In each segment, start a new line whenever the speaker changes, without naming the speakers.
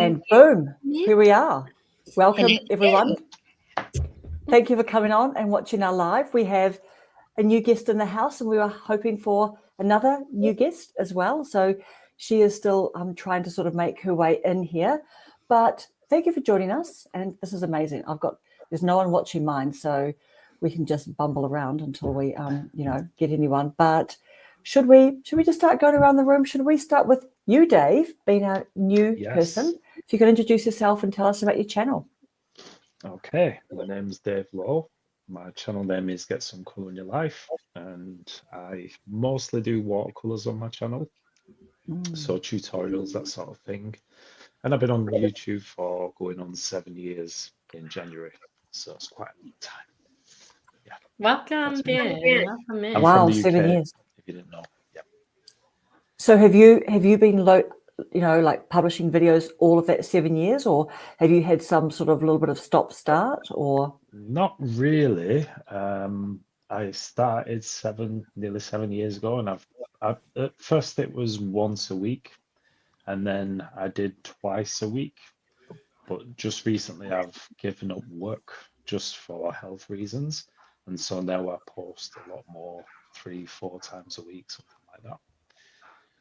And boom, here we are. Welcome,
Hello.
everyone. Thank you for coming on and watching our live. We have a new guest in the house, and we were hoping for another new guest as well. So she is still trying to sort of make her way in here. But thank you for joining us. And this is amazing. There's no one watching mine, so we can just bumble around until we, get anyone. But should we just start going around the room? Should we start with you, Dave, being a new person? If you could introduce yourself and tell us about your channel.
Okay, my name's Dave Lowe. My channel name is Get Some Colour in Your Life, and I mostly do watercolours on my channel. So tutorials, that sort of thing. And I've been on YouTube for going on 7 years in January. So it's quite a long time. Yeah.
Welcome in.
I'm
Wow,
from the UK,
7 years.
if you didn't know. Yeah.
So have you been like publishing videos all of that 7 years, or have you had some sort of little bit of stop start? Or
Not really. I started nearly 7 years ago, and at first it was once a week, and then I did twice a week. But just recently I've given up work just for health reasons, and so now I post a lot more, 3-4 times a week, something like that.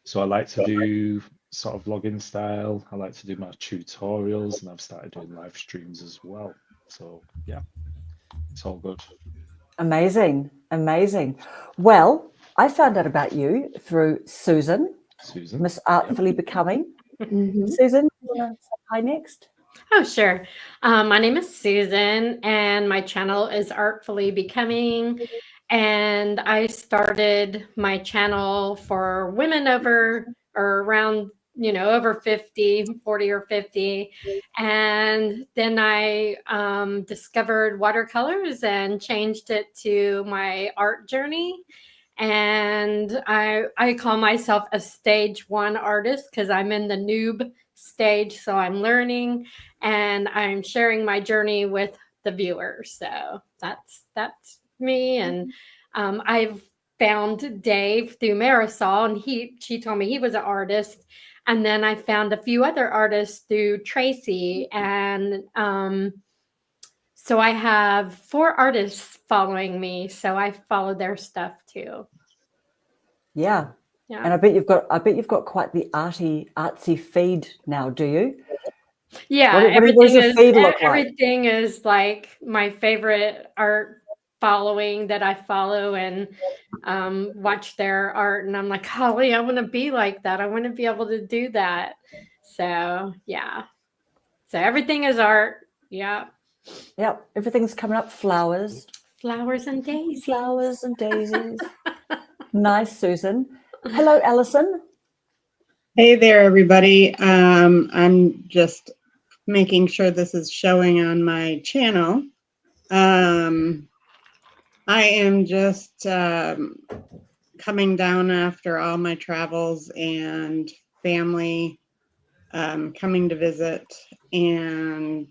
So I like to do sort of vlogging style. I like to do my tutorials, and I've started doing live streams as well. So yeah, it's all good.
amazing. Well, I found out about you through Susan, Miss Artfully Becoming. Susan, you want to say hi next?
Oh, sure. My name is Susan, and my channel is Artfully Becoming. And I started my channel for women over or around, over 50, 40 or 50. And then I discovered watercolors and changed it to my art journey. And I call myself a stage 1 artist because I'm in the noob stage. So I'm learning and I'm sharing my journey with the viewers. So that's me. And I've found Dave through Marisol, and she told me he was an artist. And then I found a few other artists through Tracy. And so I have 4 artists following me. So I follow their stuff too.
Yeah. And I bet you've got quite the artsy feed now, do you?
Yeah,
what does your feed look like?
Everything is like my favorite art following that I follow and watch their art, and I'm like, Holly, I want to be like that. I want to be able to do that. So yeah. So everything is art. Yeah.
Yep. Everything's coming up. Flowers
and daisies.
Flowers and daisies. Nice, Susan. Hello, Alison.
Hey there, everybody. I'm just making sure this is showing on my channel. I am just coming down after all my travels and family coming to visit, and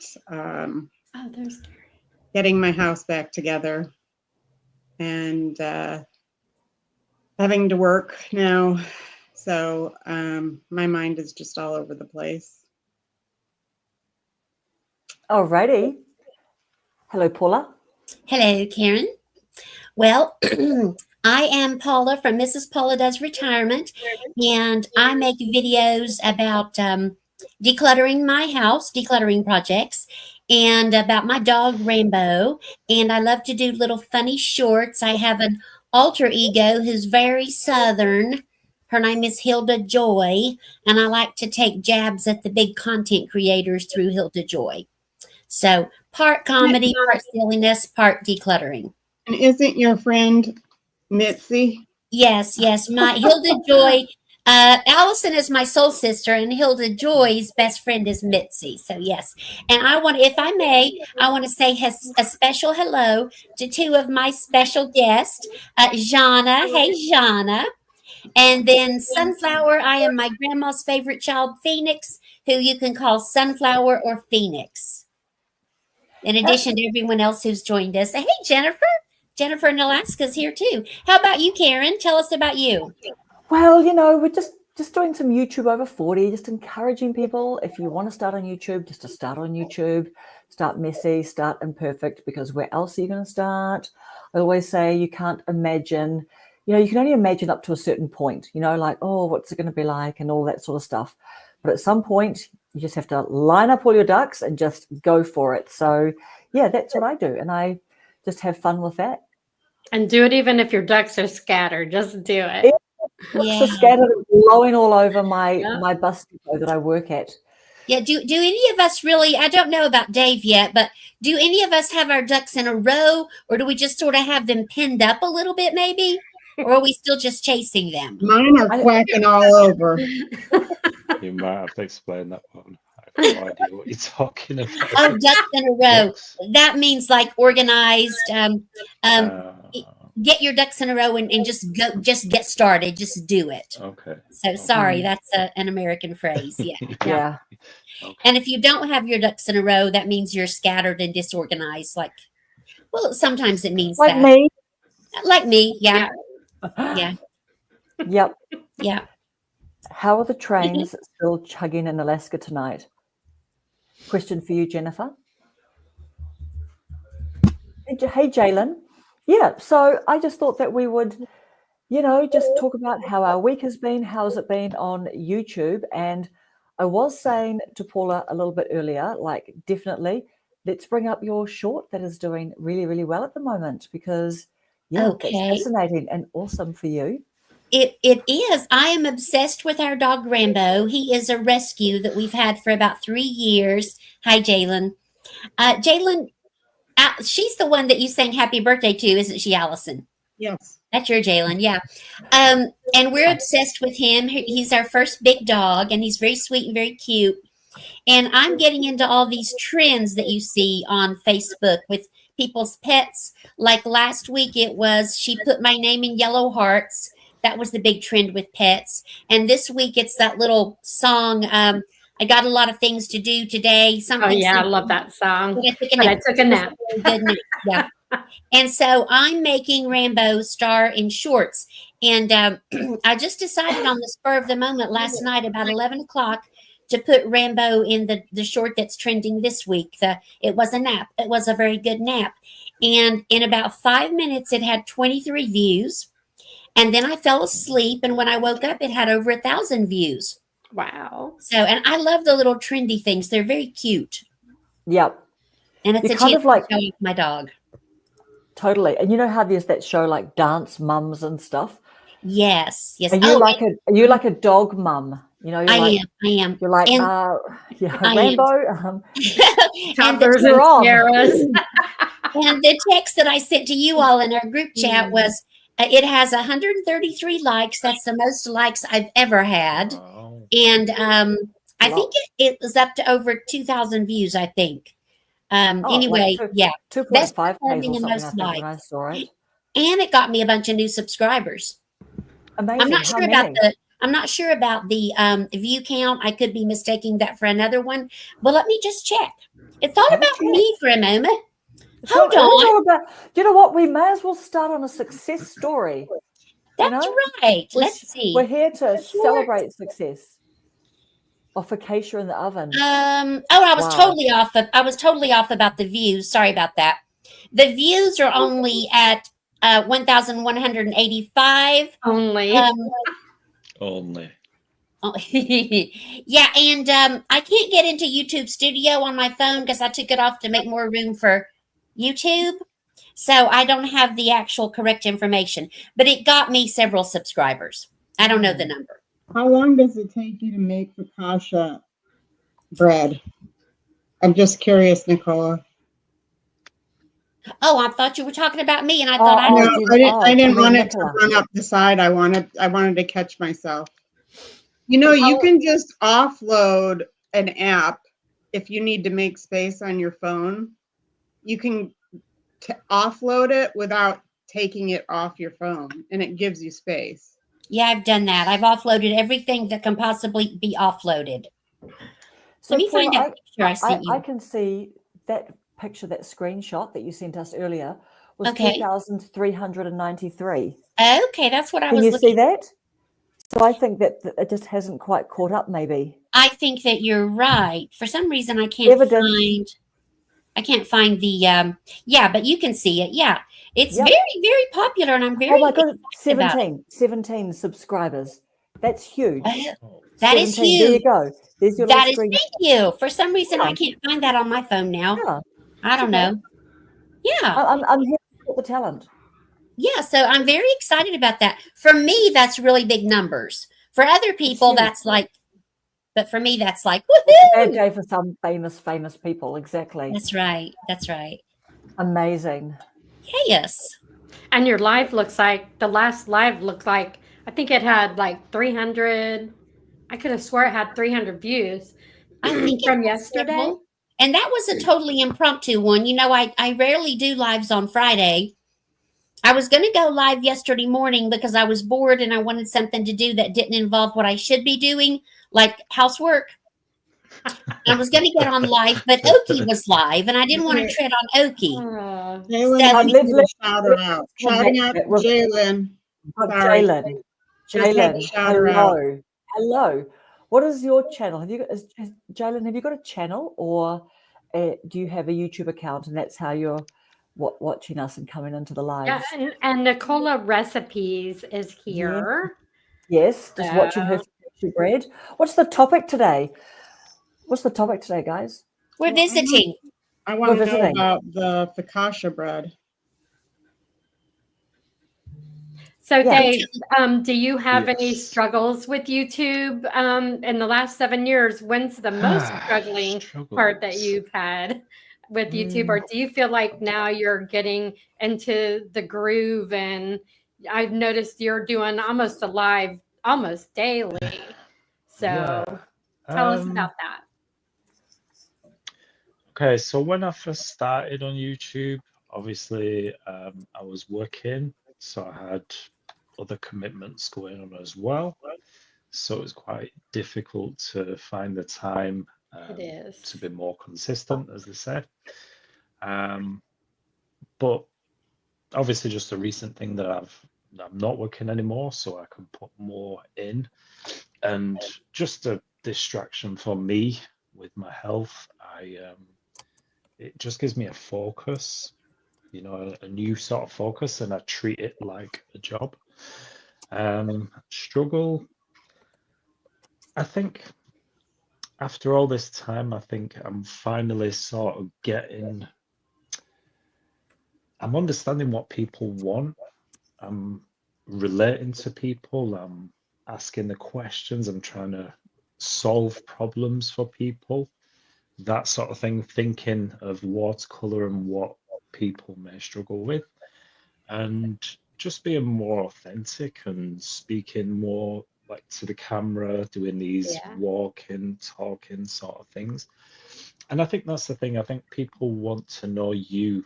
getting my house back together, and having to work now. So my mind is just all over the place.
Alrighty. Hello, Paula.
Hello, Karen. Well, I am Paula from Mrs. Paula Does Retirement, and I make videos about decluttering my house, decluttering projects, and about my dog, Rainbow. And I love to do little funny shorts. I have an alter ego who's very Southern. Her name is Hilda Joy, and I like to take jabs at the big content creators through Hilda Joy. So part comedy, part silliness, part decluttering.
And isn't your friend Mitzi?
Yes. My Hilda Joy, Allison is my soul sister, and Hilda Joy's best friend is Mitzi. So yes. And if I may, I want to say a special hello to 2 of my special guests, Jana. Hey, Jana. And then Sunflower, I am my grandma's favorite child, Phoenix, who you can call Sunflower or Phoenix. In addition to everyone else who's joined us. Hey, Jennifer. Jennifer in Alaska's here too. How about you, Karen? Tell us about you.
Well, we're just just doing some YouTube over 40, just encouraging people, if you want to start on YouTube, just to start on YouTube, start messy, start imperfect, because where else are you going to start? I always say you can't imagine, you can only imagine up to a certain point, like, oh, what's it going to be like and all that sort of stuff. But at some point, you just have to line up all your ducks and just go for it. So, yeah, that's what I do. And I just have fun with that.
And do it even if your ducks are scattered. Just do it.
Ducks are scattered and blowing all over my bus depot that I work at.
Yeah. Do any of us really, I don't know about Dave yet, but do any of us have our ducks in a row, or do we just sort of have them pinned up a little bit maybe? Or are we still just chasing them?
Mine are quacking all over.
You might have to explain that one. I have no idea what you're talking about.
Oh, ducks in a row.
Ducks?
That means like organized. Get your ducks in a row and just get started. Just do it.
Okay.
So sorry, that's an American phrase. Yeah.
Yeah.
Okay.
And if you don't have your ducks in a row, that means you're scattered and disorganized. Well, sometimes it means
Like
that.
me.
Like me. Yeah. Yeah.
Yep.
Yeah.
How are the trains still chugging in Alaska tonight? Question for you, Jennifer. Hey, Jalen. Yeah, so I just thought that we would, just talk about how our week has been. How's it been on YouTube? And I was saying to Paula a little bit earlier, like, definitely, let's bring up your short that is doing really, really well at the moment, because, that's fascinating and awesome for you.
It is. I am obsessed with our dog Rambo. He is a rescue that we've had for about 3 years. Hi, Jalen. Jalen, she's the one that you sang happy birthday to, isn't she, Allison?
Yes.
That's your Jalen, yeah. And we're obsessed with him. He's our first big dog, and he's very sweet and very cute. And I'm getting into all these trends that you see on Facebook with people's pets. Like last week, it was she put my name in yellow hearts. That was the big trend with pets. And this week, it's that little song, I got a lot of things to do today.
Oh, yeah, I love that song.
But I took a nap. Good nap. Yeah. And so I'm making Rambo star in shorts. And I just decided on the spur of the moment last night about 11 o'clock to put Rambo in the short that's trending this week. It was a nap. It was a very good nap. And in about 5 minutes, it had 23 views. And then I fell asleep. And when I woke up, it had over 1,000 views.
Wow.
So, and I love the little trendy things. They're very cute.
Yep.
And it's
You're
a
kind
chance
of like
to show off my dog.
Totally. And you know how there's that show like Dance Mums and stuff?
Yes. Yes.
Are you like a dog mum? You're
I
like,
am.
You're like,
And
Rambo.
Toppers and Sierras.
And the text that I sent to you all in our group chat was, it has 133 likes. That's the most likes I've ever had.
Wow.
And I think it was up to over 2,000 views, I think. Anyway,
like
yeah.
2.5K or
and
something,
most
I think, when I
likes.
saw it.
And it got me a bunch of new subscribers.
Amazing.
I'm not
How
sure
many?
about the view count. I could be mistaking that for another one. Well, let me just check. It's all about me for a moment. Hold on.
You know what? We may as well start on a success story.
That's right. Let's see.
We're here to celebrate success. Or focaccia in the oven.
I was totally off. I was totally off about the views. Sorry about that. The views are only at 1,185.
Only.
Only.
Yeah, and I can't get into YouTube Studio on my phone because I took it off to make more room for YouTube. So I don't have the actual correct information, but it got me several subscribers. I don't know the number.
How long does it take you to make focaccia bread? I'm just curious, Nicola.
Oh, I thought you were talking about me, and I thought
I didn't want it to run up the side. I wanted to catch myself. You can just offload an app if you need to make space on your phone. You can offload it without taking it off your phone, and it gives you space.
Yeah, I've done that. I've offloaded everything that can possibly be offloaded.
So
let me find out picture I sent you.
I can see that picture, that screenshot that you sent us earlier was 2,393.
Okay, that's what I was
looking. Can you see that? So I think that it just hasn't quite caught up, maybe.
I think that you're right. For some reason, I can't
Evidence.
find the yeah, but you can see it. Yeah, it's
Yep.
very, very popular, and I'm very
Oh my God,
excited about it.
17 subscribers. That's huge.
That is
17. There you
huge.
go. There's your
That
little
is,
screen.
thank you. For some reason,
Yeah.
I can't find that on my phone now.
Yeah.
I don't
okay.
know. Yeah.
I'm here to support the talent.
Yeah, so I'm very excited about that. For me, that's really big numbers. For other people,
huge.
that's like, but for me, that's like,
It's a bad
woohoo!
day for some famous people. Exactly.
That's right. That's right.
Amazing.
Yes.
And your live looks like the last live looked like I think it had like 300. I could have swore it had 300 views
I think it
from
was
yesterday.
several. And that was a totally impromptu one. You know, I rarely do lives on Friday. I was going to go live yesterday morning because I was bored and I wanted something to do that didn't involve what I should be doing, like housework. I was going to get on live, but Oki was live, and I didn't want to tread on Oki.
Jalen,
So-
I need to shout her out. Shouting out to Jalen. Sorry.
Jalen.
Just had to shout her out.
Hello. What is your channel? Have you got, Jalen? Have you got a channel, or do you have a YouTube account, and that's how you're watching us and coming into the lives?
Yeah, and Nicola Recipes is here.
Yes, just watching her bread. What's the topic today? Guys?
We're visiting.
I want to know
visiting.
about the focaccia bread.
So,
Yeah.
Dave, do you have any
Yes.
struggles with YouTube in the last 7 years? When's the most struggling part that
Struggles.
you've had with YouTube? Or do you feel like now you're getting into the groove? And I've noticed you're doing almost a live almost daily. So
Yeah.
tell us about that.
Okay, so when I first started on YouTube, obviously I was working, so I had other commitments going on as well. So it was quite difficult to find the time
It is.
to be more consistent, as they said. But obviously, just a recent thing that I'm not working anymore, so I can put more in, and just a distraction for me with my health. It just gives me a focus, a new sort of focus, and I treat it like a job. Struggle. I think after all this time, I think I'm finally sort of I'm understanding what people want. I'm relating to people. I'm asking the questions. I'm trying to solve problems for people. That sort of thing, thinking of watercolor and what people may struggle with, and just being more authentic and speaking more like to the camera, doing these walking, talking sort of things. And I think that's the thing. I think people want to know you.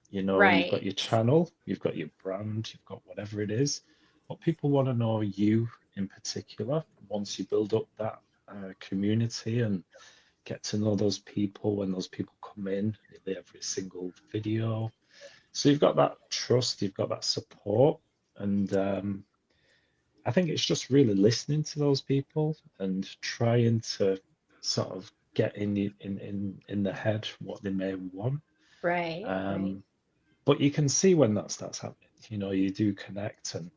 You've got your channel, you've got your brand, you've got whatever it is. But people want to know you in particular. Once you build up that community and get to know those people, when those people come in nearly every single video. So you've got that trust, you've got that support, and I think it's just really listening to those people and trying to sort of get in the head what they may want.
Right.
But you can see when that starts happening. You do connect, and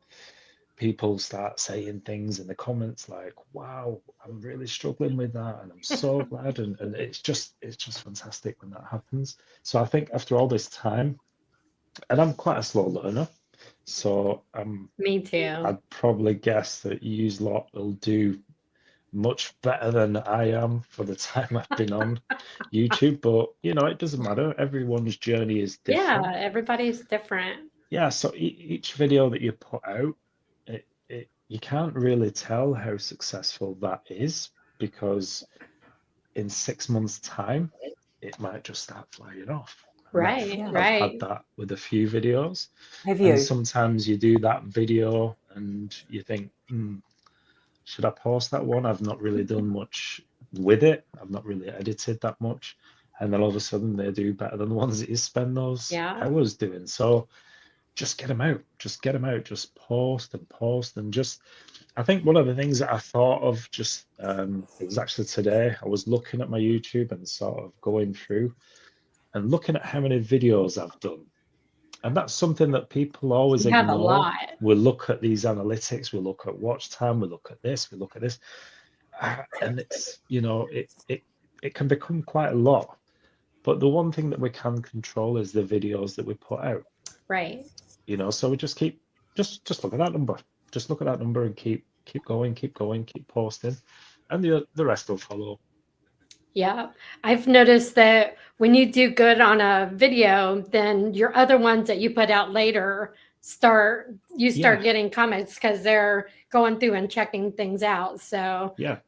people start saying things in the comments like, wow, I'm really struggling with that, and I'm so glad, and it's just fantastic when that happens. So I think after all this time, and I'm quite a slow learner, so
Me too.
I'd probably guess that you lot will do much better than I am for the time I've been on YouTube, but it doesn't matter. Everyone's journey is different.
Yeah, everybody's different.
Yeah, so each video that you put out, you can't really tell how successful that is, because in 6 months' time, it might just start flying off.
Right.
I've had that with a few videos.
Have you?
And sometimes you do that video and you think, should I post that one? I've not really done much with it. I've not really edited that much. And then all of a sudden they do better than the ones that you spend those hours doing. So just get them out. Just get them out. Just post and post, and just I think one of the things that I thought of just it was actually today. I was looking at my YouTube and sort of going through and looking at how many videos I've done. And that's something that people always
You have a
ignore.
lot.
We look at these analytics, we look at watch time, we look at this, and it's, you know, it can become quite a lot. But the one thing that we can control is the videos that we put out.
Right.
You know, so we just keep just look at that number. Just look at that number and keep going, keep posting, and the rest will follow.
Yeah. I've noticed that when you do good on a video, then your other ones that you put out later start
Yeah.
getting comments because they're going through and checking things out. So
Yeah,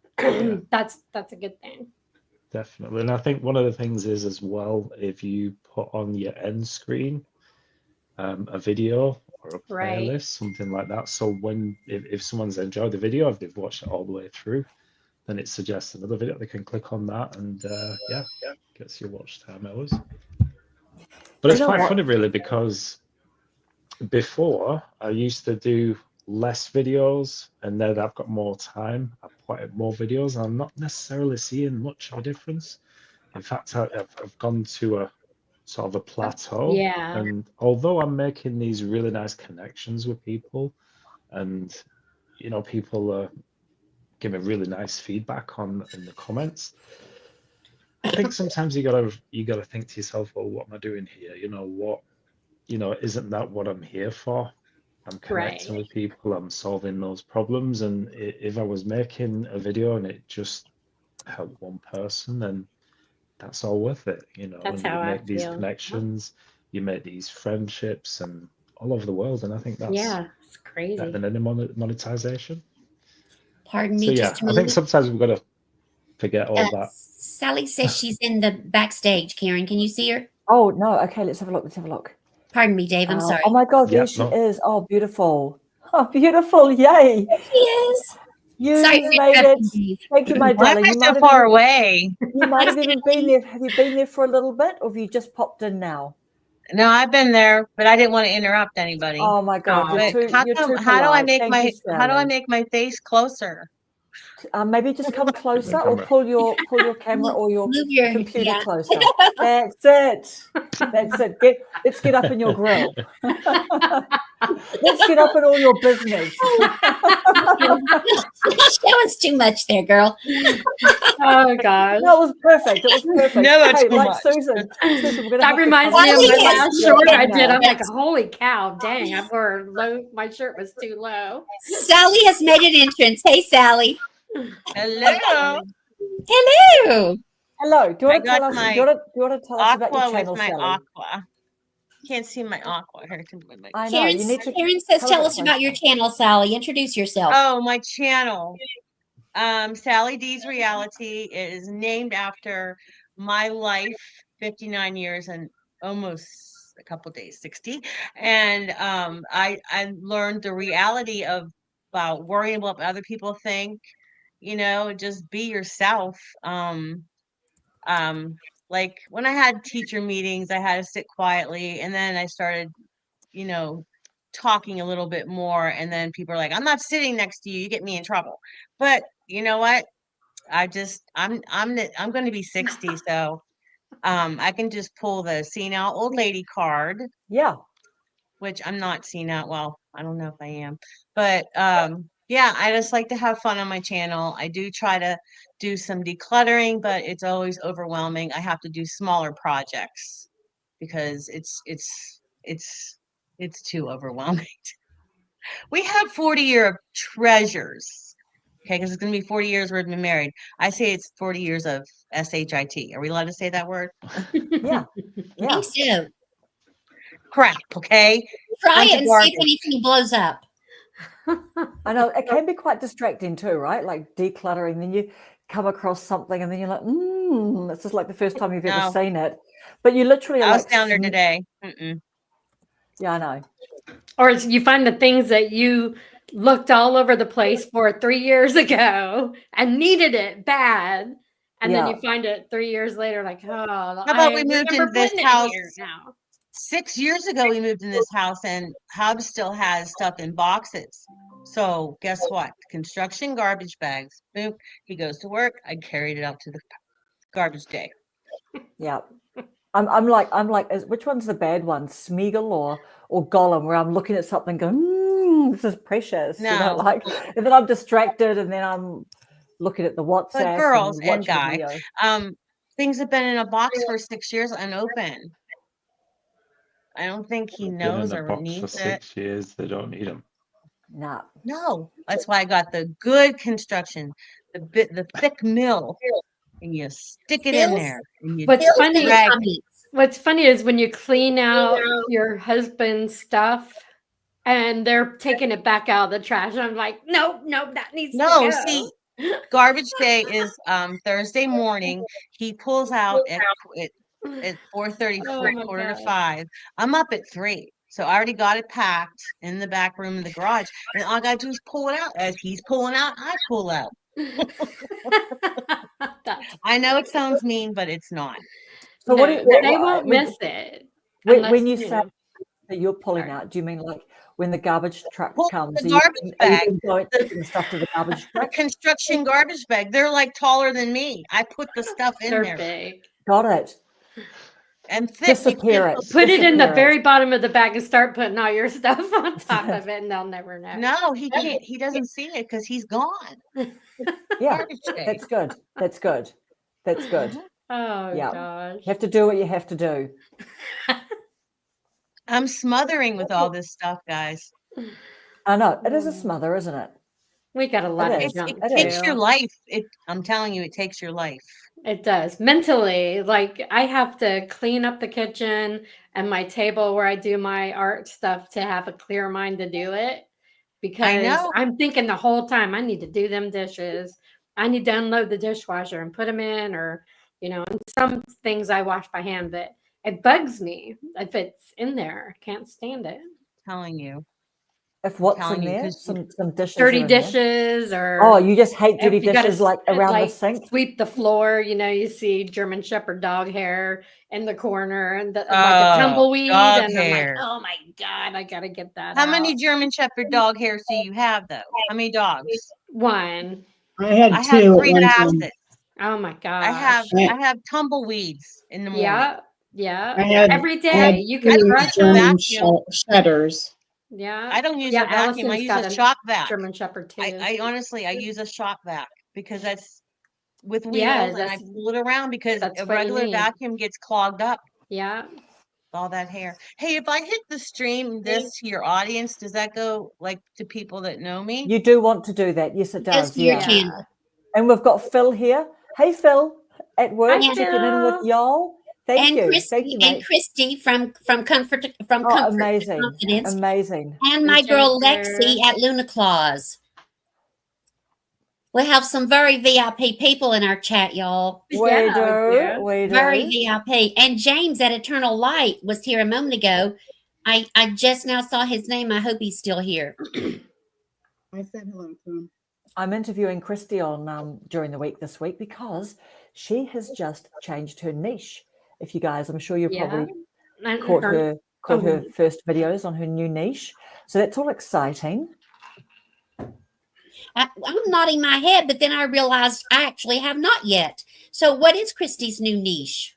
that's a good thing.
definitely. And I think one of the things is as well, if you put on your end screen a video or a
Right.
playlist, something like that. So when if someone's enjoyed the video, if they've watched it all the way through, then it suggests another video. They can click on that and yeah, gets your watch time hours. But it's
You know
quite
what?
funny really, because before I used to do less videos, and now that I've got more time, I put out more videos, and I'm not necessarily seeing much of a difference. In fact, I've gone to a sort of a plateau.
Yeah.
And although I'm making these really nice connections with people, and you know, people give me really nice feedback in the comments, I think sometimes you gotta think to yourself, well, what am I doing here? Isn't that what I'm here for? I'm connecting
Right.
with people, I'm solving those problems, and if I was making a video and it just helped one person, then that's all worth it, you know.
That's
And you
how I
make these
feel.
connections, you make these friendships, and all over the world, and I think that's
Yeah. It's
better
crazy.
than any monetization.
Pardon
So
me,
yeah,
just a
I think
moment.
sometimes we've got to forget all that.
Sally says she's in the backstage. Karen, can you see her?
Oh no. Okay, let's have a look.
Pardon me, Dave. I'm sorry.
Oh my God,
Yeah,
there she
no,
is. Oh, beautiful. Oh, beautiful. Yay.
She is.
You
Sorry for
made it.
interrupting, Dave.
Thank you, my
Why am
darling.
I
You
so
might have
far
even,
away?
you might
Hi,
have even been
Sally.
there. Have you been there for a little bit, or have you just popped in now?
No, I've been there, but I didn't want to interrupt anybody.
Oh my God,
Aw.
you're
But
too
how do I
polite.
make
Thank you,
how do I
Sally.
make my face closer?
Maybe just come closer, or
camera.
pull your camera or your
Move your
computer
yeah.
closer. That's it. That's it. Let's get up in your grill. Let's get up in all your business.
Show us too much there, girl.
Oh gosh.
That was perfect. It was perfect.
Never
Hey,
too
like
much.
Susan, we're gonna
That
have to
reminds
come
me of
up
my
with
Yes,
last
your
short I
camera.
did. I'm like,
Yes.
holy cow, dang, I wore low. My shirt was too low.
Sally has made an entrance. Hey, Sally.
Hello.
Hello.
Hello. Do you
I
want to tell
got
us?
my
Do you want to tell us about your
Aqua with
channel,
my
Sally?
aqua. Can't see my aqua here.
I know. You need to
Karen says,
tell
tell
us
us about your channel, Sally. Introduce yourself.
Oh, my channel. Sally D's Reality is named after my life, 59 years and almost a couple days, 60. And I learned the reality of about worrying about what other people think, just be yourself. Like when I had teacher meetings, I had to sit quietly, and then I started, you know, talking a little bit more, and then people are like, I'm not sitting next to you, you get me in trouble. But you know what? I'm going to be 60, so I can just pull the senile old lady card,
Yeah.
which I'm not senile. Well, I don't know if I am, but yeah, I just like to have fun on my channel. I do try to do some decluttering, but it's always overwhelming. I have to do smaller projects because it's too overwhelming. We have 40-year of treasures. Okay, because it's going to be 40 years we've been married. I say it's 40 years of SHIT. Are we allowed to say that word?
Yeah.
I
Yeah.
think so.
Crap, okay?
Try
Bunch
it
of
and see
garbage.
if anything blows up.
I know it can be quite distracting too, right? Like decluttering, then you come across something and then you're like, it's just like the first time you've ever
No.
seen it. But you literally are
I was
like,
down there today.
yeah, I know.
Or you find the things that you looked all over the place for 3 years ago and needed it bad. And then
Yeah.
you find it 3 years later, like, oh,
How about we moved
remember
into this
putting it
house?
here now.
6 years ago, we moved in this house, and Hub still has stuff in boxes. So guess what? Construction garbage bags. Boom. He goes to work. I carried it out to the garbage day.
Yeah. I'm like, which one's the bad one, Smeagol or Gollum, where I'm looking at something going, this is precious, you know,
No.
like, and then I'm distracted, and then I'm looking at the
But
WhatsApp
girls
and
and
watching a
guy,
video.
things have been in a box for 6 years unopened. I don't think he
They've been in
knows
a
or
box for
needs it.
6 years. They don't need them.
Nah.
No, that's why I got the good construction, the thick mill, and you stick it in
Phil's-
there, and you
What's
Phil's
funny-
got
drag.
comments.
What's funny is when you clean out your husband's stuff and they're taking it back out of the trash. I'm like, nope, that needs to
No,
go.
see, garbage day is Thursday morning. He pulls out at 4:30,
Oh my
quarter to
God.
5. I'm up at 3. So I already got it packed in the back room of the garage. And all I gotta do is pull it out. As he's pulling out, I pull out.
That's
I know it sounds mean, but it's not.
So
no,
what do you,
they won't miss it.
when
unless,
you say
know.
that you're pulling
Sorry.
out, do you mean like when the garbage truck
Pull
comes,
the
are you
garbage bag.
going taking the stuff to the garbage
The
truck?
construction garbage bag. They're like taller than me. I put the stuff in
They're
there
big.
Got it.
and thick.
Disappear it.
Put it in the
Disappear
very bottom of the bag and start putting all your stuff on top of it, and they'll never know.
No, he can't. He doesn't see it because he's gone.
Yeah,
Garbage day.
that's good. That's good. That's good.
Oh
Yeah.
gosh.
You have to do what you have to do.
I'm smothering with all this stuff, guys.
I know it is a smother, isn't it?
We got a lot of
is.
junk
It
It
takes your
too.
life. I'm telling you, it takes your life.
It does. Mentally, like I have to clean up the kitchen and my table where I do my art stuff to have a clear mind to do it because
know.
I'm thinking the whole time I need to do them dishes. I need to unload the dishwasher and put them in, or and some things I wash by hand, but it bugs me if it's in there. I can't stand it.
Telling you.
If what's
Telling
in
you,
there,
'cause
some dishes.
Dirty
are in there.
dishes, or
Oh, you just hate dirty
if you gotta
dishes like around the sink.
sweep the floor, you see German Shepherd dog hair in the corner and like
Oh,
a tumbleweed,
dog
and
hair.
I'm like, oh my God, I gotta get that
How
out.
many German Shepherd dog hairs do you have, though? How many dogs?
One.
I had
I have
two at
3
one time.
baskets.
Oh my
I have
gosh.
tumbleweeds in the morning.
Yeah. Yeah.
I had
Every
I had
day you can
don't
two
brush
use a
them.
German
vacuum.
shedders.
Yeah.
I don't use
Yeah.
a vacuum. I
Allison's
use
got
a
a
shop vac.
German Shepherd too.
I honestly, I use a shop vac because that's with
Yeah,
wheels, and I pull it around because
that's
a
what you
regular
need.
vacuum gets clogged up.
Yeah.
All that hair. Hey, if I hit the stream this to your audience, does that go like to people that know me?
You do want to do that. Yes, it
Goes
does.
to your
Yeah.
channel.
And we've got Phil here. Hey, Phil, at work,
Hi,
checking in with
Phil.
y'all. Thank you. Thank you, mate.
Christy from Comfort to
Amazing.
Confidence,
Amazing.
and my
And
girl
Jennifer.
Lexi at Luna Claus. We have some very VIP people in our chat, y'all.
We
Yeah,
do. We
Very
do.
VIP. And James at Eternal Light was here a moment ago. I just now saw his name. I hope he's still here.
I said hello to him.
I'm interviewing Christy on during the week this week because she has just changed her niche. If you guys, I'm sure you probably
And
caught her
oh.
first videos on her new niche. So that's all exciting.
I'm nodding my head, but then I realized I actually have not yet. So what is Christy's new niche?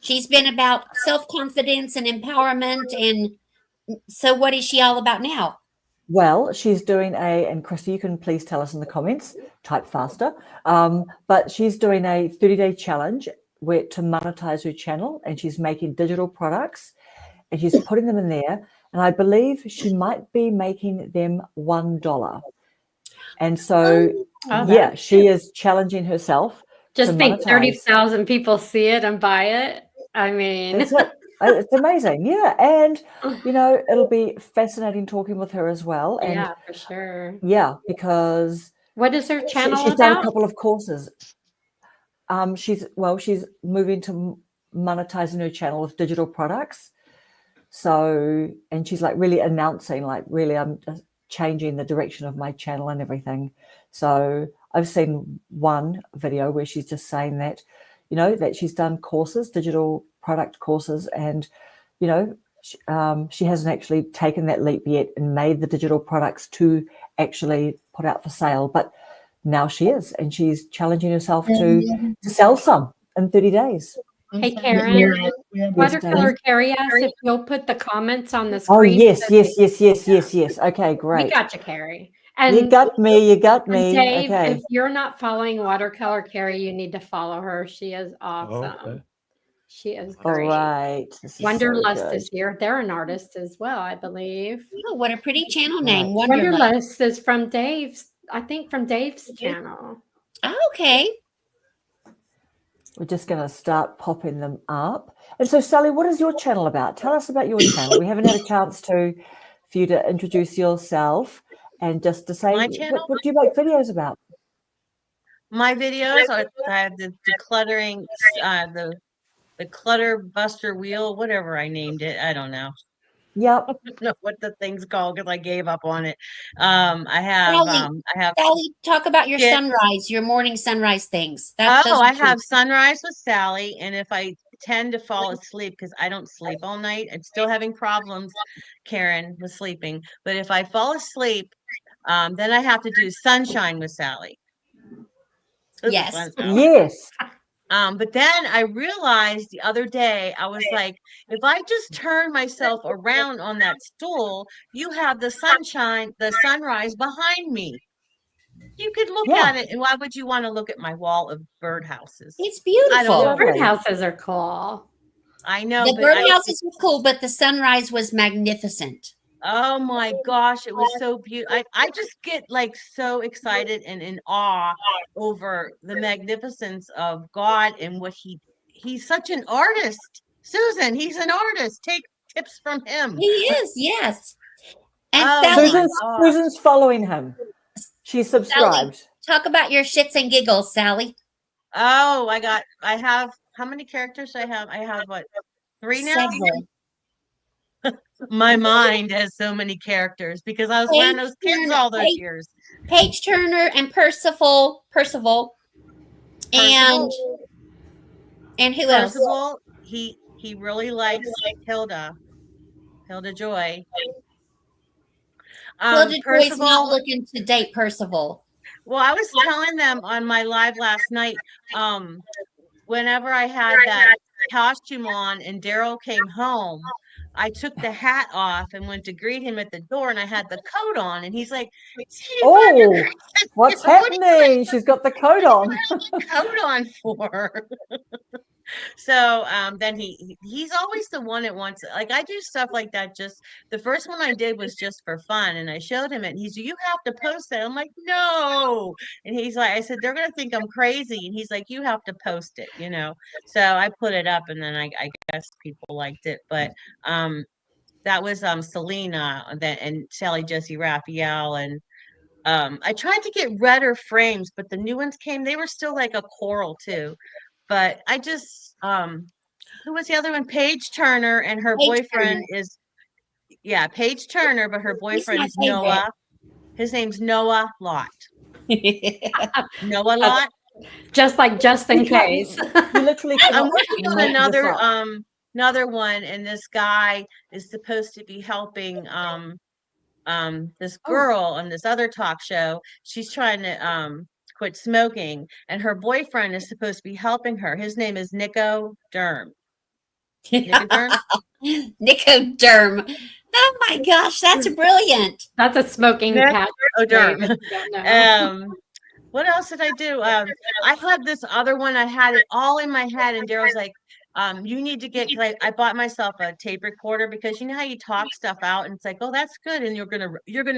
She's been about self-confidence and empowerment. And so what is she all about now?
Well, she's doing and Christy, you can please tell us in the comments, type faster. But she's doing a 30-day challenge to monetize her channel, and she's making digital products and she's putting them in there. And I believe she might be making them $1. And so, yeah, she is challenging herself.
Just think 30,000 people see it and buy it. I mean,
that's it. It's amazing. Yeah. And, it'll be fascinating talking with her as well. And
yeah, for sure.
yeah, because
what is her channel
she's
about?
done a couple of courses. She's moving to monetizing her channel with digital products. So, and she's like really announcing, like really, I'm just changing the direction of my channel and everything. So I've seen one video where she's just saying that, that she's done courses, digital product courses, and, she hasn't actually taken that leap yet and made the digital products to actually put out for sale. But now she is, and she's challenging herself to sell some in 30 days.
Hey,
That's
Karen,
weird. We have
Watercolor Carry us if you'll put the comments on the
Oh,
screen.
yes, yes, yes, yes, yes, yes. Okay,
We
great.
got you, Carrie.
You
And
got me. You got
and
me.
Dave,
Okay.
if you're not following Watercolor Carrie, you need to follow her. She is awesome.
Okay.
She is
All
great.
right. This is so
Wanderlust
good.
is here. They're an artist as well, I believe.
Oh, what a pretty channel
Right.
name. Wonderlust.
Wanderlust is from Dave's, I think from Dave's channel.
Oh, okay.
We're just going to start popping them up. And so, Sally, what is your channel about? Tell us about your channel. We haven't had a chance for you to introduce yourself and just to say,
My channel?
what do you make videos about?
My videos are the decluttering, the clutter buster wheel, whatever I named it. I don't know.
Yep.
I don't know what the thing's called because I gave up on it. I have
Sally, talk about your
Yeah.
sunrise, your morning sunrise things. Those
I
are
have Sunrise with Sally, and if I tend to fall asleep because I don't sleep all night, I'm still having problems, Karen, with sleeping. But if I fall asleep, then I have to do Sunshine with Sally. Those are
Yes.
fun stuff.
Yes.
But then I realized the other day, I was like, if I just turn myself around on that stool, you have the sunshine, the sunrise behind me. You could look
Yeah.
at it, and why would you want to look at my wall of birdhouses?
It's
I don't know.
beautiful.
Birdhouses are cool.
I know,
The
but
birdhouses were cool, but the sunrise was magnificent.
oh my gosh, it was so beautiful. I just get like so excited and in awe over the magnificence of God and what he's such an artist. Susan, he's an artist. Take tips from him.
He is, yes. And
Oh
Sally,
my gosh.
Susan's following him. She's subscribed.
talk about your shits and giggles, Sally.
Oh, I have how many characters do I have? I have what, 3 now?
Several.
My mind has so many characters because I was wearing those kids all those years.
Paige Turner and Percival, and who else?
Percival, he really likes Hilda Joy.
Hilda Joy's not
Percival,
looking to date Percival.
well, I was telling them on my live last night, whenever I had that costume on and Daryl came home, I took the hat off and went to greet him at the door, and I had the coat on, and he's like,
Oh, what's happening? She's got the coat on.
coat on for? So then he's always the one that wants, like, I do stuff like that. Just the first one I did was just for fun, and I showed him it, and he's, you have to post it. I'm like, no. And he's like, I said, they're gonna think I'm crazy, and he's like, you have to post it, you know. So I put it up, and then I guess people liked it. But that was Selena and Sally Jesse Raphael, and I tried to get redder frames, but the new ones came, they were still like a coral too. But I just who was the other one? Paige Turner, and her
Paige
boyfriend is, yeah, Paige Turner, but her boyfriend is
favorite.
Noah. His name's Noah Lott. Noah Lott.
Just like just in case.
You literally
I'm
cannot
working on
make this up.
another one, and this guy is supposed to be helping this girl on this other talk show. She's trying to quit smoking, and her boyfriend is supposed to be helping her. His name is Nico Derm.
Nicoderm. Oh my gosh, that's brilliant.
That's a smoking patch.
Nicoderm.
Dave, if you don't know.
What else did I do? I had this other one. I had it all in my head, and Daryl's like, you need to get, I bought myself a tape recorder, because you know how you talk stuff out and it's like, oh, that's good, and you're gonna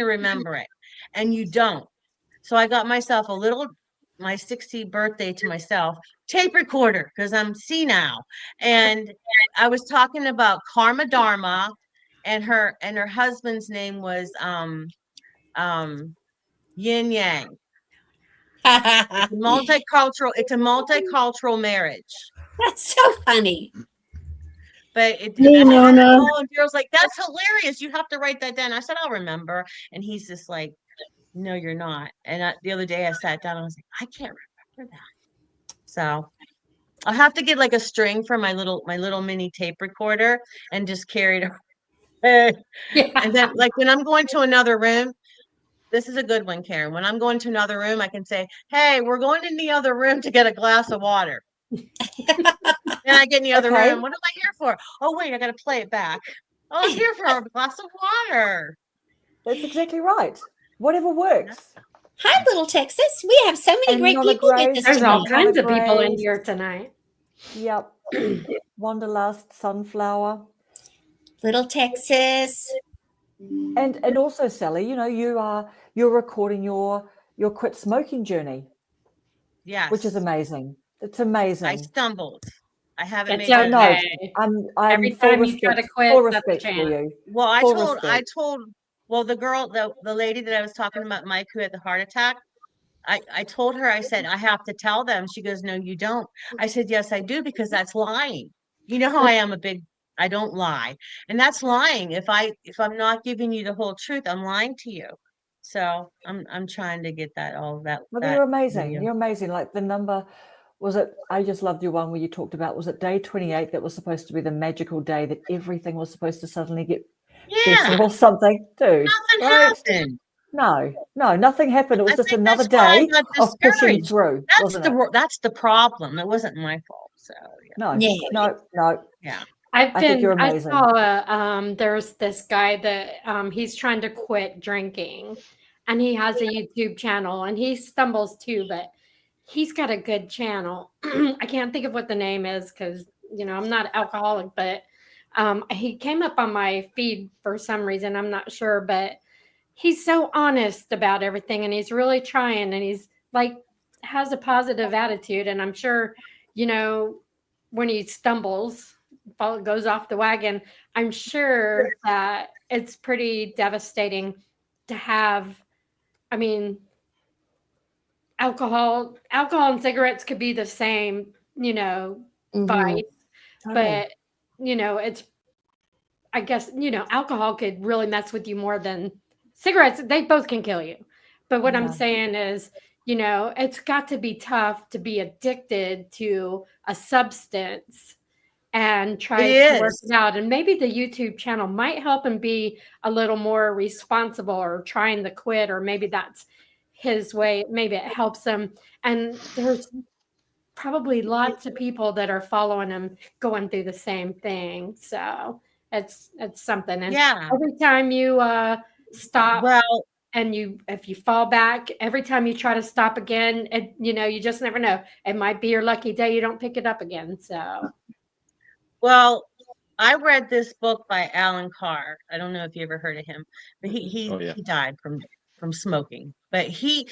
remember it, and you don't. So I got myself my 60th birthday to myself tape recorder, because I'm senile. And I was talking about Karma Dharma, and her husband's name was Yin Yang. It's a multicultural marriage.
That's so funny.
But
Hey, Nona.
and Daryl's like, that's hilarious. You have to write that down. I said, I'll remember. And he's just like, no, you're not. And the other day I sat down and I was like, I can't remember that. So I'll have to get like a string for my little mini tape recorder and just carry it
Yeah.
And then, like, when I'm going to another room, this is a good one, Karen. When I'm going to another room, I can say, hey, we're going in the other room to get a glass of water. And I get in the other
Okay.
room. What am I here for? Oh, wait, I got to play it back. Oh, I'm here for a glass of water.
That's exactly right. Whatever works.
Hi, Little Texas. We have so many
And
great
Nonna
people with
Grace,
us
There's all
tonight.
kinds of people in
Grace.
here tonight.
Yep. Wanderlust, Sunflower.
Little Texas.
And also, Sally, you know, you're recording your quit smoking journey,
Yes.
which is amazing. It's
I
amazing.
stumbled. I haven't
It's
made that.
No,
okay.
I'm
Every
full
time you try to
respect,
quit,
full
that's a
respect for
chance.
you.
Well, I
Full
told,
respect.
well, the girl, the lady that I was talking about, Mike, who had the heart attack, I told her, I said, I have to tell them. She goes, no, you don't. I said, yes, I do, because that's lying. You know how I am I don't lie. And that's lying. If I'm not giving you the whole truth, I'm lying to you. So I'm trying to get
Well,
that
you're amazing.
video.
You're amazing. Like the number, was it, I just loved your one where you talked about, was it day 28 that was supposed to be the magical day that everything was supposed to suddenly get
Yeah,
better or something? Dude,
nothing
right?
happened.
No, nothing happened. It was
I
just
think
another
that's why I
day
got
of pushing
discouraged.
through, wasn't it?
That's the problem. It wasn't my fault. So
No,
Yeah.
no.
yeah.
I think you're
I
amazing.
saw there's this guy that he's trying to quit drinking, and he has a YouTube channel, and he stumbles too, but he's got a good channel. I can't think of what the name is because I'm not alcoholic, but he came up on my feed for some reason. I'm not sure, but he's so honest about everything, and he's really trying, and he's like has a positive attitude, and I'm sure when he stumbles goes off the wagon, I'm sure that it's pretty devastating to have. I mean, alcohol and cigarettes could be the same, vice,
Totally.
but it's, I guess, alcohol could really mess with you more than cigarettes. They both can kill you. But what I'm
Yeah.
saying is, it's got to be tough to be addicted to a substance and try
It
to work
is.
it out. And maybe the YouTube channel might help him be a little more responsible or trying to quit, or maybe that's his way. Maybe it helps him. And there's probably lots of people that are following him going through the same thing. So it's something. And
Yeah.
every time you stop
Well,
and if you fall back, every time you try to stop again, you just never know. It might be your lucky day you don't pick it up again. So
I read this book by Alan Carr. I don't know if you ever heard of him, but
Oh, yeah.
he died from smoking. But he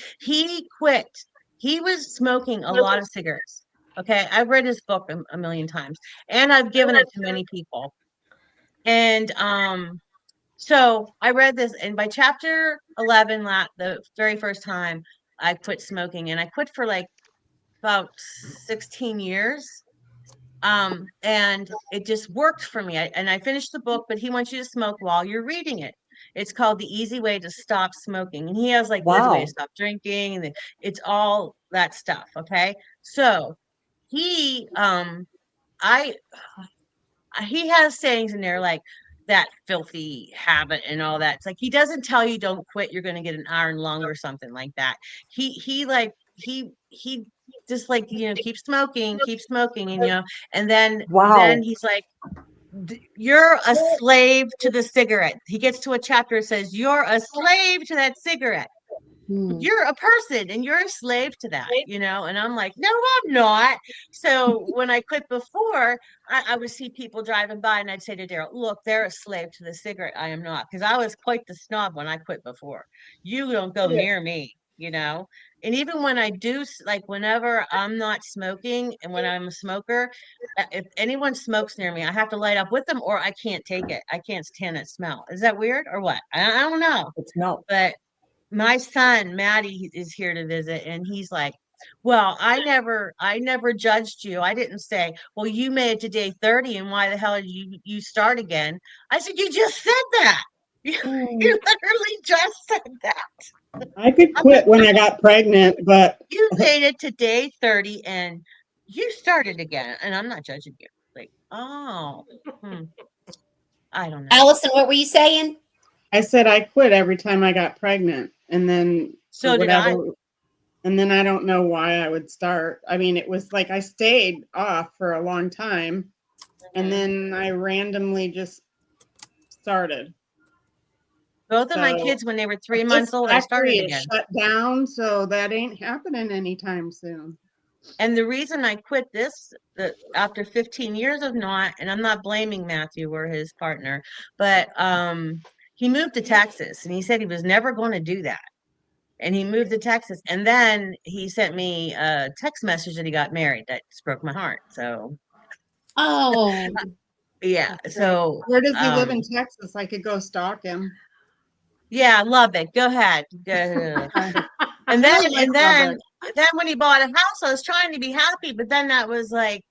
quit. He was smoking a lot of cigarettes. Okay, I've read his book a million times, and I've given it to many people. And so I read this, and by chapter 11, the very first time I quit smoking, and I quit for like about 16 years. And it just worked for me. And I finished the book, but he wants you to smoke while you're reading it. It's called The Easy Way to Stop Smoking. And he has like the easy way to
Wow.
stop drinking, and it's all that stuff. Okay. So he I he has sayings in there like that filthy habit and all that. It's like he doesn't tell you don't quit, you're gonna get an iron lung or something like that. He just like keep smoking, and and then
Wow.
he's like, you're a slave to the cigarette. He gets to a chapter that says you're a slave to that cigarette. You're a person and you're a slave to that, and I'm like, no, I'm not. So when I quit before, I would see people driving by, and I'd say to Daryl, look, they're a slave to the cigarette. I am not, because I was quite the snob when I quit before. You don't go near me, and even when I do, like whenever I'm not smoking and when I'm a smoker, if anyone smokes near me, I have to light up with them, or I can't take it. I can't stand that smell. Is that weird or what? I don't know.
It's not.
But my son Maddie is here to visit, and he's like, well, I never judged you. I didn't say, well, you made it to day 30, and why the hell did you start again? I said, you just said that. You literally just said that.
I could quit when I got pregnant, but
You made it to day 30 and you started again, and I'm not judging you. Like, oh, I don't know.
Allison, what were you saying?
I said I quit every time I got pregnant, and then
So
for
did I.
whatever, and then I don't know why I would start. I mean, it was like I stayed off for a long time, and then I randomly just started.
Both of my
So,
kids, when they were 3
This
months old, I started
factory is
again.
shut down, so that ain't happening anytime soon.
And the reason I quit this after 15 years of not, and I'm not blaming Matthew or his partner, but he moved to Texas and he said he was never going to do that. And he moved to Texas, and then he sent me a text message that he got married. That just broke my heart. So
Oh,
yeah,
That's
so
Where does he live in Texas? I could go stalk him.
yeah, Lubbock. Go ahead. Go. And then
I like
then
Lubbock.
when he bought a house, I was trying to be happy, but then that was like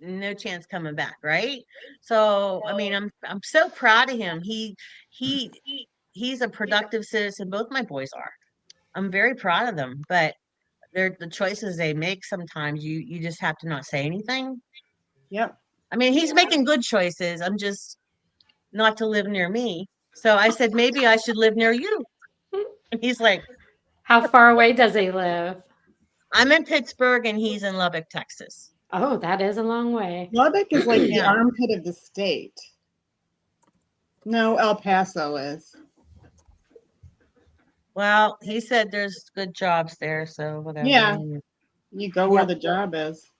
no chance coming back, right? So I mean, I'm so proud of him. He he's a productive citizen. Both my boys are. I'm very proud of them, but they're the choices they make. Sometimes you just have to not say anything.
Yep.
I mean, he's making good choices. I'm just not to live near me. So I said maybe I should live near you. And he's like,
How far away does he live?
I'm in Pittsburgh and he's in Lubbock, Texas.
Oh, that is a long way.
Lubbock is like the
Yeah.
armpit of the state. No, El Paso is.
Well, he said there's good jobs there, so whatever.
Yeah. You go where
Yep.
the job is.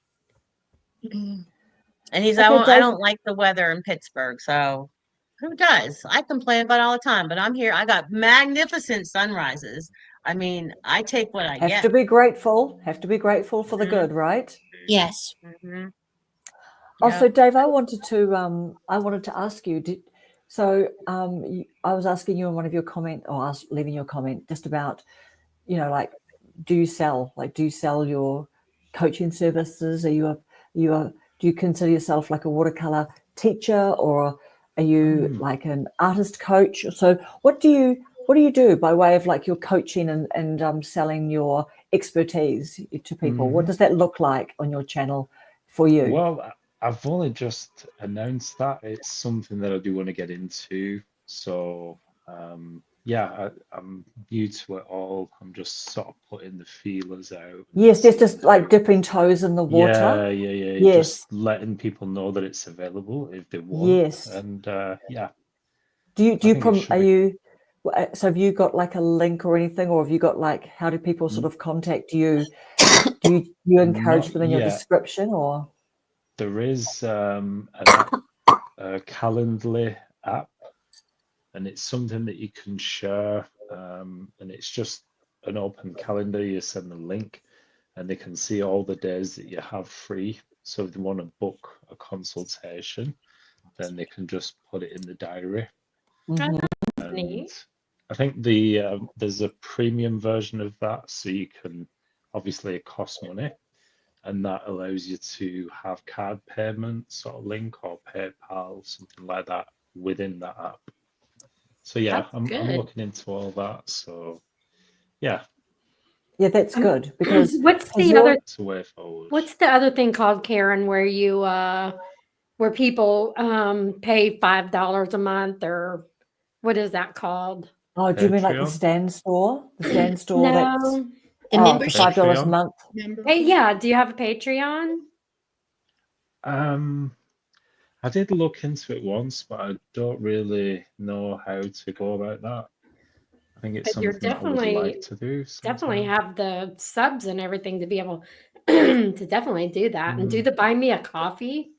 And he's
Okay,
I
Dave.
don't like the weather in Pittsburgh, so who does? I complain about it all the time, but I'm here. I got magnificent sunrises. I mean, I take what I
Have
get.
to be grateful. Have to be grateful for the
Mhm.
good, right?
yes.
Mhm.
Also,
Yeah.
Dave, I wanted to ask you. I was asking you in one of your comment, or leaving your comment, just about, like, do you sell your coaching services? Do you consider yourself like a watercolor teacher, or are you like an artist coach? So what do you do by way of like your coaching and selling your expertise to people? What does that look like on your channel for you?
Well, I've only just announced that. It's something that I do want to get into. So, yeah, I'm new to it all. I'm just sort of putting the feelers out.
Yes,
seeing
just like dipping toes in the water.
Yeah.
Yes.
Just letting people know that it's available if they want.
Yes.
And yeah,
Do
I think it should be.
so have you got like a link or anything, or have you got like, how do people sort of contact you? Do you encourage
Not
them in your
yet.
description, or?
There is an app, a Calendly app, and it's something that you can share, and it's just an open calendar. You send the link, and they can see all the days that you have free. So if they want to book a consultation, then they can just put it in the diary.
Mhm.
That's
And
neat.
I think there's a premium version of that, so you can, obviously it costs money, and that allows you to have card payments sort of link or PayPal, something like that within that app. So yeah,
That's
I'm
good.
looking into all that. So yeah,
Yeah, that's good, because
What's the
you're-
other
it's a way forward.
What's the other thing called, Karen, where you where people pay $5 a month, or what is that called?
Oh, do you mean like the
Patreon?
Stand Store? The Stand Store, that's
No.
The
for
membership.
$5 a
Patreon?
month.
Hey, yeah. Do you have a Patreon?
I did look into it once, but I don't really know how to go about that. I think it's
But you're
something that I would like to do
definitely
sometime.
have the subs and everything to be able to definitely do that, and do the buy me a coffee.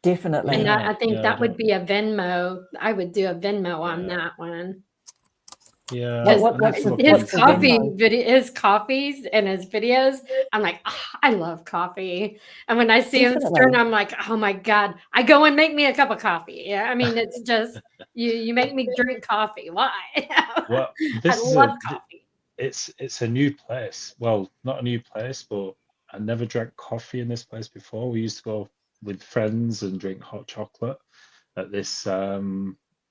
Definitely.
And
Yeah,
I think
yeah, I
that would
don't.
be a Venmo. I would do a Venmo on
Yeah,
that one.
yeah.
His
I need to look
his
what's the
into it.
Venmo?
his coffees and his videos. I'm like, "Ah, I love coffee. And when I see him stirring,
Definitely.
I'm like, oh my God, I go and make me a cup of coffee. Yeah. I mean, it's just, you make me drink coffee. Why?
Well,
I
this is
love coffee.
it's a new place. Well, not a new place, but I never drank coffee in this place before. We used to go with friends and drink hot chocolate at this.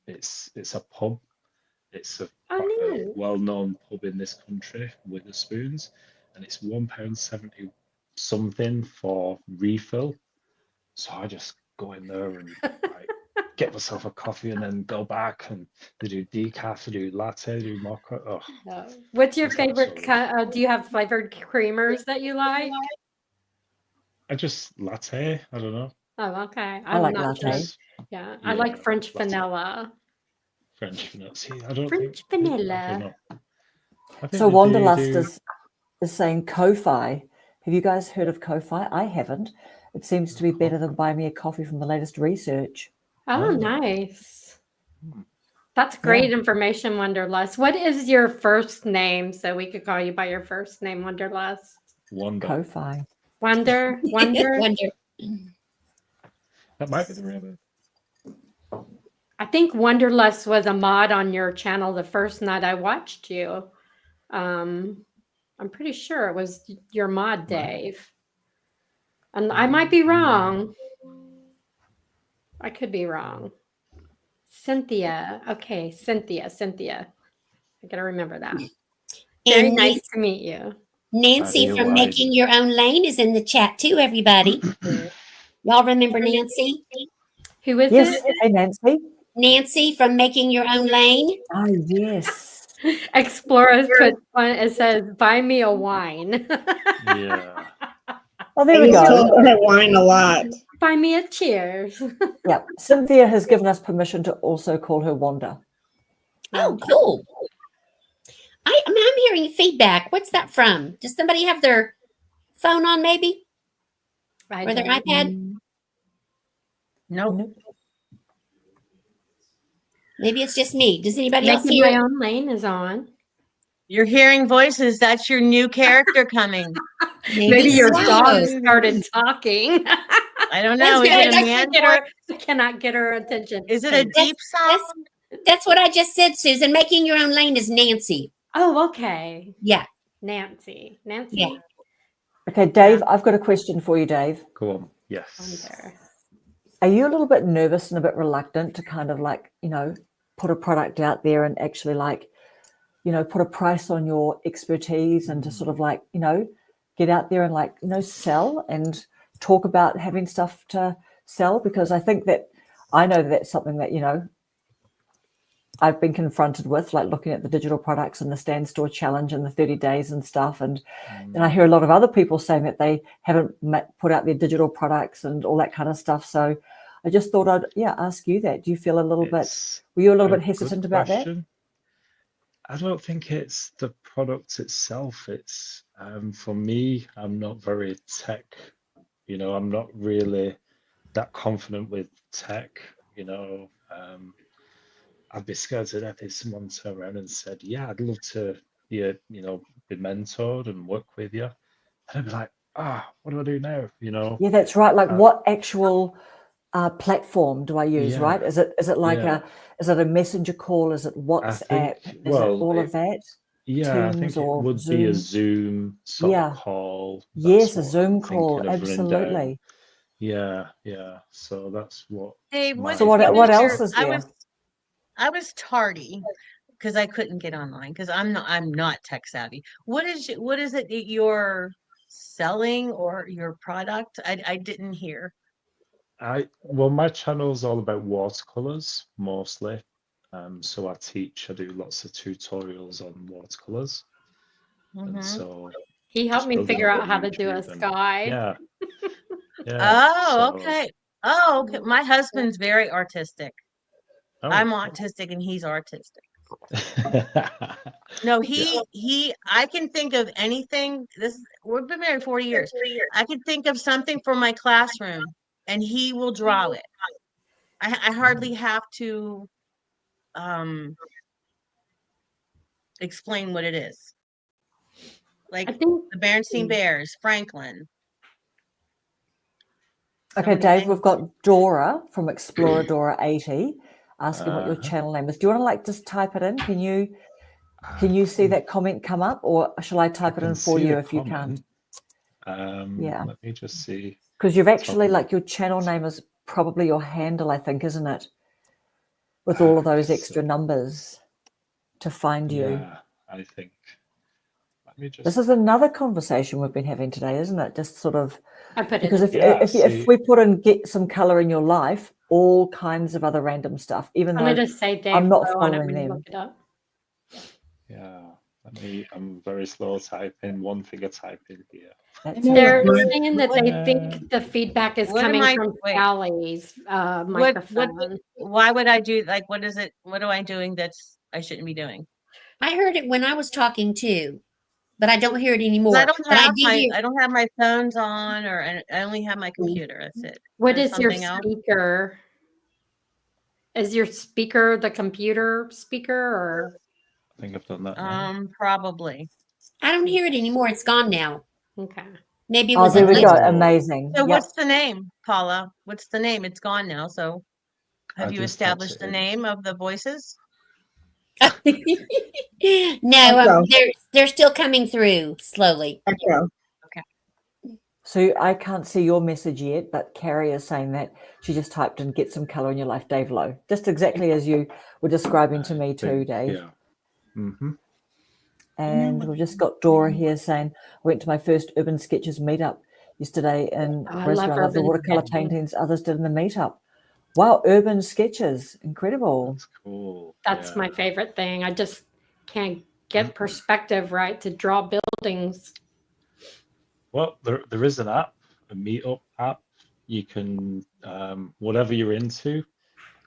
It's a pub. It's a
Oh,
quite a
neat.
well-known pub in this country with the spoons, and it's £1.70 something for refill. So I just go in there and like get myself a coffee and then go back and they do decaf, they do latte, they do mocha. Oh,
What's your
It's
favorite
absolutely-
do you have flavored creamers that you like?
I just latte. I don't know.
Oh, okay.
I like
not sure.
latte.
Yeah, I like
Yeah,
French
latte.
vanilla.
French vanilla. See, I don't
French
think. I
vanilla.
don't know. I think
So
they
Wanderlust
do.
is saying Ko-Fi. Have you guys heard of Ko-Fi? I haven't. It seems to be better than buy me a coffee from the latest research.
Oh,
Oh.
nice.
Hmm.
That's great information, Wanderlust. What is your first name so we could call you by your first name, Wanderlust?
Wonder.
Ko-Fi.
Wonder.
Wonder.
That might be the real name.
I think Wanderlust was a mod on your channel the first night I watched you. I'm pretty sure it was your mod, Dave. And I might be wrong. I could be wrong. Cynthia. Okay, Cynthia. I gotta remember that. Very
And
nice to meet you.
Nancy
Idea
from
wide.
Making Your Own Lane is in the chat too, everybody. Y'all remember Nancy?
Who is
Yes.
it?
Hey, Nancy.
Nancy from Making Your Own Lane.
Oh, yes.
Explorers put one, it says, buy me a wine.
Yeah.
Oh, there
I
we
used to
go.
call her wine a lot.
Buy me a cheers.
Yeah. Cynthia has given us permission to also call her Wanda.
Oh, cool. I'm hearing feedback. What's that from? Does somebody have their phone on maybe? Or their iPad?
Nope.
Maybe it's just me. Does anybody else
Making my
hear?
own lane is on.
You're hearing voices. That's your new character coming.
Maybe your
so.
dog started talking.
I don't know. Is
That's
it
good.
a man
I cannot get her attention.
Is it a deep sound?
That's what I just said, Susan. Making Your Own Lane is Nancy.
Oh, okay.
Yeah.
Nancy.
Yeah.
Okay, Dave, I've got a question for you, Dave.
Go on. Yes.
Wonder.
Are you a little bit nervous and a bit reluctant to kind of like, put a product out there and actually like, put a price on your expertise and to sort of like, get out there and like, sell and talk about having stuff to sell? Because I think that I know that that's something that, I've been confronted with, like looking at the digital products and the Stand Store Challenge and the 30 days and stuff. And I hear a lot of other people saying that they haven't put out their digital products and all that kind of stuff. So I just thought I'd, ask you that. Do you feel a little bit, were you a little bit hesitant about that?
I don't think it's the product itself. It's for me, I'm not very tech, I'm not really that confident with tech, I'd be scared to death if someone turned around and said, yeah, I'd love to be mentored and work with you. And I'd be like, what do I do now?
Yeah, that's right. Like what actual platform do I use,
Yeah.
right? Is it like
Yeah.
is it a messenger call? Is it WhatsApp? Is it all of that?
Yeah, I
Teams
think it
or
would be a
Zoom?
Zoom sort
Yeah.
of call.
Yes,
That's
a
what I'm
Zoom call.
thinking of running down.
Absolutely.
Yeah. So that's what.
Dave,
my
So what
approach
else
was.
is there?
I was tardy because I couldn't get online because I'm not tech savvy. What is it that you're selling or your product? I didn't hear.
Well, my channel's all about watercolors mostly. So I do lots of tutorials on watercolors. And so
He helped
just
me
building
figure
up
out
on
how to do a
YouTube and-
sky.
Yeah.
Oh,
so-
okay. Oh, okay. My husband's very artistic.
Oh.
I'm autistic and he's artistic. No, I can think of anything. We've been married 40 years. I can think of something for my classroom and he will draw it. I hardly have to explain what it is. Like
I think
the Berenstain Bears, Franklin.
Okay, Dave, we've got Dora from Explorer Dora 80 asking what your channel name is. Do you want to like just type it in? Can you see that comment come up, or shall I type it in for you if you can't? Yeah.
Let me just see.
Because you've actually like your channel name is probably your handle, I think, isn't it? With all of those extra numbers to find you.
Yeah, I think. Let me just.
This is another conversation we've been having today, isn't it? Just sort of
I put it
because
in.
if we put in get some color in your life, all kinds of other random stuff, even
I'm
though
going to say Dave
I'm not
Lowe on it
following
when you
them.
look it up.
Yeah. I'm very slow typing, one finger typing here.
That's
They're
okay.
saying that
What-
they think the feedback is
What am
coming
I-
from
wait.
Sally's
What
microphone.
why would I do, like, what is it? What am I doing that's I shouldn't be doing?
I heard it when I was talking too, but I don't hear it
'Cause
anymore.
I don't
But I
have
did hear.
I don't have my phones on, or I only have my computer. That's it.
What
There's
is your
something else?
speaker? Is your speaker the computer speaker or?
I think I've done that now.
Probably.
I don't hear it anymore. It's gone now.
Okay.
Maybe it
Oh,
was
there
in
we go.
Lisbon.
Amazing.
So
Yep.
what's the name, Paula? What's the name? It's gone now. So have
I
you
just typed
established
it
the
in.
name of the voices?
No,
Echo.
they're still coming through slowly.
Echo.
So I can't see your message yet, but Carrie is saying that she just typed in "get some color in your life," Dave Lowe, just exactly as you were describing to me too,
think,
Dave.
Yeah. Mm-hmm.
And we've just got Dora here saying, I went to my first Urban Sketches meetup yesterday in
I
Brisbane.
love
I love the
urban
watercolor
sketching.
paintings others did in the meetup. Wow, Urban Sketches, incredible.
That's cool.
That's
yeah.
my favorite thing. I just can't get perspective right to draw buildings.
Well, there is an app, a meetup app. You can whatever you're into.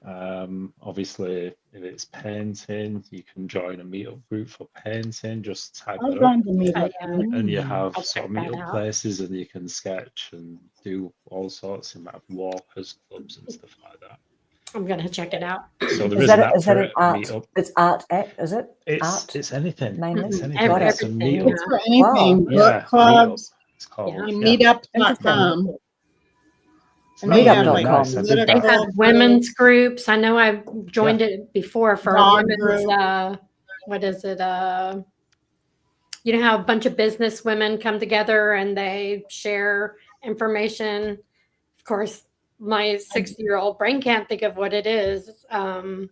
Obviously, if it's painting, you can join a meetup group for painting. Just type
I've
it up,
gone to meet up.
and you have
I'll
sort of
check that
meetup
out.
places, and you can sketch and do all sorts. You might have walkers, clubs, and stuff like that.
I'm going to check it out.
So there
Is
is an
that,
app
is that
for
an
it.
art?
Meetup.
It's art app, is it? Art?
It's anything.
mainly?
It's
Mhm.
anything.
Got it.
It's a
Everything,
meetup.
It's for anything.
Wow.
Yeah,
Book clubs.
meetup. It's called.
Yeah.
Meetup.com.
It's
And they have like
Meetup.com.
nice. I did
They
that.
have
political
women's
groups,
groups. I know I've joined it before for
dog
women's,
group.
what is it? You know how a bunch of business women come together and they share information. Of course, my 60-year-old brain can't think of what it is.
Oh,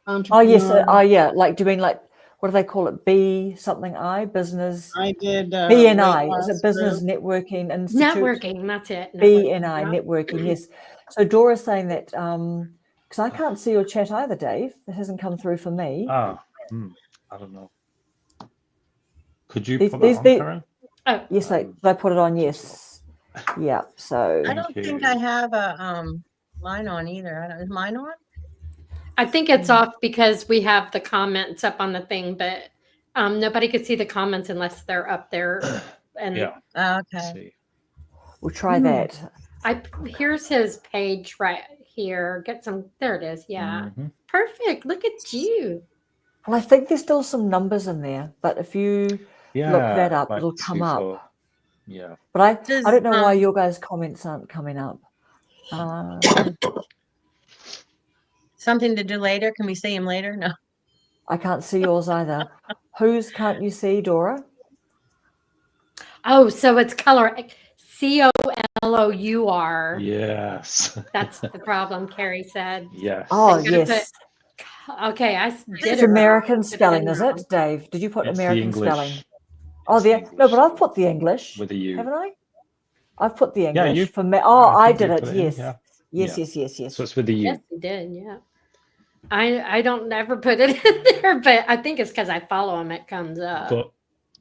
entrepreneur.
yes. Oh, yeah. Like, do you mean like, what do they call it? B something I? Business.
I did
BNI. Is
weight
it Business
loss group.
Networking Institute?
Networking, that's it.
BNI,
yeah.
networking, yes. So Dora's saying that, because I can't see your chat either, Dave. It hasn't come through for me.
I don't know. Could you
These-
put that
these-
on,
these-
Karen?
Oh,
Yes, did I put it on? Yes. Yeah. So
I
Thank
don't think
you.
I have a mine on either. Is mine on?
I think it's off because we have the comments up on the thing, but nobody could see the comments unless they're up there. And
Yeah.
Okay.
See.
we'll try that.
here's his page right here. Get some. There it is. Yeah.
Mhm.
Perfect. Look at you.
And I think there's still some numbers in there, but if you
Yeah.
look that up,
like
it'll come up.
2-4. Yeah.
But I
Does,
don't know why your guys' comments aren't coming up.
something to do later? Can we see him later? No.
I can't see yours either. Whose can't you see, Dora?
Oh, so it's color. COLOUR.
Yes.
That's the problem, Carrie said.
Yes.
Oh,
I'm gonna
yes.
Okay, I did
It's
it.
American
wrong. Did it
spelling,
in
is
wrong.
it, Dave? Did you put
It's the
American
English.
spelling? Oh,
It's the
no,
English
but I've
spelling
put the English,
with a U.
haven't I? I've put the
Yeah,
English
you.
for me. Oh, I
think
did
you
it.
put in,
Yes.
yeah.
Yes,
Yeah.
yes, yes, yes.
So it's with the U.
Yes, you did. Yeah. I don't ever put it in there, but I think it's because I follow him. It comes up.
But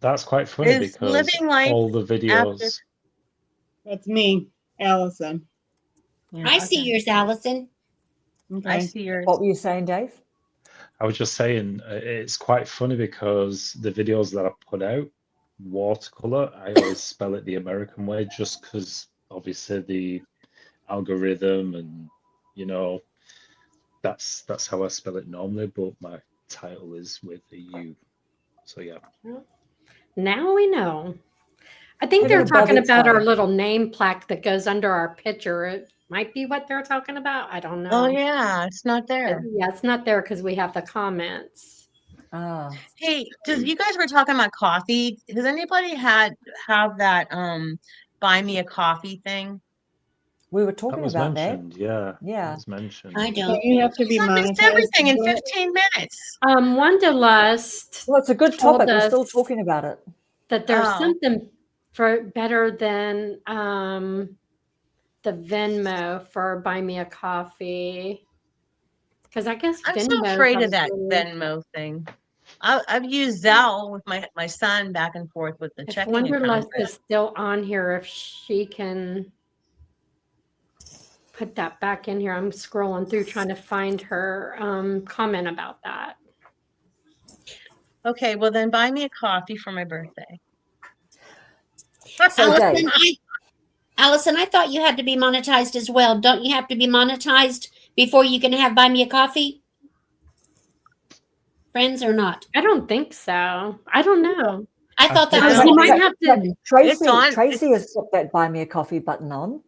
that's quite funny
Is
because
living life
all the videos.
That's me, Allison.
I see yours, Allison.
Okay.
I see yours.
What were you saying, Dave?
I was just saying, it's quite funny because the videos that I put out, watercolor, I always spell it the American way, just because obviously the algorithm and that's how I spell it normally. But my title is with a U, so yeah.
Now we know. I think
Hey,
they're
little
talking
Bobby
about our
Tyler.
little name plaque that goes under our picture. It might be what they're talking about. I don't know.
Oh yeah, it's not there.
Yeah, it's not there because we have the comments.
Ah,
Hey, you guys were talking about coffee? Has anybody have that buy me a coffee thing?
we were
That
talking
was
about
mentioned, yeah.
Yeah.
That was mentioned.
I don't.
You have to be
I missed
monetized.
everything in
to do it.
15 minutes.
Wanda Lust
Well, it's a good
told
topic. We're still
us
talking about it.
that there's
Oh.
something for better than the Venmo for Buy Me a Coffee. Because I guess
I'm so
Venmo
afraid of that
probably-
Venmo thing. I've used Zelle with my son back and forth with the
If
checking
Wanderlust
account.
is still on here, if she can put that back in here. I'm scrolling through trying to find her comment about that.
Okay, well then buy me a coffee for my birthday.
So, Dave.
Allison, I thought you had to be monetized as well. Don't you have to be monetized before you can have Buy Me a Coffee? Friends or not?
I don't think so. I don't know.
I thought that
think
was
I
You
don't-
might have to.
Tracy,
on.
Tracy has put that buy me a coffee button on.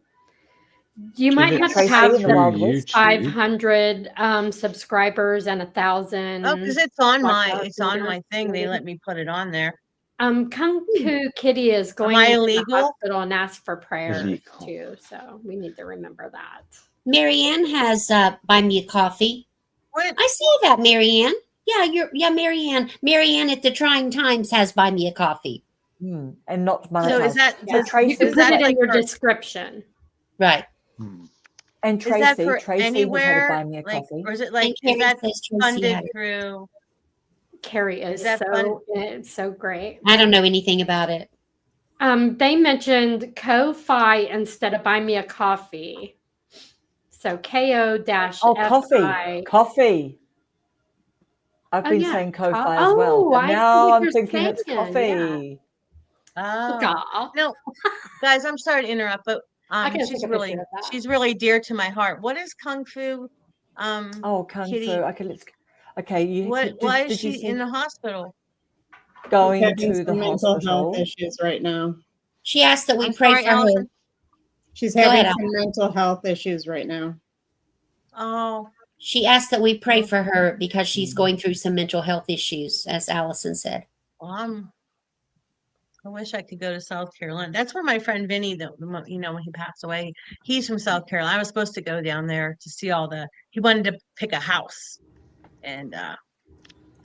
You might
it
have to
Tracy
have
in the Wild
through
West?
YouTube?
500 subscribers and 1,000.
Oh, because it's on
Watch out,
my thing. They let me put it on there.
Kung Fu Kitty is going
I
into the
illegal?
hospital and asked for prayers
Illegal.
too, so we need to remember that.
Marianne has Buy Me a Coffee.
What?
I see that, Marianne. Yeah, Marianne. Marianne at the Trying Times has Buy Me a Coffee.
And not monetized.
So is that
Yeah.
Tracy-
You can
is
put
that
it in
like
your
for-
description.
Right.
And
is that
Tracy,
for
Tracy has had a
anywhere?
buy me a
Like,
coffee.
or is it
And
like is
Carrie
that
says Tracy
funded
had it.
through?
Carrie is
that
so it's so great.
I don't know anything about it.
They mentioned Ko-Fi instead of Buy Me a Coffee. So KO dash
Oh, coffee. I've
Oh,
been
yeah,
saying Ko-Fi
oh,
as well. But
I see
now
what
I'm
you're
thinking it's
saying,
coffee.
Oh.
Aw.
No, guys, I'm sorry to interrupt, but
I can take a picture of that.
she's really dear to my heart. What is Kung Fu?
Oh, Kung
Kitty,
Fu. Okay,
why is
did you
she
see
in the hospital?
going
Having
to the
some mental
hospital?
health issues right now.
She asked that we
I'm
pray
sorry,
for her.
Allison?
She's
Go
having
ahead,
some mental health issues right now.
Oh,
She asked that we pray for her because she's going through some mental health issues, as Allison said.
well, I wish I could go to South Carolina. That's where my friend Vinny, when he passed away, he's from South Carolina. I was supposed to go down there to see he wanted to pick a house and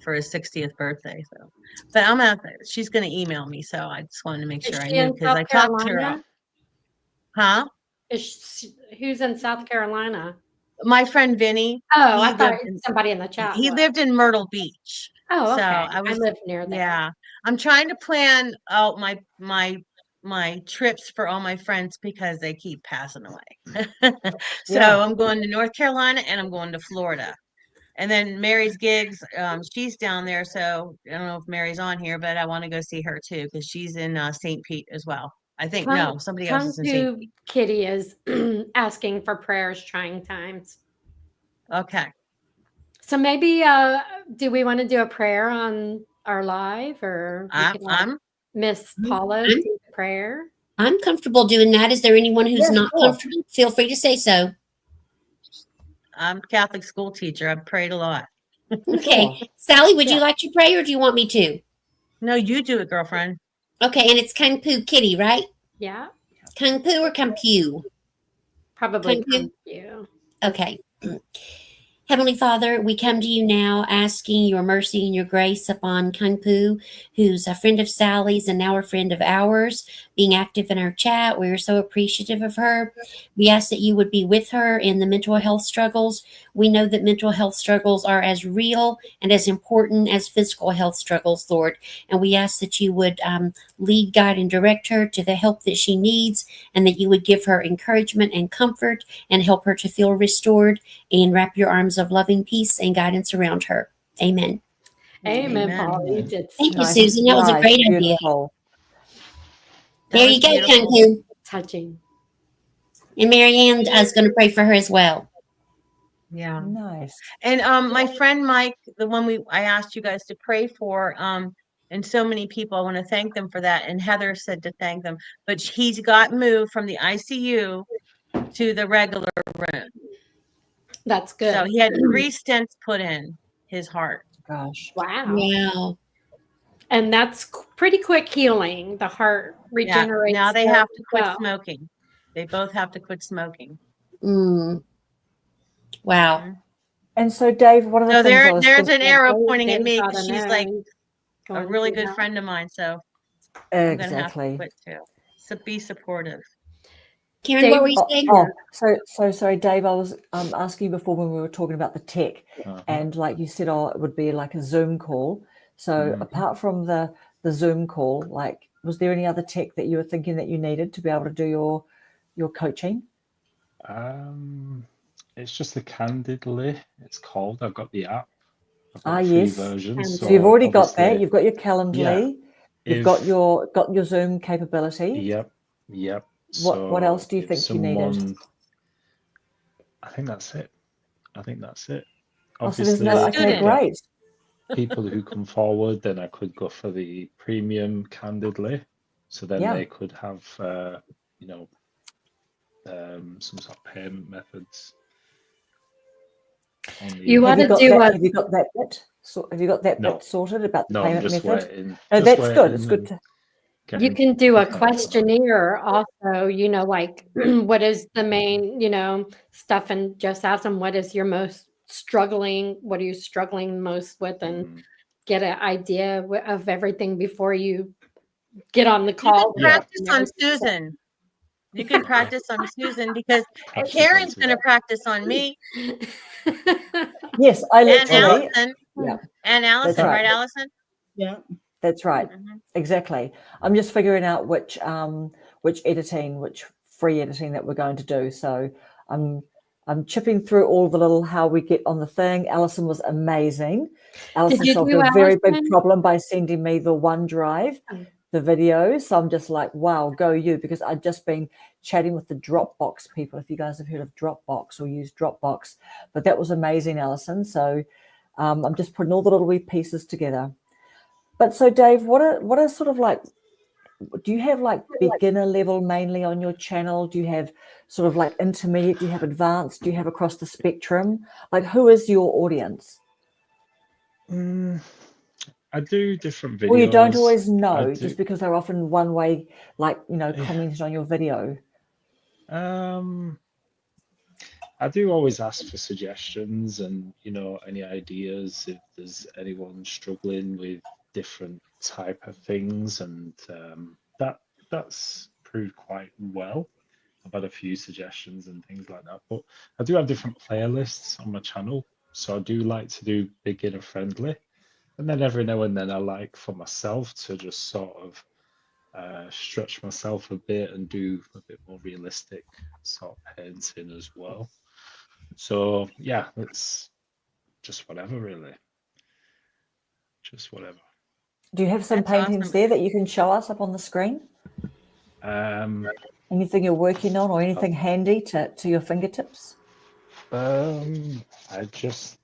for his 60th birthday. So, but she's going to email me. So I just wanted to make
Is
sure I
she
knew
in
because
South
I talked to her.
Carolina?
Huh?
Who's in South Carolina?
My friend Vinny.
Oh,
he
I thought
lived in-
somebody in the chat.
He
was.
lived in Myrtle Beach.
Oh,
So
okay.
I
live near there.
Yeah, I'm trying to plan out my trips for all my friends because they keep passing away. So
Yeah.
I'm going to North Carolina and I'm going to Florida. And then Mary's gigs, she's down there. So I don't know if Mary's on here, but I want to go see her too because she's in St. Pete as well. I think somebody else is in St.
Kung Fu
Pete.
Kitty is asking for prayers, trying times.
Okay.
So maybe, do we want to do a prayer on our live, or we could have Miss Paula do the prayer?
I'm comfortable doing that. Is there anyone who's
Yeah,
not
sure.
comfortable? Feel free to say so.
I'm a Catholic school teacher. I've prayed a lot.
Okay. Sally, would you
Yeah.
like to pray or do you want me to?
No, you do it, girlfriend.
Okay, and it's Kung Fu Kitty, right?
Yeah,
Kung Pu or Kung Pu?
probably
Kung Fu?
Kung Fu.
Okay. Heavenly Father, we come to you now asking your mercy and your grace upon Kung Pu, who's a friend of Sally's and now a friend of ours, being active in our chat. We are so appreciative of her. We ask that you would be with her in the mental health struggles. We know that mental health struggles are as real and as important as physical health struggles, Lord. And we ask that you would lead, guide, and direct her to the help that she needs, and that you would give her encouragement and comfort and help her to feel restored, and wrap your arms of loving peace and guidance around her. Amen.
Amen,
Amen.
Paula. You did
Thank you,
Nice.
Susan. That was a
Nice.
great idea.
Beautiful.
That
There
was
you go,
beautiful.
Kung Fu.
touching.
And Marianne is going to pray for her as well.
Yeah.
Nice.
And my friend Mike, the one I asked you guys to pray for, and so many people, I want to thank them for that. And Heather said to thank them, but he's got moved from the ICU to the regular room.
That's good.
So he had 3 stents put in his heart.
Gosh.
Wow.
Wow.
And that's pretty quick healing. The heart
Yeah.
regenerates.
Now they have to quit
well.
smoking. They both have to quit smoking.
Mm. Wow.
And so, Dave, one of the
So
things I was
there's an
thinking-
arrow pointing at
They've
me
gotta
because she's
know
like
he's
a
going
really
through
good
that.
friend of mine. So I'm gonna have to
Exactly.
quit too. So be supportive.
Karen, what were you
Oh,
saying?
so sorry, Dave. I was asking before when we were talking about the tech, and like you said, it would be like a Zoom call. So apart from the Zoom call, like, was there any other tech that you were thinking that you needed to be able to do your coaching?
It's just the Candidly. It's called. I've got the app. I've got the free
Yes.
version.
So you've already got that.
obviously,
You've got your Calendly. You've got your Zoom capability.
Yep.
What else do you
if
think you needed?
someone, I think that's it.
Oh, so there's no. Okay, great.
People who come forward, then I could go for the premium Candidly. So then they could have, some sort of payment methods.
You want to do
have you got that bit? So have you got that bit sorted about the payment method?
Waiting,
no, that's good. It's good to.
You can do a questionnaire also, like what is the main, stuff, and just ask them what is your most struggling, what are you struggling most with, and get an idea of everything before you get on the call.
You can practice on Susan. You can practice on Susan because Karen's going to practice on me.
Yes, I literally.
And Allison. And Allison, right, Allison?
Yeah.
That's right. Exactly. I'm just figuring out which free editing that we're going to do. So I'm chipping through all the little how we get on the thing. Allison was amazing. Allison solved a very big problem by sending me the OneDrive, the videos. So I'm just like, wow, go you, because I'd just been chatting with the Dropbox people. If you guys have heard of Dropbox or used Dropbox, but that was amazing, Allison. So I'm just putting all the little wee pieces together. But so, Dave, what are sort of like, do you have like beginner level mainly on your channel? Do you have sort of like intermediate? Do you have advanced? Do you have across the spectrum? Like, who is your audience?
I do different videos.
Well, you don't always know just because they're often one way, like, commenting on your video.
I do always ask for suggestions and, any ideas if there's anyone struggling with different type of things, and that's proved quite well. I've had a few suggestions and things like that, but I do have different playlists on my channel, so I do like to do beginner friendly, and then every now and then I like for myself to just sort of stretch myself a bit and do a bit more realistic sort of painting as well. So yeah, it's just whatever, really. Just whatever.
Do you have some paintings there that you can show us up on the screen? Anything you're working on or anything handy to your fingertips?
This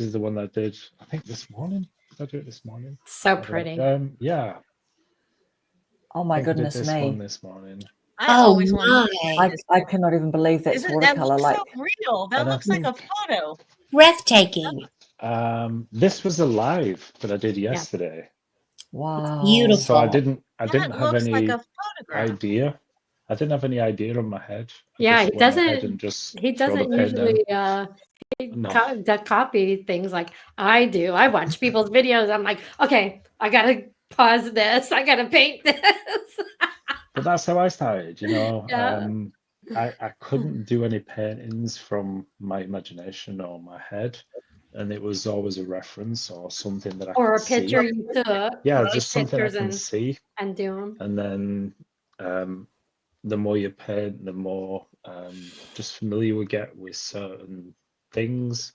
is the one I did, I think this morning. Did I do it this morning?
So pretty.
Yeah.
Oh my goodness
this
me.
One this morning.
I always want
I cannot even believe that's watercolor.
That looks so real. That looks like a photo.
Breathtaking.
This was a live that I did yesterday.
Wow.
Beautiful.
So I didn't have any
like
idea. I didn't have any idea in my head.
He doesn't usually copy things like I do. I watch people's videos. I'm like, okay, I gotta pause this. I gotta paint this.
But that's how I started, I couldn't do any paintings from my imagination or my head, and it was always a reference or something that I
or
could
a picture
see.
you took.
Yeah, just something I can see
and do them.
And then the more you paint, the more just familiar we get with certain things,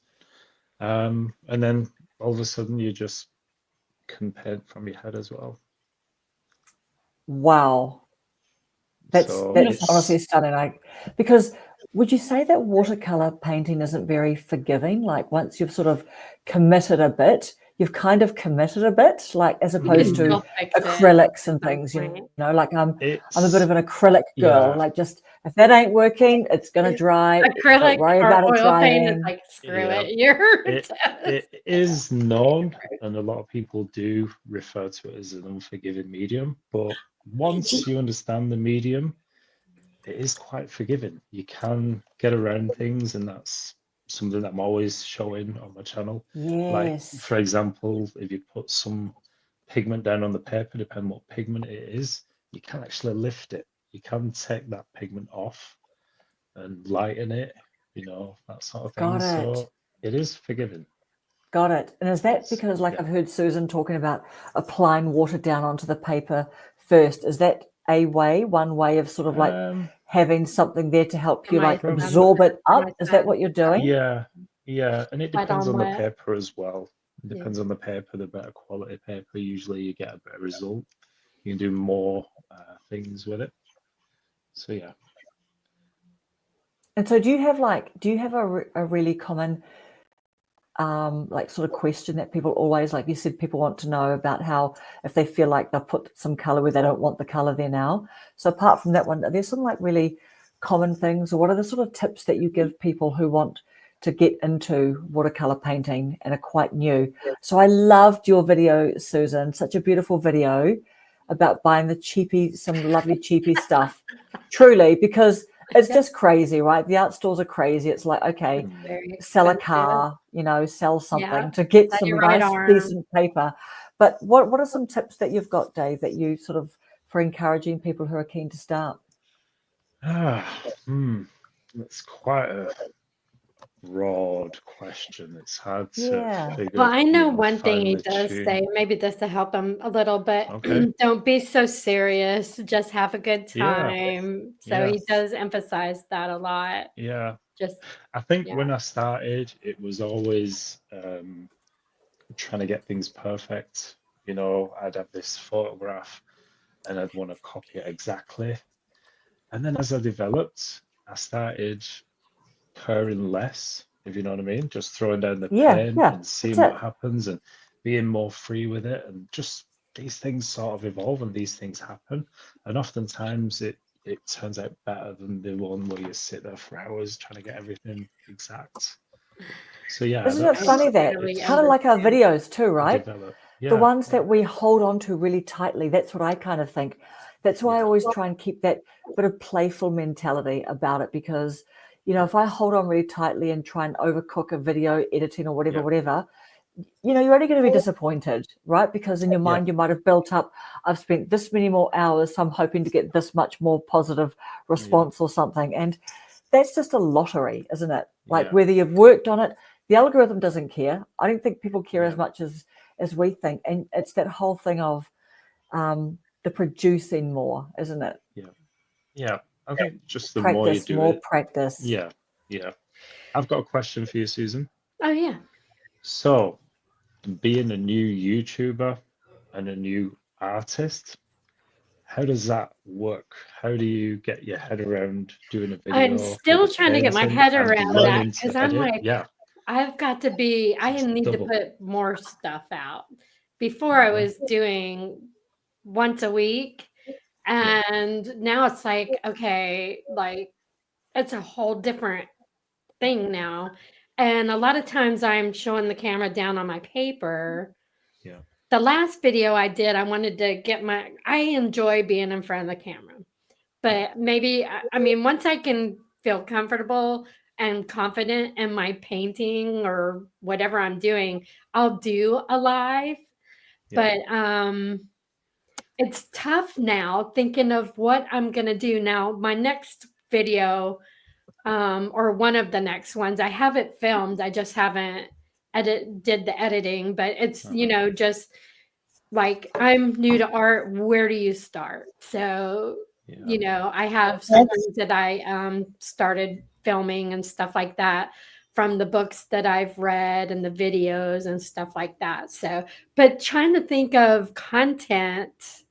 and then all of a sudden you just can paint from your head as well.
Wow. That's honestly stunning. Because would you say that watercolor painting isn't very forgiving? Like once you've sort of committed a bit, you've kind of committed a bit, like as opposed to acrylics and things, like I'm a bit of an acrylic girl. Like just if that ain't working, it's gonna dry.
Acrylic
Don't worry about it drying.
Paint is like screw it.
It is known, and a lot of people do refer to it as an unforgiving medium, but once you understand the medium, it is quite forgiving. You can get around things, and that's something that I'm always showing on my channel.
Yes.
Like, for example, if you put some pigment down on the paper, depending on what pigment it is, you can actually lift it you can take that pigment off and lighten it, that sort of thing.
Got it.
So it is forgiving.
Got it. And is that
It's,
because, like,
yeah.
I've heard Susan talking about applying water down onto the paper first? Is that one way of sort of like having something there to help you like absorb it up? Is that what you're doing?
Yeah, and it depends on the
wet.
paper as well. It depends on the paper. The better quality paper, usually you get a better result. You can do more things with it. So yeah.
And so do you have a really common like sort of question that people always, like you said, people want to know about how if they feel like they've put some color where they don't want the color there now. So apart from that one, are there some like really common things, or what are the sort of tips that you give people who want to get into watercolor painting and are quite new? So I loved your video, Susan, such a beautiful video about buying some lovely cheapy stuff, truly, because it's just crazy, right? The art stores are crazy. It's like, okay, sell a car, sell something to get some nice, decent paper. But what are some tips that you've got, Dave, that you sort of for encouraging people who are keen to start?
That's quite a broad question. It's hard to figure.
Well, I know one thing he does say, maybe this to help him a little bit.
Okay.
Don't be so serious. Just have a good time. So he does emphasize that a lot.
Yeah.
Just
I think when I started, it was always trying to get things perfect. I'd have this photograph and I'd want to copy it exactly. And then as I developed, I started caring less, if you know what I mean, just throwing down the pen and seeing what happens and being more free with it. And just these things sort of evolve and these things happen. And oftentimes it turns out better than the one where you sit there for hours trying to get everything exact. So yeah.
Isn't it funny that it's kind of like our videos too, right? The ones that we hold on to really tightly, that's what I kind of think. That's why I always try and keep that bit of playful mentality about it, because, if I hold on really tightly and try and overcook a video editing or whatever, you're only going to be disappointed, right? Because in your mind, you might have built up, I've spent this many more hours, so I'm hoping to get this much more positive response or something. And that's just a lottery, isn't it? Like whether you've worked on it, the algorithm doesn't care. I don't think people care as much as we think. And it's that whole thing of the producing more, isn't it?
Yeah. I think just the more you do
more
it.
practice.
Yeah. I've got a question for you, Susan.
Oh, yeah.
So, being a new YouTuber and a new artist, how does that work? How do you get your head around doing a video?
I'm still trying to get my head around that, because I'm like, I've got to be, I need to put more stuff out. Before I was doing once a week, and now it's like, okay, like it's a whole different thing now. And a lot of times I'm showing the camera down on my paper. The last video I did, I wanted to get I enjoy being in front of the camera, but maybe, I mean, once I can feel comfortable and confident in my painting or whatever I'm doing, I'll do a live. But it's tough now thinking of what I'm going to do now. My next video, or one of the next ones, I have it filmed. I just haven't did the editing, but it's, just like, I'm new to art. Where do you start? So, I have some things that I started filming and stuff like that from the books that I've read and the videos and stuff like that. So, but trying to think of content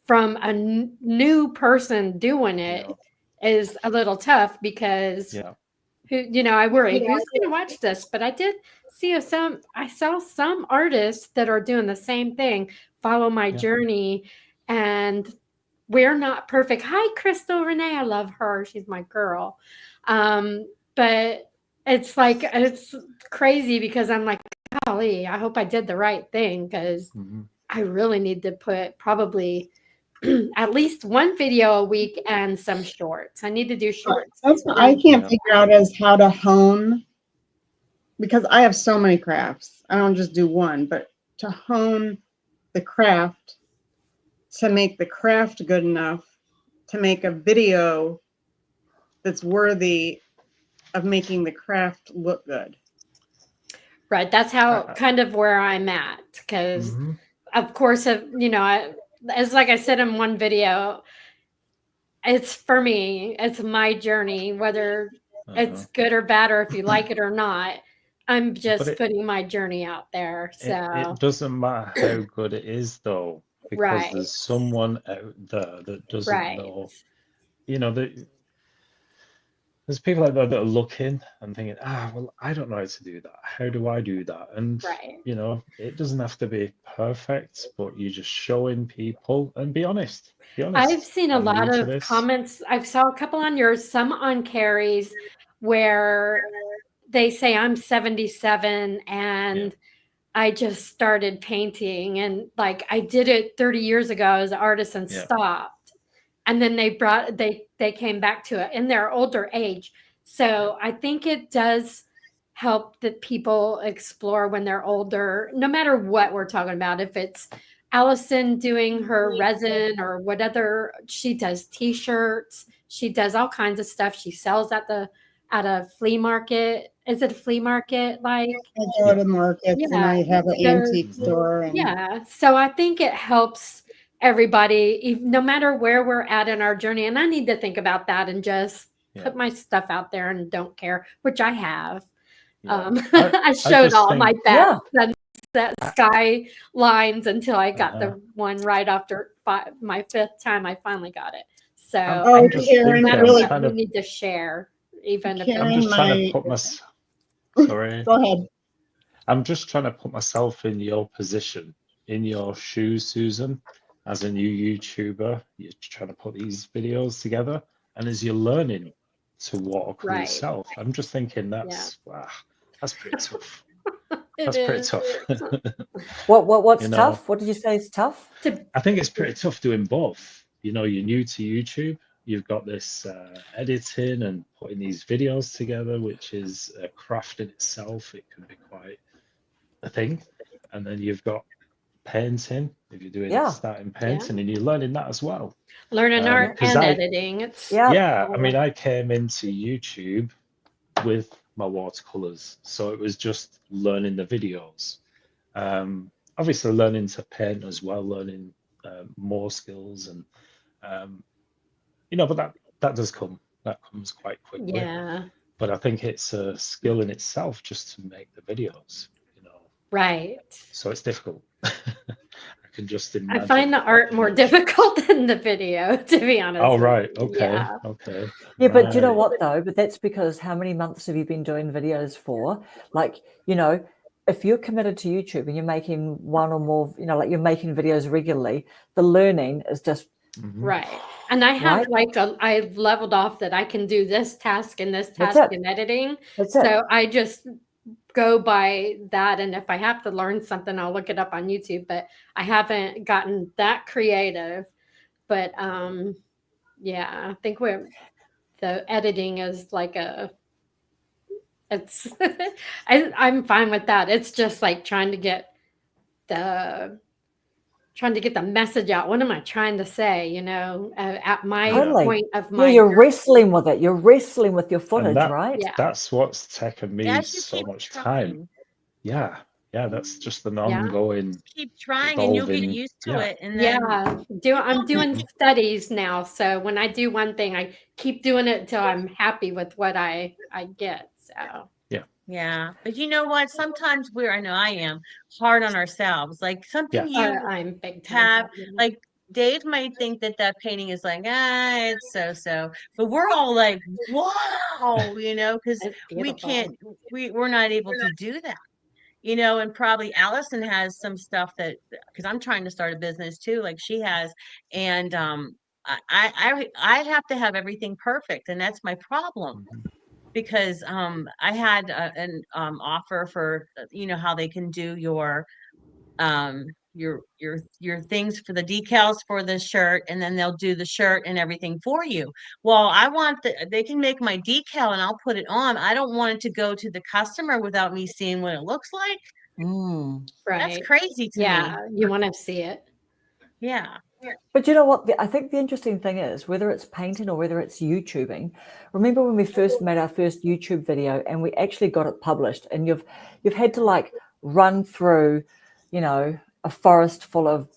from a new person doing it is a little tough, because I worry who's going to watch this. But I did see I saw some artists that are doing the same thing, follow my journey, and we're not perfect. Hi, Crystal Renee. I love her. She's my girl. But it's like, it's crazy, because I'm like, golly, I hope I did the right thing, because I really need to put probably at least one video a week and some shorts. I need to do shorts.
That's what I can't figure out, is how to hone, because I have so many crafts. I don't just do one, but to hone the craft, to make the craft good enough to make a video that's worthy of making the craft look good.
Right. That's how kind of where I'm at. Because, of course, you know, it's like I said in one video, it's for me, it's my journey, whether it's good or bad, or if you like it or not. I'm just putting my journey out there. So
it doesn't matter how good it is, though, because
right.
there's someone out there that doesn't
Right.
know. You know, there's people out there that are looking and thinking, well, I don't know how to do that. How do I do that? And,
Right.
you know, it doesn't have to be perfect, but you're just showing people and be honest. Be honest.
I've seen a
I'm new
lot
to
of
this.
comments. I saw a couple on yours, some on Carrie's, where they say I'm 77 and I just started painting, and like I did it 30 years ago as an artist and stopped. And then they came back to it in their older age. So I think it does help that people explore when they're older, no matter what we're talking about. If it's Allison doing her resin or whatever, she does t-shirts, she does all kinds of stuff. She sells at a flea market. Is it a flea market? Like
I go to markets and I have an antique store. And
yeah. So I think it helps everybody, no matter where we're at in our journey. And I need to think about that and just put my stuff out there and don't care, which I have. I showed all my that sky lines until I got the one right after my 5th time. I finally got it. So I think
Karen,
no matter what, we need to share, even if
I'm just trying to put myself. Sorry.
Go ahead.
I'm just trying to put myself in your position, in your shoes, Susan. As a new YouTuber, you're trying to put these videos together, and as you're learning to walk for yourself, I'm just thinking that's pretty tough. That's pretty tough.
What's tough? What did you say is tough?
I think it's pretty tough doing both. You know, you're new to YouTube. You've got this editing and putting these videos together, which is a craft in itself. It can be quite a thing. And then you've got painting. If you're doing starting painting, and you're learning that as well.
Learning art and editing. It's
I mean, I came into YouTube with my watercolors, so it was just learning the videos. Obviously, learning to paint as well, learning more skills, and you know, but that does come. That comes quite quickly.
Yeah.
But I think it's a skill in itself just to make the videos. You know.
Right.
So it's difficult. I can just imagine.
I find the art more difficult than the video, to be honest.
Oh, right. Okay. Okay.
Yeah, but do you know what though? But that's because how many months have you been doing videos for? Like, you know, if you're committed to YouTube and you're making one or more, you know, like you're making videos regularly, the learning is just
right. And I have I've leveled off that I can do this task and this task in editing. So I just go by that, and if I have to learn something, I'll look it up on YouTube, but I haven't gotten that creative. But I think the editing is like it's I'm fine with that. It's just like trying to get the message out. What am I trying to say? You know, at my point of my
you're wrestling with it. You're wrestling with your footage, right?
Yeah.
That's what's taken me so much time. Yeah. Yeah, that's just an ongoing.
Keep trying, and you'll get used to it. And then
I'm doing studies now, so when I do one thing, I keep doing it until I'm happy with what I get. So
yeah, but you know what? Sometimes I know I am hard on ourselves. Like something
I'm big time.
Like Dave might think that painting is like, it's so, but we're all like, wow, you know, because we're not able to do that. You know, and probably Allison has some stuff because I'm trying to start a business too, like she has, and I have to have everything perfect, and that's my problem. Because I had an offer for, you know, how they can do your things for the decals for the shirt, and then they'll do the shirt and everything for you. Well, I want they can make my decal and I'll put it on. I don't want it to go to the customer without me seeing what it looks like.
Right.
That's crazy to me.
Yeah, you want to see it.
Yeah.
But you know what? I think the interesting thing is, whether it's painting or whether it's YouTubing, remember when we first made our first YouTube video and we actually got it published, and you've had to like run through, you know, a forest full of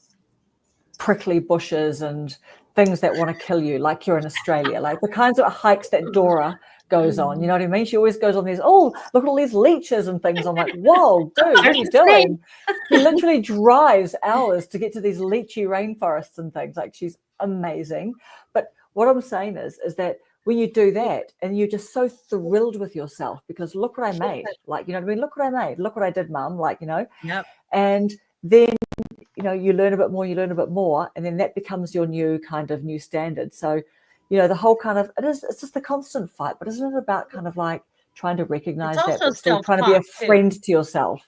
prickly bushes and things that want to kill you, like you're in Australia, like the kinds of hikes that Dora goes on. You know what I mean? She always goes on these, oh, look at all these leeches and things. I'm like, whoa, dude, what are you doing? She literally drives hours to get to these leechy rainforests and things. Like, she's amazing. But what I'm saying is that when you do that and you're just so thrilled with yourself because look what I made, like, you know what I mean? Look what I made. Look what I did, Mum. Like, you know,
Yep.
and then, you know, you learn a bit more, and then that becomes your new standard. So, you know, the whole kind of, it's just a constant fight, but isn't it about kind of like trying to recognize that,
also
but still trying to be a
self-talk, too.
friend to yourself,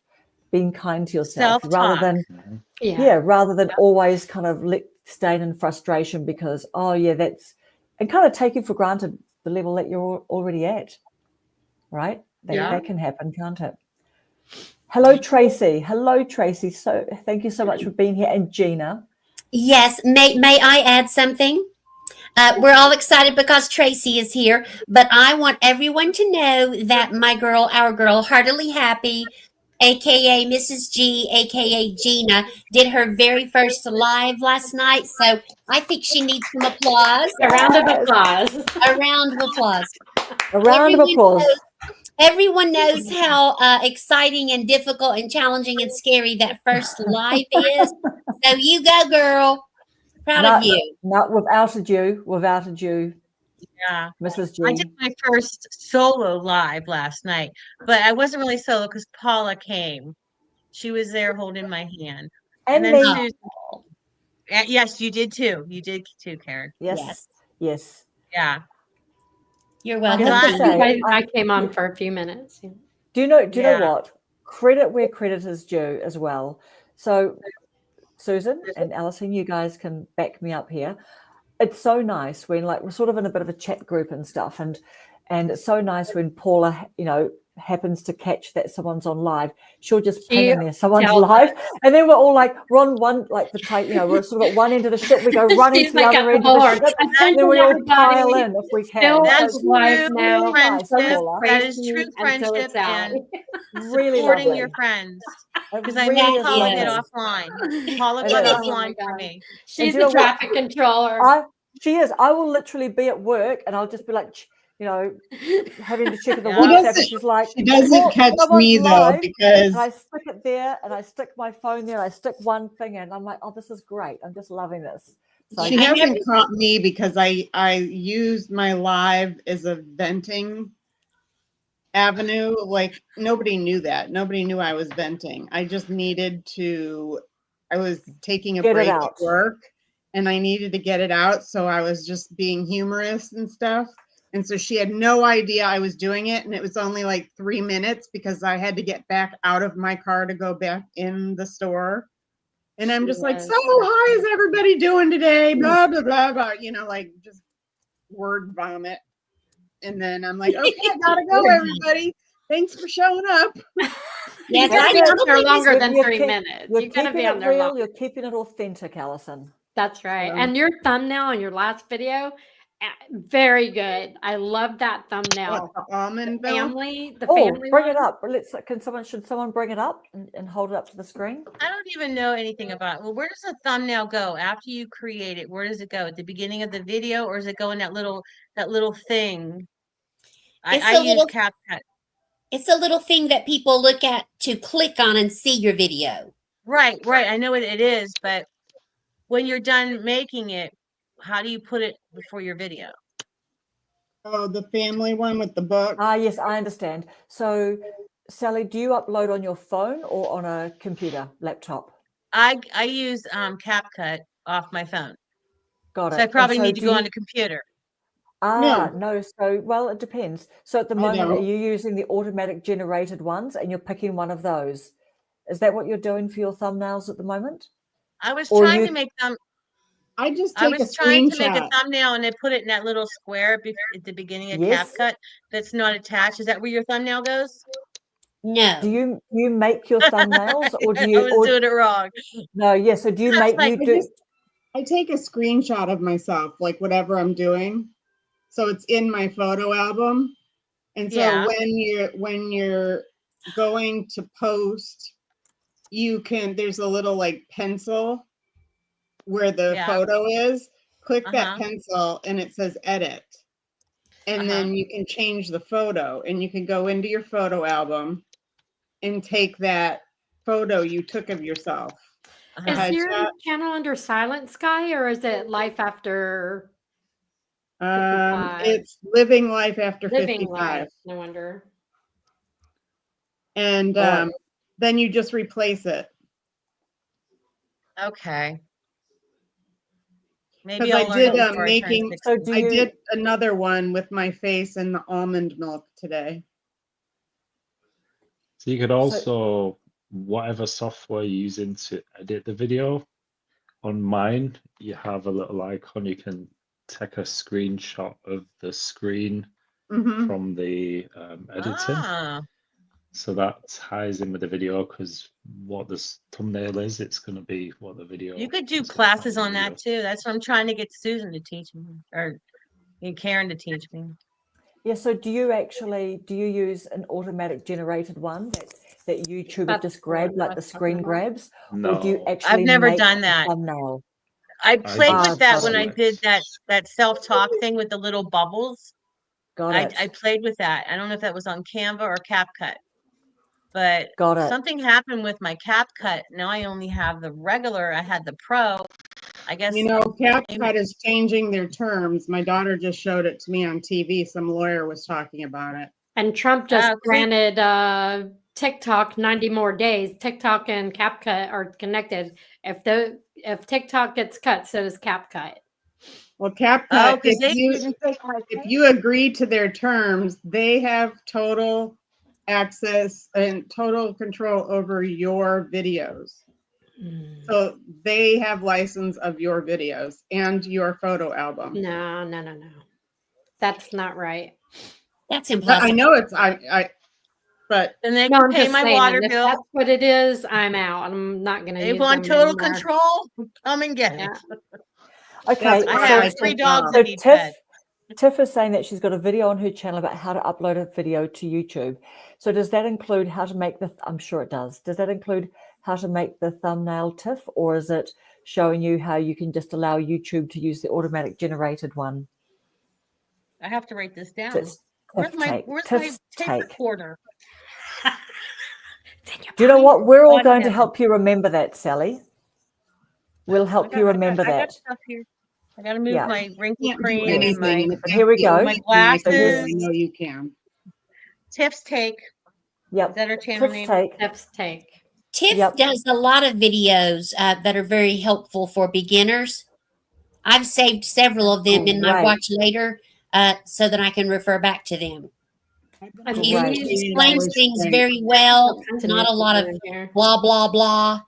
being kind to yourself, rather
Self-talk.
than rather than always kind of staying in frustration because, oh yeah, that's, and kind of taking for granted the level that you're already at, right? That can happen, can't it? Hello, Tracy. Hello, Tracy. So thank you so much for being here. And Gina.
Yes. May I add something? We're all excited because Tracy is here, but I want everyone to know that our girl, Heartily Happy, aka Mrs. G, aka Gina, did her very first live last night. So I think she needs some applause.
A round of applause.
A round of applause.
A round of applause.
Everyone knows how exciting and difficult and challenging and scary that first live is. So you go, girl. Proud of you.
Not without a due,
Yeah.
Mrs. G.
I did my first solo live last night, but I wasn't really solo because Paula came. She was there holding my hand.
And
then
me.
Susan. Yes, you did too. You did too, Karen.
Yes.
Yeah.
You're
I
welcome.
have to say,
I came on for a few minutes. Yeah.
Do you know what? Credit where credit is due as well. So Susan and Alison, you guys can back me up here. It's so nice when, like, we're sort of in a bit of a chat group and stuff, and it's so nice when Paula, you know, happens to catch that someone's on live. She'll just ping in there, someone's live, and then we're all like, we're on one, like the tape, you know, we're sort of at one end of the ship, we go running to the other end of the ship, and then we all pile in if we can.
That's
live now.
Really nice, Paula.
That is true friendship and
really
supporting
lovely.
your friends. Because
Really
I made Paula
is.
get offline. Paula got offline for me.
She's the traffic controller.
She is. I will literally be at work and I'll just be like, you know, having to check the
She
WhatsApp.
doesn't-
And she's like,
She doesn't catch
someone's
me though
live,
because
and I stick it there and I stick my phone there and I stick one thing in. I'm like, oh, this is great. I'm just loving this. So
she hasn't caught me because I used my live as a venting avenue. Like nobody knew that. Nobody knew I was venting. I just needed to, I was taking a
Get it
break
out.
at work and I needed to get it out. So I was just being humorous and stuff. And so she had no idea I was doing it. And it was only like 3 minutes because I had to get back out of my car to go back in the store. And I'm just like, so how is everybody doing today? Blah, blah, blah, blah. You know, like just word vomit. And then I'm like, okay, I gotta go, everybody. Thanks for showing up.
Yes,
You gotta be on there longer than
You're
3
keep-
minutes.
You're
You gotta
keeping
be on
it
there
real.
long.
You're keeping it authentic, Alison.
That's right. And your thumbnail on your last video, very good. I love that thumbnail.
What, the almond milk?
Family, the
Oh,
family
bring
one.
it up. Should someone bring it up and hold it up to the screen?
I don't even know anything about it. Well, where does the thumbnail go after you create it? Where does it go? At the beginning of the video, or does it go in that little thing? I use CapCut.
It's a little thing that people look at to click on and see your video.
Right. I know what it is, but when you're done making it, how do you put it before your video?
Oh, the family one with the book.
Yes, I understand. So, Sally, do you upload on your phone or on a computer, laptop?
I use CapCut off my phone.
Got it.
So I probably
And so
need to go on the computer.
No. So, well, it depends. So at the moment,
don't.
are you using the automatic generated ones and you're picking one of those? Is that what you're doing for your thumbnails at the moment?
I was
Or
trying
you-
to make them.
I just
I
take a
was trying to make a
screenshot.
thumbnail and then put it in that little square at the beginning of
Yes.
CapCut that's not attached. Is that where your thumbnail goes?
No.
Do you make your thumbnails or do
I
you?
was doing it wrong.
No, yeah. So do you
I was
make
like,
you do?
I take a screenshot of myself, like whatever I'm doing. So it's in my photo album. And so
Yeah.
when you're going to post, there's a little like pencil where the
Yeah.
photo is. Click that
Uh-huh.
pencil and it says edit. And then you can change the photo and you can go into your photo album and take that photo you took of yourself.
Is
Uh-huh.
your
Headshot.
channel under Silent Sky or is it Life After 55?
It's living life after
Living
55.
Life. No wonder.
And
Right.
then you just replace it.
Okay. Maybe
Because I
I'll learn
did
it before I turn
making,
60.
So do
I
you?
did another one with my face and the almond milk today.
So you could
So
also, whatever software you're using to edit the video, on mine, you have a little icon. You can take a screenshot of the screen
Mm-hmm.
from the editing.
Ah,
So that ties in with the video because what this thumbnail is, it's going to be what the video
you could do
is going to have
classes
in the
on that
video.
too. That's what I'm trying to get Susan to teach me, or Karen to teach me.
yeah. So do you use an automatic generated one that YouTube have
That's
just
what I
grabbed, like the
was talking
screen
about.
grabs, or do you
No,
I've
actually
never
make
done
a
that.
thumbnail?
I
I
played
Ah,
with
just
that
got
when
it.
I did
select.
that self-talk thing with the little bubbles.
Got
I
it.
played with that. I don't know if that was on Canva or CapCut, but
Got it.
something happened with my CapCut. Now I only have the regular. I had the Pro. I guess
You know,
maybe
CapCut is changing their terms. My daughter just showed it to me on TV. Some lawyer was talking about it.
And Trump just
'cause
granted TikTok 90 more days. TikTok and CapCut are connected. If TikTok gets cut, so does CapCut.
Well, CapCut,
because they didn't take my
if you agree to their terms, they have total access and total control over your videos. So they have license of your videos and your photo album.
No. That's not right.
That's
But
impossible.
I know it's but
Then they
No,
can
I'm
pay
just
my
saying,
water
if
bill.
that's what it is, I'm out. I'm not going to
They
use
want
them
total
anymore.
control. Come and get
Yeah.
it.
Okay.
that's
I
why
have
I
three
took
dogs
off.
So
that need fed.
Tiff is saying that she's got a video on her channel about how to upload a video to YouTube. So does that include how to make I'm sure it does. Does that include how to make the thumbnail, Tiff, or is it showing you how you can just allow YouTube to use the automatic generated one?
I have to write this
So
down.
it's
Where's my
Tiff's
tape
take.
recorder?
It's in your
Do you know
pocket.
what? We're all
God
going to
damn it.
help you remember that, Sally. We'll help you remember
I got
that.
stuff here. I got to move
Yeah.
my wrinkle
Can't do
cream and
anything.
my
and if
But here we
that's the
go.
only thing I can do,
glasses.
I know you can.
Tiff's take. Is
Yep.
that her channel
Tiff's
name?
take.
Tiff's take.
Tiff
Yep.
does a lot of videos that are very helpful for beginners. I've saved several of them in my
Great.
watch later so that I can refer back to them.
And
He
Great.
explains things
straight.
very well,
all kinds of
not a lot of
in here.
blah, blah, blah.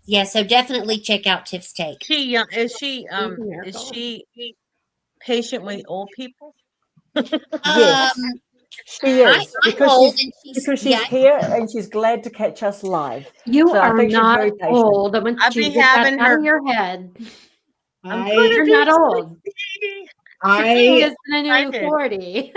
Yeah, so definitely check out Tiff's take.
Is she
Miracle.
patient with old people?
Yes,
Um,
she
I'm
is because
old
she's
and she's, yeah,
here and she's glad to catch us live.
You
So I
are
think she's
not
very patient.
old. I want
I'll
you
be
to get that
having
out
her-
of your head.
I'm
I
gonna
You're
do
not old.
60.
60
I
is the new
Excited.
40.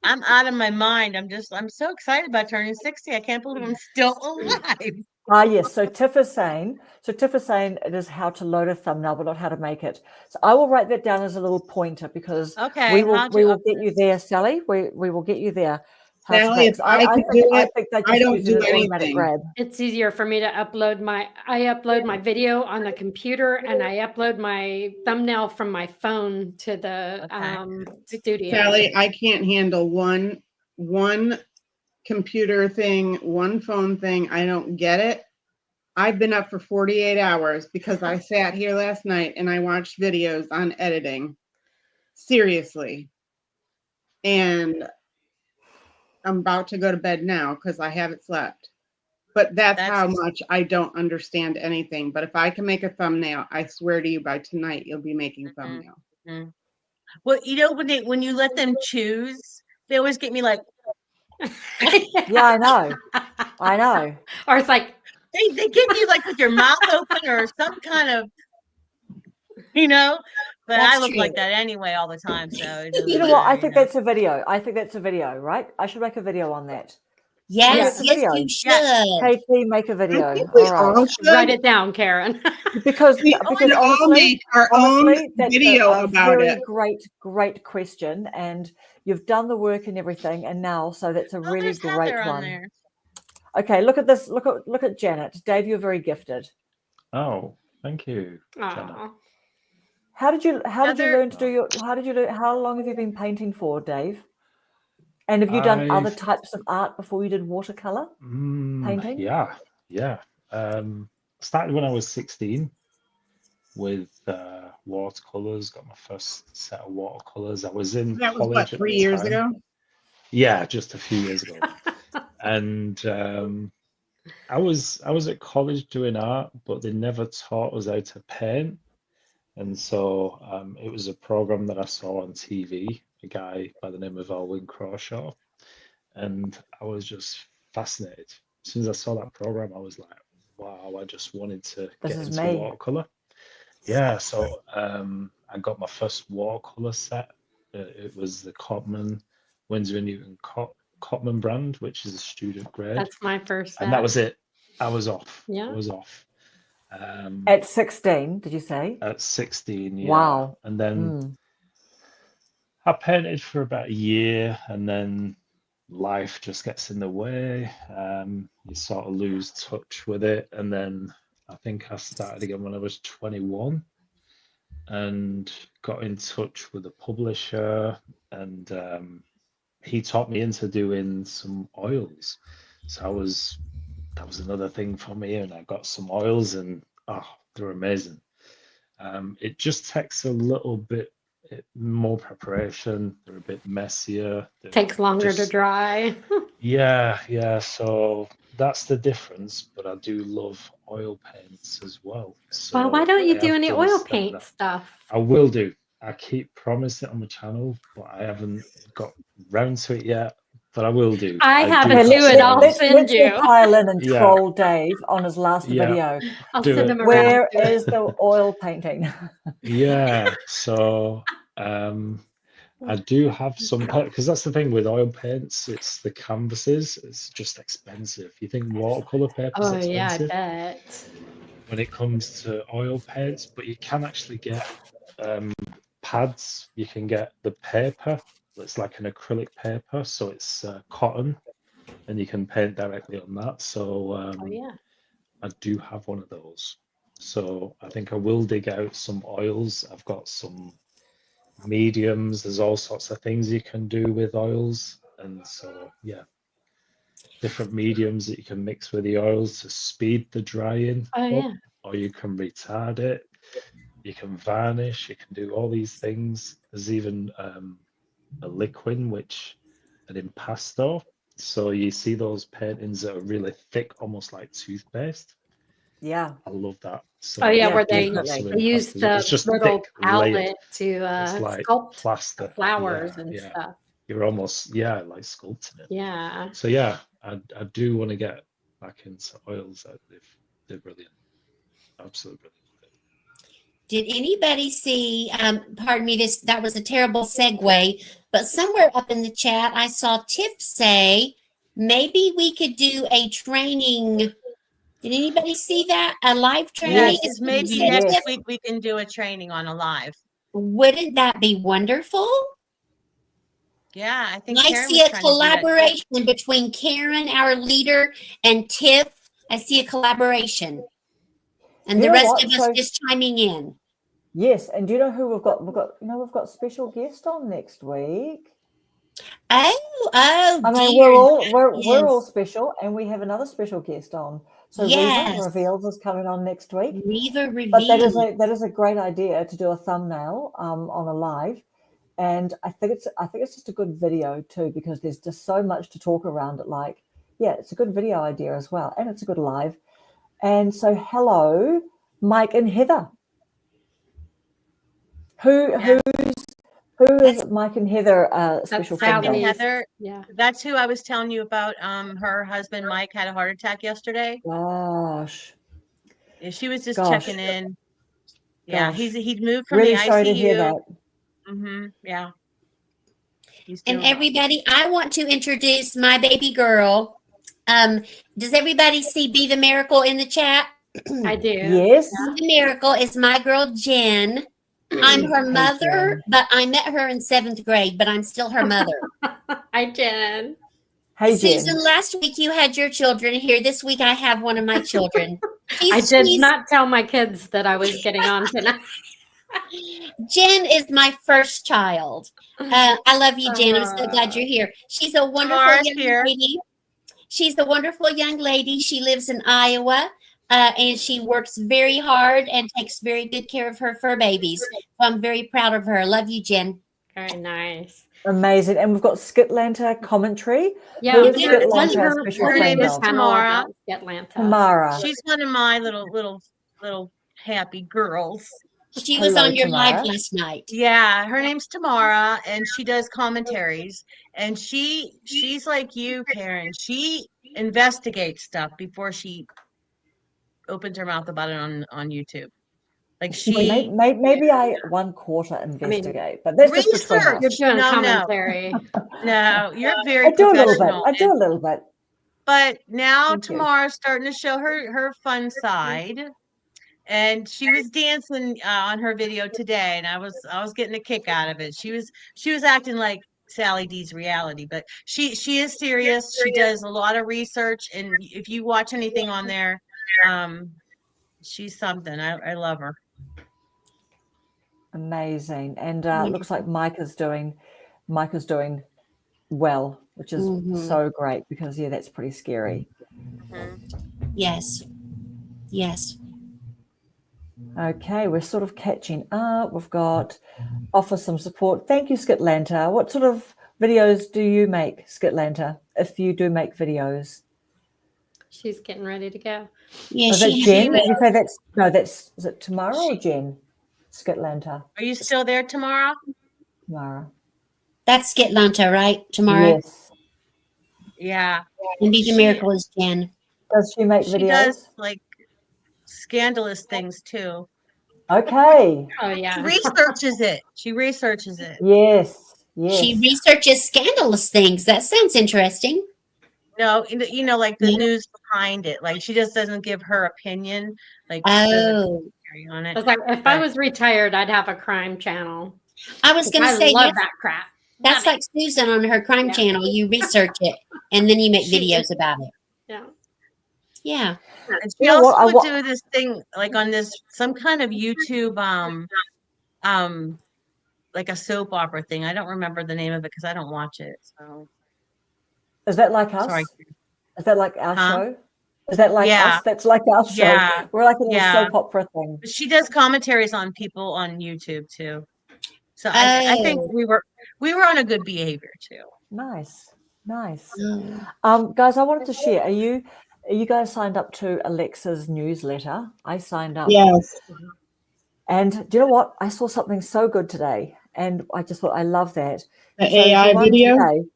I'm out of my mind. I'm so excited about turning 60. I can't believe I'm still alive.
Yes. So Tiff is saying it is how to load a thumbnail, but not how to make it. So I will write that down as a little pointer because
Okay.
we will get you there, Sally. We will get you there. How to
Sally,
make-
if I could do
I
it,
think they
I
just
don't
use it
do
as automatic
anything.
grab.
It's easier for me to upload I upload my video on the computer and I upload my thumbnail from my phone to the studio.
Sally, I can't handle one computer thing, one phone thing. I don't get it. I've been up for 48 hours because I sat here last night and I watched videos on editing. Seriously. And I'm about to go to bed now because I haven't slept. But that's how much I don't understand anything. But if I can make a thumbnail, I swear to you by tonight, you'll be making thumbnail.
Mhm. Well, when you let them choose, they always get me like,
Yeah, I know. I know.
Or it's like,
they get you like with your mouth open or some kind of you know. But I
That's
look like
true.
that anyway all the time, so it
You
doesn't
know what? I
matter,
think that's a video. I think that's a video, right? I should make a video on that.
Yes,
it's a
yes,
video.
you
Yes.
should.
Katie, make a
I
video.
think we
All right.
all
Write
should.
it down, Karen.
Because
We should all
honestly,
make our own
that's
video
a
about
very
it.
great question, and you've done the work and everything, and now so that's a
Oh,
really
there's
great
Heather on
one.
there.
Okay, look at this. Look at Janet. Dave, you're very gifted.
Oh, thank you, Jenna.
Aw.
How did you
Heather-
learn to do your how long have you been painting for, Dave? And have you done other
I've
types of art before you did watercolor painting?
yeah. Started when I was 16 with watercolors. Got my first set of watercolors. I was in
That was what,
college at
3
the
years
time.
ago?
Yeah, just a few years ago. And I was at college doing art, but they never taught us how to paint. And so it was a program that I saw on TV, a guy by the name of Alwyn Crawshaw, and I was just fascinated. As soon as I saw that program, I was like, wow, I just wanted to
This
get
is
into
me.
watercolor. Yeah, so I got my first watercolor set. It was the Cotman, Winsor and Newton Cotman brand, which is a student grade.
That's my first set.
And that was it. I was off.
Yeah.
I was off.
At 16, did you say?
At 16, yeah.
Wow.
And then I painted for about a year, and then life just gets in the way. You sort of lose touch with it. And then I think I started again when I was 21 and got in touch with a publisher, and he taught me into doing some oils. So that was another thing for me, and I got some oils, and they're amazing. It just takes a little bit more preparation. They're a bit messier.
Takes longer to dry.
Yeah. So that's the difference. But I do love oil paints as well. So
Well, why don't you
I
do
have
any
done
oil
step
paint
that.
stuff?
I will do. I keep promising it on my channel, but I haven't got round to it yet. But I will do.
I
do
haven't
have
do it.
some
I'll
oils.
send
let's
you.
pile in and
Yeah.
troll Dave on his last
Yeah.
video.
I'll
Do
send
it.
him around.
Where
to it.
is the oil painting?
Yeah. So I do have some because that's the thing with oil paints. It's the canvases. It's just expensive. You think watercolor paper is
Oh yeah, I
expensive
bet.
when it comes to oil paints, but you can actually get pads. You can get the paper that's like an acrylic paper, so it's cotton, and you can paint directly on that. So
Oh yeah.
I do have one of those. So I think I will dig out some oils. I've got some mediums. There's all sorts of things you can do with oils, and so yeah, different mediums that you can mix with the oils to speed the drying
Oh
up,
yeah.
or you can retard it. You can varnish. You can do all these things. There's even a liquid, which an impasto. So you see those paintings that are really thick, almost like toothpaste.
Yeah.
I love that. So
Oh yeah,
Yeah,
where
I do
they
have some
definitely.
use
impastors.
the
It's just
little
thick, layered.
palette to
It's like
sculpt the
plaster.
flowers
Yeah,
and
yeah.
stuff.
You're almost, yeah, like sculpting it.
Yeah.
So yeah, I do want to get back into oils. They're brilliant. Absolutely brilliant.
Did anybody see, pardon me, that was a terrible segue, but somewhere up in the chat, I saw Tiff say, maybe we could do a training. Did anybody see that? A live training?
Yes,
Is what
maybe
you said,
next
Tiff?
week we can do a training on a live.
Wouldn't that be wonderful?
Yeah, I think
I
Karen
see
was
a
trying to do that too.
collaboration between Karen, our leader, and Tiff. I see a collaboration. And
You
the
know
rest
what?
of us
So-
just chiming in.
Yes, and do you know who we've got? We've got special guest on next week.
Oh,
I mean,
dear.
we're all
Yes.
special, and we have another special guest on. So
Yes.
Reva Reveals is coming on next week.
Reva
But that
Reveal.
is a great idea to do a thumbnail on a live, and I think it's just a good video too, because there's just so much to talk around it. Like, yeah, it's a good video idea as well, and it's a good live. And so, hello, Mike and Heather. Who is Mike and Heather? Special friend
Sally.
And
of?
Heather,
Yeah.
that's who I was telling you about. Her husband Mike had a heart attack yesterday.
Gosh,
And she was just
Gosh.
checking in. Yeah,
Gosh,
he's moved from
really
the
sorry to hear
ICU.
that.
Yeah. He's
And
doing well.
everybody, I want to introduce my baby girl. Does everybody see Be the Miracle in the chat?
I do.
Yes.
Be the Miracle is my girl Jen. I'm her
Hey,
mother,
Jen.
but I met her in 7th grade, but I'm still her mother.
Hi, Jen.
Hey,
Susan,
Jen.
last week you had your children here. This week I have one of my children.
I did not tell my kids that I was getting on tonight.
Jen is my first child. I love you, Jen. I'm so glad you're here. She's a wonderful
Tamara's
young
here.
lady. She's a wonderful young lady. She lives in Iowa, and she works very hard and takes very good care of her fur babies. So I'm very proud of her. Love you, Jen.
Very nice.
Amazing. And we've got Skitlanta commentary.
Yeah,
Who is
yeah,
Skitlanta a
her,
special
her
friend
name is
of?
Tamara.
Atlanta.
Tamara.
She's one of my little happy girls.
She was
Hello,
on your
Tamara.
live last night.
Yeah, her name's Tamara, and she does commentaries. And she's like you, Karen. She investigates stuff before she opens her mouth about it on YouTube. Like
Well, maybe I 1/4 investigate, but that's just between
research.
us.
You're doing
No,
commentary.
no, you're very
I do a little bit.
professional.
I do a little bit.
But now
Thank you.
Tamara's starting to show her fun side. And she was dancing on her video today, and I was getting a kick out of it. She was acting like Sally D's reality, but she is serious. She does a lot of research, and if you watch anything on there, she's something. I love her.
Amazing. And looks like Micah's doing well, which is so great because that's pretty scary.
Yes. Yes.
Okay, we're sort of catching up. We've got offer some support. Thank you, Skitlanta. What sort of videos do you make, Skitlanta, if you do make videos?
She's getting ready to go.
Yeah,
Is it
she
Jen? Did you say is it Tamara or
She-
Jen? Skitlanta.
Are you still there, Tamara?
Tamara.
that's Skitlanta, right? Tomorrow.
Yes.
Yeah.
And Be the
She-
Miracle is Jen.
Does she make
She
videos?
does like scandalous things too.
Okay.
Oh,
She
yeah.
researches it. She researches it.
Yes. Yes.
She researches scandalous things. That sounds interesting.
No, like the
Yeah.
news behind it. Like she just doesn't give her opinion. Like she doesn't
Oh,
carry on
I
it.
was like, if I was retired, I'd have a crime channel.
I was going to
I
say
love
that's,
that crap.
that's
Love
like Susan on her crime
Yeah.
channel. You research it and then you make
She-
videos about it.
Yeah.
Yeah.
And she
You know what?
also would do this thing like on some kind of YouTube like a soap opera thing. I don't remember the name of it because I don't watch it. So
Is that like us?
sorry.
Is that like our
Huh?
show? Is that like
Yeah.
us? That's like our show.
Yeah.
We're like a little
Yeah.
soap opera thing.
But she does commentaries on people on YouTube too. So I think we were on a good behavior too.
Nice. Nice.
Oh.
Guys, I wanted to share. Are you guys signed up to Alexa's newsletter? I signed up.
Yes.
And do you know what? I saw something so good today. And I just thought I love that.
The
So
AI
one
video.
today,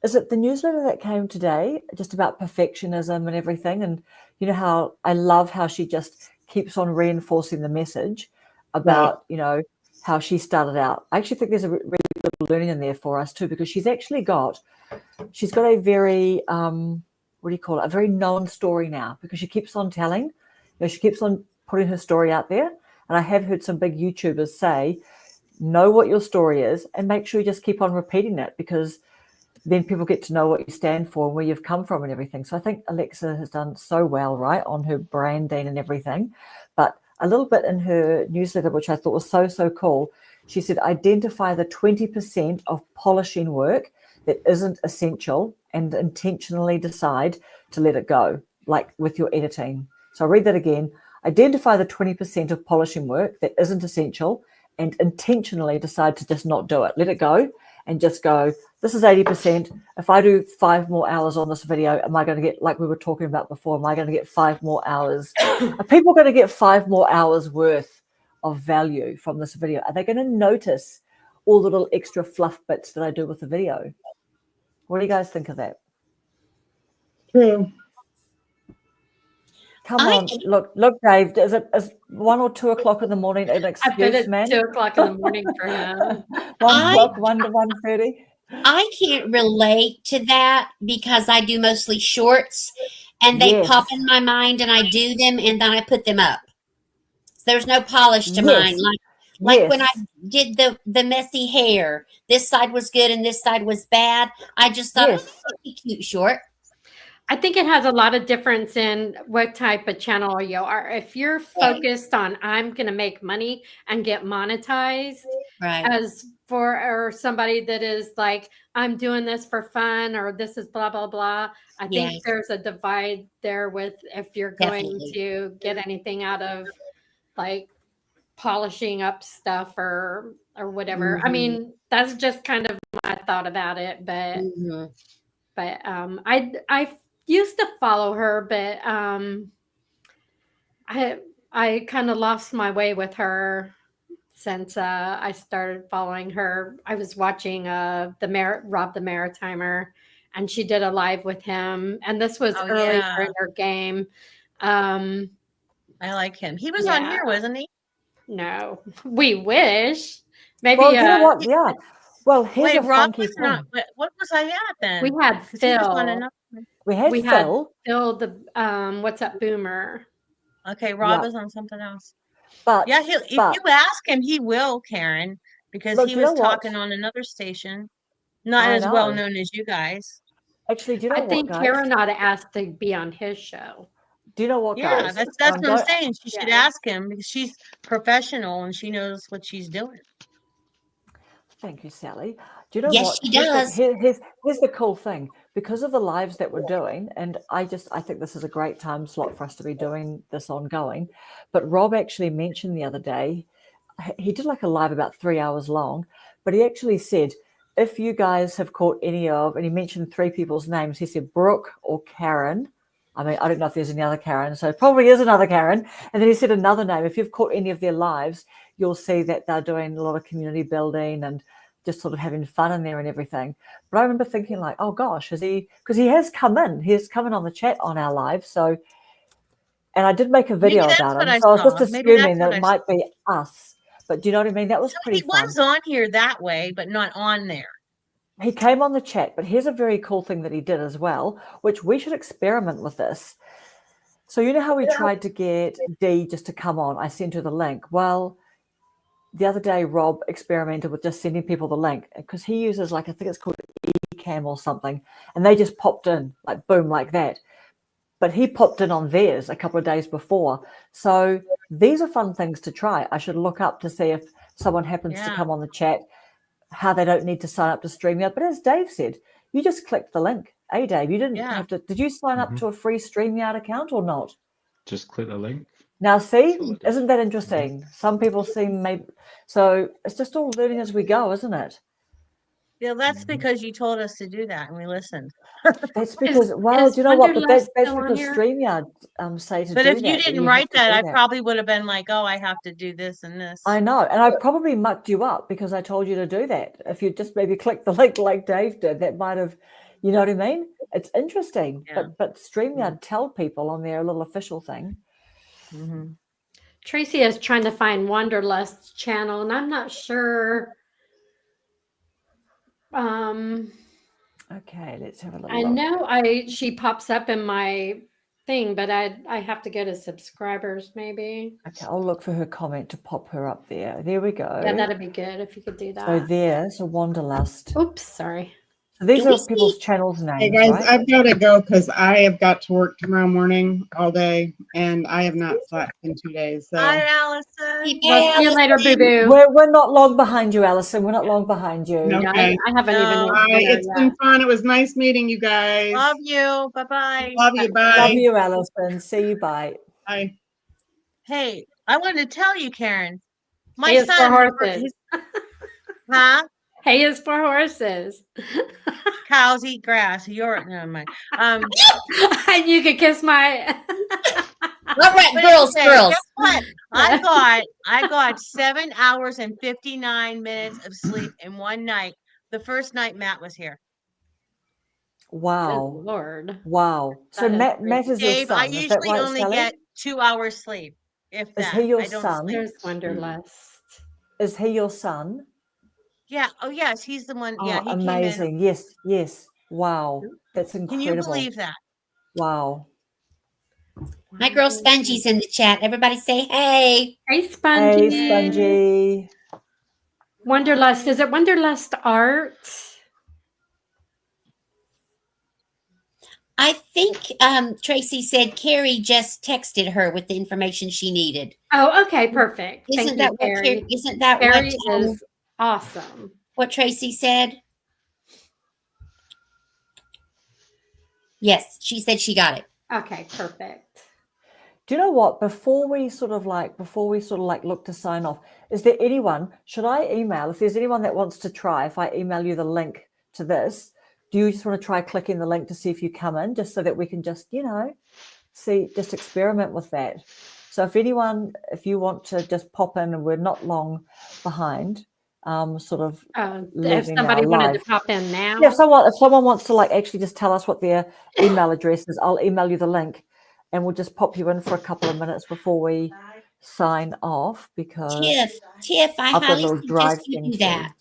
is it the newsletter that came today just about perfectionism and everything? And you know how I love how she just keeps on reinforcing the message about, how she started out. I actually think there's a really good learning in there for us too, because she's got a very, what do you call it? A very known story now, because she keeps on telling, she keeps on putting her story out there. And I have heard some big YouTubers say, know what your story is and make sure you just keep on repeating it, because then people get to know what you stand for and where you've come from and everything. So I think Alexa has done so well, right, on her branding and everything. But a little bit in her newsletter, which I thought was so, so cool, she said, identify the 20% of polishing work that isn't essential and intentionally decide to let it go, like with your editing. So I'll read that again. Identify the 20% of polishing work that isn't essential and intentionally decide to just not do it. Let it go and just go, this is 80%. If I do 5 more hours on this video, am I going to get, like we were talking about before, am I going to get 5 more hours? Are people going to get 5 more hours worth of value from this video? Are they going to notice all the little extra fluff bits that I do with the video? What do you guys think of that?
True.
Come
I
on, look, Dave. Is 1 or 2 o'clock in the morning an
I bet
excuse,
it's
man?
2 o'clock in the morning for him.
1 o'clock, 1 to 1:30.
I can't relate to that because I do mostly shorts and they pop
Yes,
in my mind and I do them and then I put them up. There's no polish to mine.
yes,
Like when I
yes,
did the messy hair, this side was good and this side was bad. I just thought, oh,
yes,
that'd be cute short.
I think it has a lot of difference in what type of channel you are. If you're focused on I'm going to make money and get monetized,
Right.
as for or somebody that is like I'm doing this for fun or this is blah blah blah. I
Yeah,
think there's a divide there with if you're going
definitely.
to get anything out of like polishing up stuff or whatever. I
Hmm.
mean, that's just kind of my thought about it, but
Hmm.
I used to follow her, but I kind of lost my way with her since I started following her. I was watching Rob the Maritimer, and she did a live with him, and this was
Oh
early
yeah,
during her game. Um,
I like him. He was on
yeah,
here, wasn't he?
no, we wish maybe
Well, you know what?
He-
Yeah. Well, here's
Wait,
a
Rob
funky
was not.
thing.
What was I at
we
then?
had
Because he was on
Phil.
another one.
We had
We had
Phil,
Phil the What's Up Boomer.
Okay, Rob
yeah,
is on something else.
but
Yeah, if
but
you ask him, he will, Karen, because
look,
he
do you know
was
what?
talking on another station, not
I
as well
know.
known as you guys.
Actually, do you
I
know what,
think
guys?
Karen ought to ask to be on his show.
Do you know what,
Yeah,
guys?
that's
And
that's
I'm
what I'm
going.
saying. She should
Yeah.
ask him because she's professional and she knows what she's doing.
Thank you, Sally. Do you know
Yes,
what?
she does.
Here's the cool thing. Because of the lives that we're doing, and I think this is a great time slot for us to be doing this ongoing. But Rob actually mentioned the other day, he did like a live about 3 hours long, but he actually said, if you guys have caught any of, and he mentioned 3 people's names, he said Brooke or Karen. I mean, I don't know if there's any other Karen, so it probably is another Karen. And then he said another name. If you've caught any of their lives, you'll see that they're doing a lot of community building and just sort of having fun in there and everything. But I remember thinking like, oh gosh, is he, because he has come in on the chat on our live. So, and I did make a
Maybe
video
that's
about
what
him.
I
So I was just
saw. Maybe that's
assuming
what
that
I
it
saw.
might be us. But do you know what I mean? That was
So
pretty
he
fun.
was on here that way, but not on there.
He came on the chat, but here's a very cool thing that he did as well, which we should experiment with this. So you know how we tried to get Dee just to come on? I sent her the link. Well, the other day, Rob experimented with just sending people the link because he uses like, I think it's called Ecamm or something, and they just popped in like boom, like that. But he popped in on theirs a couple of days before. So these are fun things to try. I should look up to see if someone happens to
Yeah.
come on the chat, how they don't need to sign up to StreamYard. But as Dave said, you just clicked the link. Hey, Dave, you didn't
Yeah.
have to. Did you sign up to a free StreamYard account or not?
Just click the link.
Now, see,
That's all it does.
isn't that interesting? Some people seem maybe so. It's just all learning as we go, isn't it?
Yeah, that's because you told us to do that and we listened.
That's because, well,
is
do you know what? But
Wanderlust
that's
still on
because
here?
StreamYard say to
But
do
if you
that.
didn't
you have
write
to
that,
do
I
that.
probably would have been like, oh, I have to do this and this.
I know, and I probably mucked you up because I told you to do that. If you just maybe click the link like Dave did, that might have, you know what I mean? It's interesting,
Yeah.
but StreamYard tell people on their little official thing.
Mhm.
Tracy is trying to find Wanderlust's channel, and I'm not sure.
Okay, let's have a little
I
look.
know she pops up in my thing, but I have to go to subscribers maybe.
Okay, I'll look for her comment to pop her up there. There we go.
Yeah, that'd be good if you could do
So
that.
there's a Wanderlust.
Oops, sorry.
So these
Do we
are people's channels'
Hey
names,
guys,
right?
I've got to go because I have got to work tomorrow morning all day, and I have not slept in 2 days. So
Hi, Allison.
Well, see you later, boo boo.
We're not long behind you, Allison. We're not long behind you.
No.
Yeah,
Okay.
I haven't even.
No.
bye.
been there
It's
yet.
been fun. It was nice meeting you guys.
Love you. Bye-bye.
Love you. Bye.
Love you, Allison. See you. Bye.
Bye.
Hey, I wanted to tell you, Karen. My
Hay is for
son,
horses.
huh?
Hay is for horses.
Cows eat grass. You're never mind.
And you could kiss my.
All right,
But
girls,
anyway,
girls.
guess what? I got 7 hours and 59 minutes of sleep in one night. The first night Matt was here.
Wow.
Lord.
Wow. So
That is
Matt
crazy.
is your
Dave, I
son. Is that
usually
right,
only
Sally?
get 2 hours sleep, if
Is
that.
he your
I don't
son?
sleep.
There's Wonderlust.
Is he your son?
Yeah. Oh, yes. He's the one. Yeah,
Oh,
he came in.
amazing. Yes, yes. Wow. That's
Can
incredible.
you believe that?
Wow.
My girl Spongie's in the chat. Everybody say hey.
Hey, Spongy.
Hey, Spongy.
Wonderlust. Is it Wonderlust Art?
I think Tracy said Carrie just texted her with the information she needed.
Oh, okay, perfect.
Isn't
Thank
that
you,
what
Carrie.
isn't that
Carrie is awesome.
what Tracy said? Yes, she said she got it.
Okay, perfect.
Do you know what? Before we sort of like look to sign off, is there anyone, should I email, if there's anyone that wants to try, if I email you the link to this, do you just want to try clicking the link to see if you come in, just so that we can just, just experiment with that? So if you want to just pop in, and we're not long behind, sort of
If
leaving
somebody
our
wanted
live.
to pop in now.
Yeah, if someone wants to actually just tell us what their email address is, I'll email you the link, and we'll just pop you in for a couple of minutes before we sign off, because
Tiff, I
I've got a
highly
little drive
suggest you
thing
do
too.
that.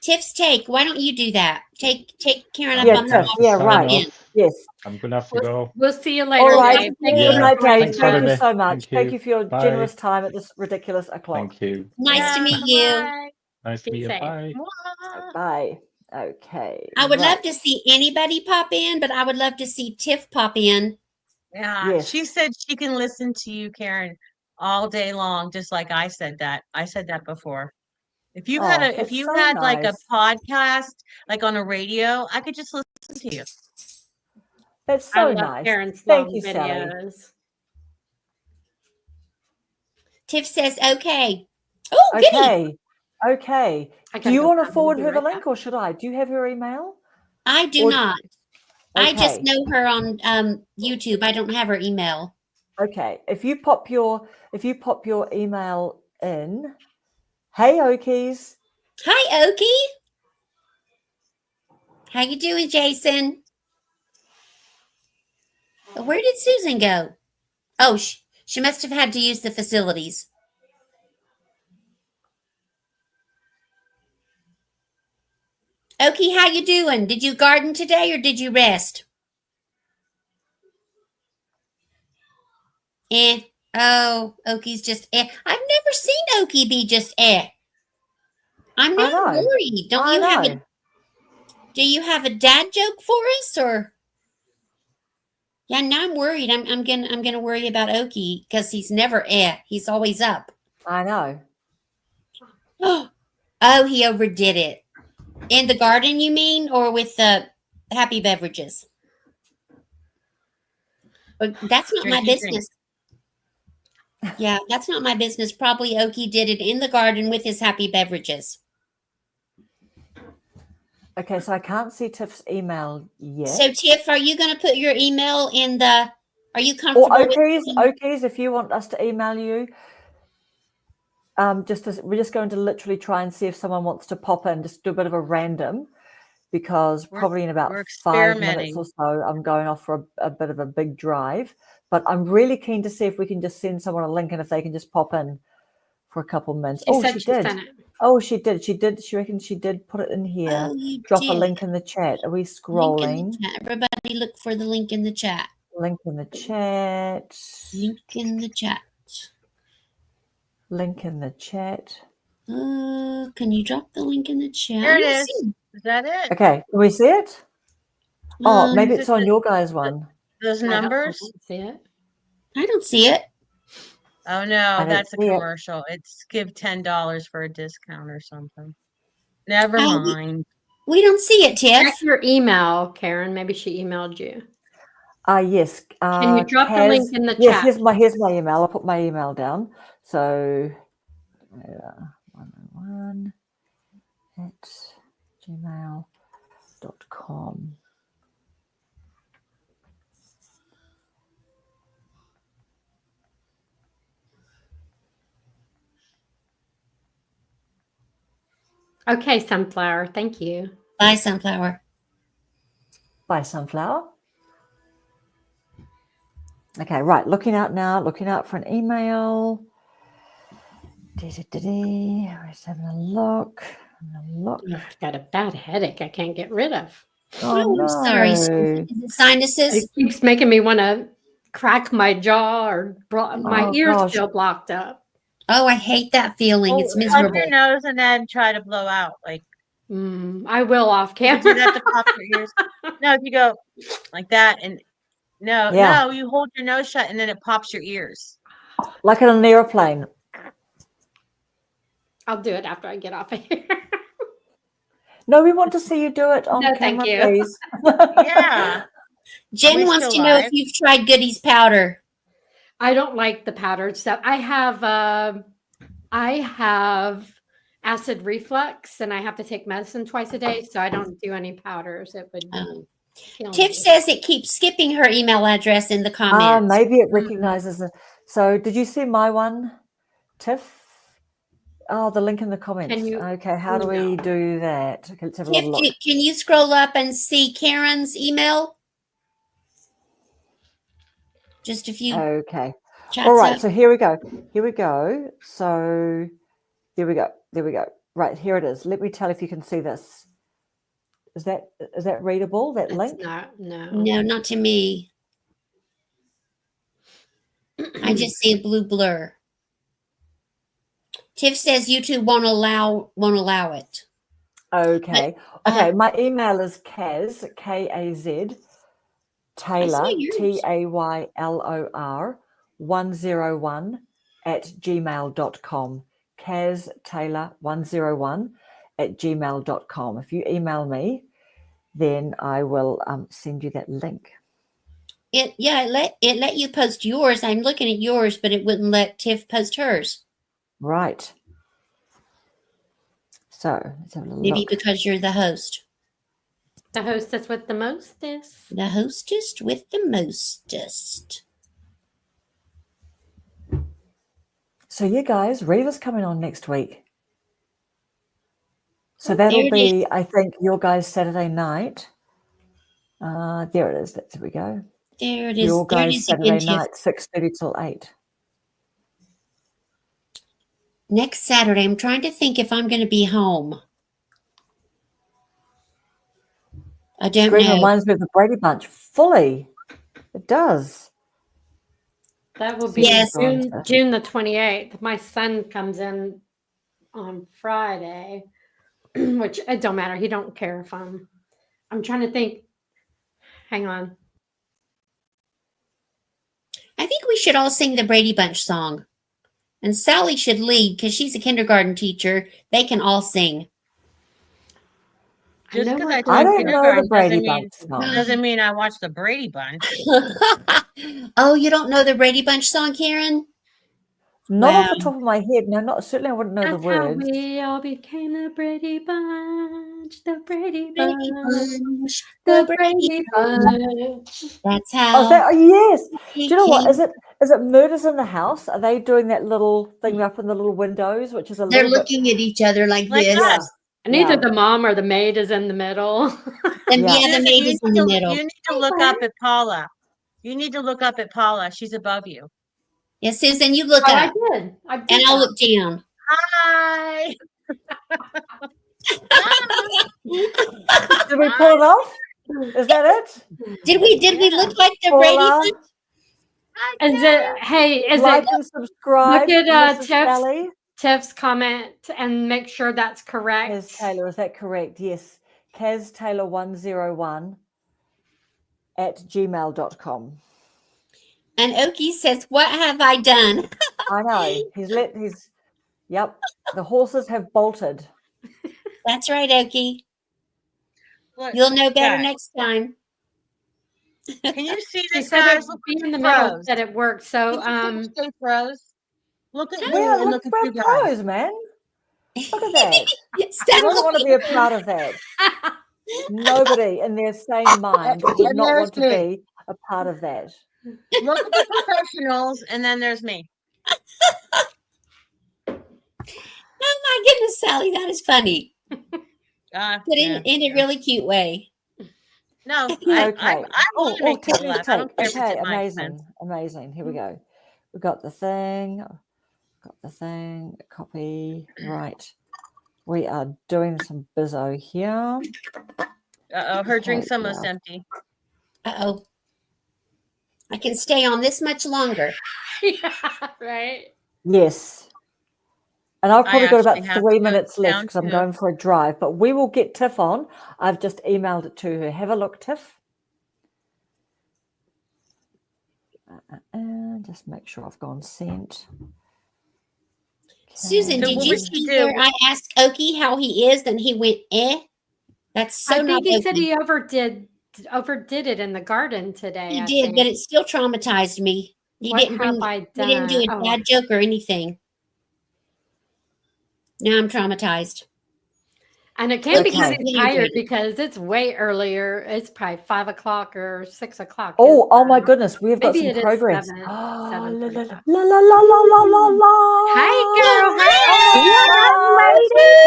Tiff's take. Why don't you do that? Take Karen up
Yeah,
on
Tiff,
her
yeah,
offer
right.
again.
Yes.
I'm gonna have to go.
We'll see you
All
later,
right.
Dave. Thank
Good
you
night,
for
Dave.
Thanks for
Thank
having
you
me.
so much.
Thank
Thank
you.
you for your
Bye.
generous time at this ridiculous o'clock.
Thank you.
Nice to meet you.
Bye.
Nice to
Be
meet you.
safe.
Bye.
Mwah.
Bye. Okay.
I would love
right.
to see anybody pop in, but I would love to see Tiff pop in.
Yeah, she
Yes.
said she can listen to you, Karen, all day long, just like I said that. I said that before. If you had
Oh,
if
that's
you
so
had like a
nice.
podcast, like on a radio, I could just listen to you.
That's
I
so
love
nice.
Karen's
Thank
long
you, Sally.
videos.
Tiff says okay. Oh, goody.
Okay. Okay.
I
Do
gotta
you
go
want to
find it.
forward
Be
her the
right back.
link, or should I? Do you have her email?
I do
Or-
not. I just
Okay.
know her on YouTube. I don't have her email.
Okay. If you pop your email in. Hey, Okies.
Hi, Okie. How you doing, Jason? Where did Susan go? Oh, she must have had to use the facilities. Okie, how you doing? Did you garden today or did you rest? Eh. Oh, Okie's just eh. I've never seen Okie be just eh. I'm
I
not
know.
worried. Don't
I
you have
know.
do you have a dad joke for us or? Yeah, now I'm worried. I'm gonna worry about Okie because he's never eh. He's always up.
I know.
Oh, he overdid it. In the garden, you mean, or with the happy beverages? But that's not my
Drinky drink.
business. Yeah, that's not my business. Probably Okie did it in the garden with his happy beverages.
Okay, so I can't see Tiff's email yet.
So, Tiff, are you going to put your email in the? Are you
Or
comfortable with?
Okies, if you want us to email you, we're just going to literally try and see if someone wants to pop in, just do a bit of a random, because probably in about
We're
5 minutes
experimenting.
or so, I'm going off for a bit of a big drive. But I'm really keen to see if we can just send someone a link, and if they can just pop in for a couple minutes.
She
Oh,
said
she
she
did.
sent it.
Oh, she did. She reckons she did put it in here.
Oh, you
Drop
did.
a link in the chat. Are we
Link in
scrolling?
the chat. Everybody, look for the link in the chat.
Link in the chat.
Link in the chat.
Link in the chat.
Can you drop the link in the chat?
There
I
it
don't
is.
see
Is that it?
Okay, can we see it? Oh, maybe
Is
it's
it
on your guys' one.
Those
I
numbers?
don't see it.
I don't see it.
Oh no,
I don't
that's a
see it.
commercial. It's give $10 for a discount or something. Never
Oh,
mind.
We don't see it,
Check
Tiff.
your email, Karen. Maybe she emailed you.
Yes.
Can you drop the link in the
yes,
chat?
here's my email. I'll put my email down. So 101 at gmail.com.
Okay, Sunflower. Thank you.
Bye, Sunflower.
by Sunflower. Okay, right. Looking out now. Looking out for an email. Just having a look.
Ugh, I've got a bad headache I can't get rid of.
Oh,
I'm sorry. Susan.
no.
Is it sinuses?
It keeps making me want to crack my jaw or my
Oh,
ears
gosh.
feel blocked up.
Oh, I hate that feeling. It's
Plug
miserable.
your nose and then try to blow out. Like
I will off
you
camera.
do that to pop your ears. No, if you go like that and
Yeah.
no, you hold your nose shut and then it pops your ears.
Like in an airplane.
I'll do it after I get off of here.
No, we want to see you do it on
No, thank
camera,
you.
please.
Yeah.
Jen
we
wants
still
to know
live?
if you've tried Goody's powder.
I don't like the powdered stuff. I have acid reflux and I have to take medicine twice a day, so I don't do any powders. It would kill
Tiff
me.
says it keeps skipping her email address in the comments.
Maybe it recognizes it. So did you see my one, Tiff? Oh, the link in the comments.
Can you-
Okay, how do we
No.
do that? Okay, let's have a
Tiff,
little look.
can you scroll up and see Karen's email? Just a few
Okay.
chats
All right,
up.
so here we go. Here we go. So here we go. There we go. Right, here it is. Let me tell if you can see this. Is that readable, that
It's
link?
not, no.
No, not to me. I just see a blue blur. Tiff says YouTube won't allow it.
Okay.
But,
Okay, my email is Kaz, K-A-Z, Taylor,
yours.
Taylor, 101 at gmail.com. Kaz Taylor 101 at gmail.com. If you email me, then I will send you that link.
It let you post yours. I'm looking at yours, but it wouldn't let Tiff post hers.
Right. So let's have a
Maybe
look.
because you're the host.
The hostess with the mostest.
The hostess with the mostest.
So you guys, Reva's coming on next week. So
Oh, there
that'll
it
be, I think, your guys' Saturday night. There it is. There we go.
There it is.
Your
There it
guys'
is again,
Saturday
Tiff.
night, 6:30 till 8.
Next Saturday, I'm trying to think if I'm going to be home. I don't
Green
know.
reminds me of the Brady Bunch. Fully. It does.
That will
See
be
Yes.
June the 28th. My son comes in on Friday, which it don't matter. He don't care if I'm trying to think. Hang on.
I think we should all sing the Brady Bunch song. And Sally should lead because she's a kindergarten teacher. They can all sing.
Just
know
because
what
I
the-
I
took
don't know the
kindergarten
Brady Bunch song.
doesn't mean I watch the Brady Bunch.
Oh, you don't know the Brady Bunch song, Karen?
Not off
Wow.
the top of my head. No, not certainly. I wouldn't know the
That's how
words.
we all became the Brady Bunch. The Brady
Brady
Bunch.
Bunch.
The Brady Bunch.
That's
Oh,
how.
is that, oh yes.
we
Do you know what?
came.
Is it Murders in the House? Are they doing that little thing up in the little windows, which is a
They're
little
looking at each other like
Like
this.
us.
And either
Yeah.
the mom or the maid is in the middle.
And
Yeah.
yeah, the maid is in the middle.
You need to look up at Paula. You need to look up at Paula. She's above you.
Yeah, Susan, you look
I
up.
did. I did.
And I'll
that.
look down.
Hi.
Did we pull it off? Is that it?
Did we look like the
Paula,
Brady Bunch?
Is it? Hey, is
like
it?
and subscribe.
Look at
Mrs. Sally.
Tiff's comment and make sure that's correct.
Kaz Taylor, is that correct? Yes. Kaz Taylor 101 at gmail.com.
And Okie says, "What have I done?"
I know. Yep. The horses have bolted.
That's right, Okie.
Look,
You'll know better
guys,
next time.
Can you see
She
this,
said it
guys?
would
Look
be in the
at
middle
pros.
that it worked. So
Can you see the pros? Look at me
Yeah,
and
look,
look at
we're
you guys.
pros, man. Look at that. I
Stand
wouldn't want to be a
looking.
part of that. Nobody in their sane mind would
And
not
there's
want to
me.
be a part of that.
Look at the professionals, and then there's me.
Oh my goodness, Sally, that is funny. But
Yeah.
in a really cute way.
No,
Okay.
I want to make people
Tiffany's
laugh. I don't care if
take.
it's
Okay,
at my
amazing.
expense.
Amazing. Here we go. We've got the thing. Copy. Right. We are doing some bizzo here.
Her drink's
Okay,
almost
yeah.
empty.
Uh-oh. I can stay on this much longer.
Yeah, right.
Yes. And I've probably got
actually
about
have
3
to go
minutes left
down
because I'm
too.
going for a drive, but we will get Tiff on. I've just emailed it to her. Have a look, Tiff. Just make sure I've gone sent.
Susan,
So
did
what
you
would she
see
do?
where I asked Oki how he is and he went, eh? That's so
I
not
think he said
Oki.
he overdid it in the garden today.
He
I
did,
think.
but it still traumatized me. He
What
didn't
have I
he didn't do
done?
a bad joke or anything. Now I'm traumatized.
And it can't be because
Okay.
he's tired because it's way earlier. It's probably 5 o'clock or 6 o'clock.
Oh my goodness, we have got
maybe
some
it is
progress.
7,
Oh, la,
7:45.
la, la, la, la, la, la, la.
Hi, girl.
Oh
Hi.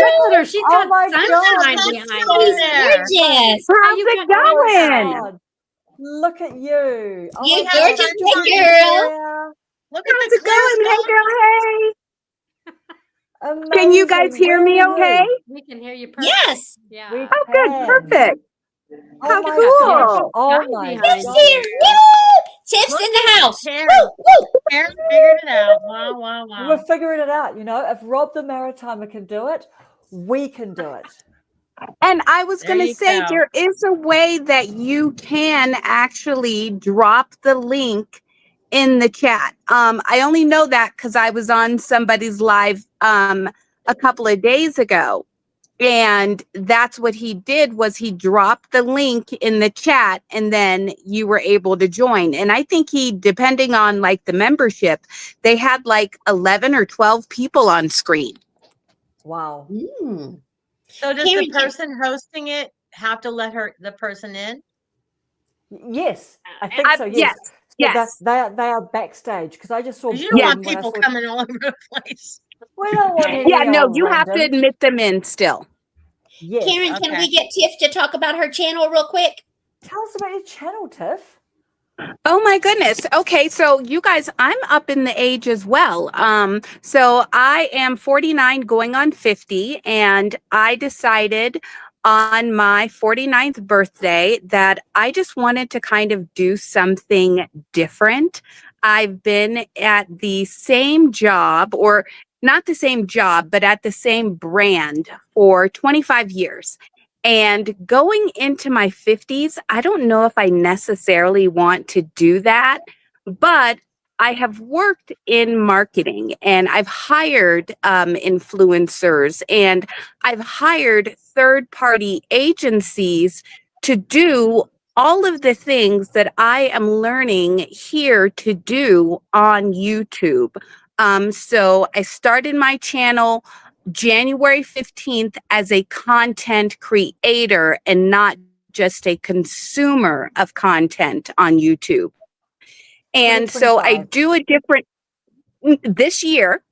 Look at her. She's
my
got
my God.
sunshine
That's
behind
so
her.
He's
there.
gorgeous.
How
How's
you
it
got
Oh my
going?
God. Look at you. Oh
You
my
have
God.
gorgeous
sunshine.
big
Johnny's
girl.
there.
Look at
How's
the
it
clear
going? Hey,
sky.
girl,
Amazing.
hey. Can you guys hear
Where
me
are
okay?
you?
We can hear you perfect.
Yes.
Yeah.
We
Oh, good.
can.
Perfect.
Oh
How
my
got
gosh.
cool.
Oh
Sky
my
behind
Tiff's
God.
here. Woo! Tiff's
Look
in the
at
house.
Karen.
Woo, woo.
Karen figured it out. Wow, wow,
We're
wow.
figuring it out. You know, if Rob the Maritimer can do it, we can do it.
And I was
There
going to
you
say,
go.
there is a way that you can actually drop the link in the chat. I only know that because I was on somebody's live a couple of days ago. And that's what he did was he dropped the link in the chat and then you were able to join. And I think he, depending on like the membership, they had like 11 or 12 people on screen.
Wow.
Mm.
So does
Karen,
the person hosting it have to let the person in?
Yes, I think so.
Yes,
Yes. So
yes.
they are backstage because I just saw
Because you don't
Yeah.
want
Boom when I
people
saw.
coming all over the place.
We don't want any
Yeah, no,
old
you have to
randoms.
admit them in still.
Yes.
Karen, can
Okay.
we get Tiff to talk about her channel real quick?
Tell us about your channel, Tiff.
Oh my goodness. Okay, so you guys, I'm up in the age as well. So I am 49 going on 50, and I decided on my 49th birthday that I just wanted to kind of do something different. I've been at the same job, or not the same job, but at the same brand for 25 years. And going into my 50s, I don't know if I necessarily want to do that, but I have worked in marketing and I've hired influencers and I've hired third-party agencies to do all of the things that I am learning here to do on YouTube. So I started my channel January 15th as a content creator and not just a consumer of content on YouTube. And so I
2025.
do a different this year.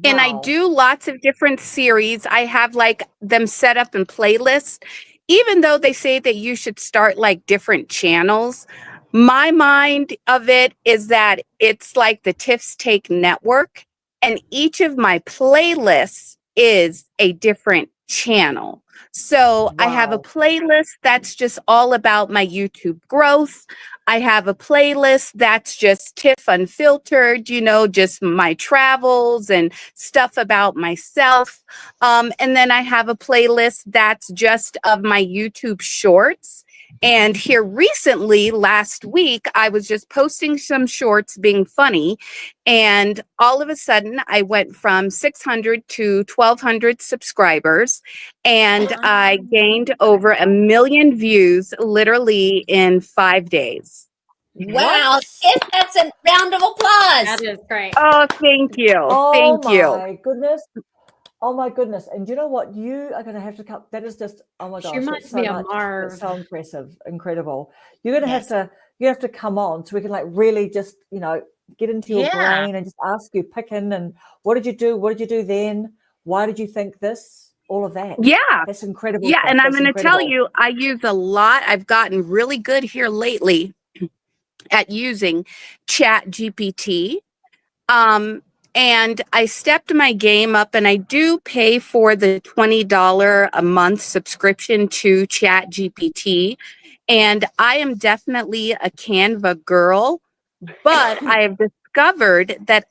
And I
Wow.
do lots of different series. I have like them set up in playlists. Even though they say that you should start like different channels, my mind of it is that it's like the Tiff's Take network, and each of my playlists is a different channel. So I have a
Wow.
playlist that's just all about my YouTube growth. I have a playlist that's just Tiff Unfiltered, you know, just my travels and stuff about myself. And then I have a playlist that's just of my YouTube shorts. And here recently, last week, I was just posting some shorts being funny. And all of a sudden, I went from 600 to 1,200 subscribers. And I gained over 1 million views literally in 5 days.
Wow,
What?
Tiff, that's a round of applause.
That is great.
Oh, thank you.
Oh
Thank you.
my goodness. Oh my goodness. And you know what? You are going to have to come. That is just, oh my
She
gosh,
reminds
that's
me
so
of
much.
Marv.
That's so impressive. Incredible. You're going to
Yes.
you have to come on so we can like really just, you know, get into your
Yeah.
brain and just ask you, pick in and what did you do? What did you do then? Why did you think this? all of that.
Yeah.
That's incredible.
Yeah.
stuff.
And I'm
That's
going to tell
incredible.
you, I use a lot. I've gotten really good here lately at using Chat GPT. And I stepped my game up, and I do pay for the $20 a month subscription to Chat GPT. And I am definitely a Canva girl, but I have discovered that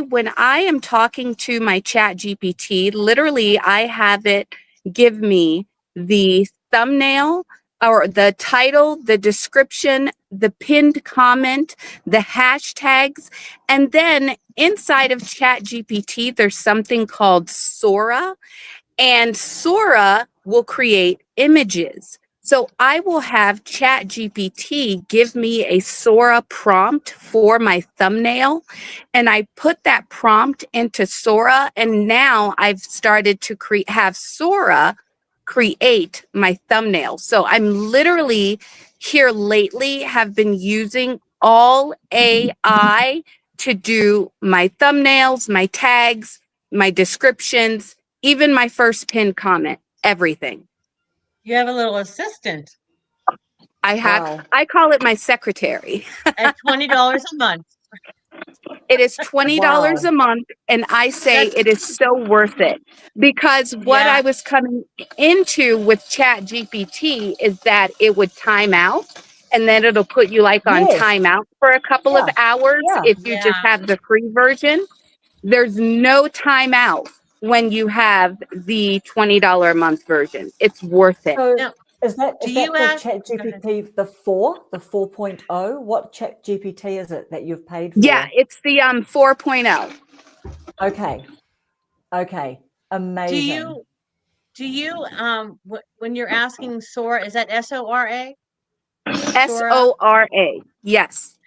when I am talking to my Chat GPT, literally I have it give me the thumbnail or the title, the description, the pinned comment, the hashtags, and then inside of Chat GPT, there's something called Sora, and Sora will create images. So I will have Chat GPT give me a Sora prompt for my thumbnail, and I put that prompt into Sora, and now I've started to have Sora create my thumbnail. So I'm literally here lately have been using all AI to do my thumbnails, my tags, my descriptions, even my first pinned comment, everything.
You have a little assistant
I have,
Wow.
I call it my secretary.
at $20 a month.
It is $20 a month, and I say it is so worth it, because what
Yeah.
I was coming into with Chat GPT is that it would time out, and then it'll put you like on
Yes.
timeout for a couple of hours
Yeah.
if you just have the free version. There's no timeout when you have the $20 a month version. It's worth it.
So
Now,
is that
do
the
you ask-
Chat
go ahead.
GPT, the 4.0? What Chat GPT is it that you've paid for?
Yeah, it's the 4.0.
Okay. Okay. Amazing.
Do you when you're asking Sora, is that SORA?
SORA. Yes.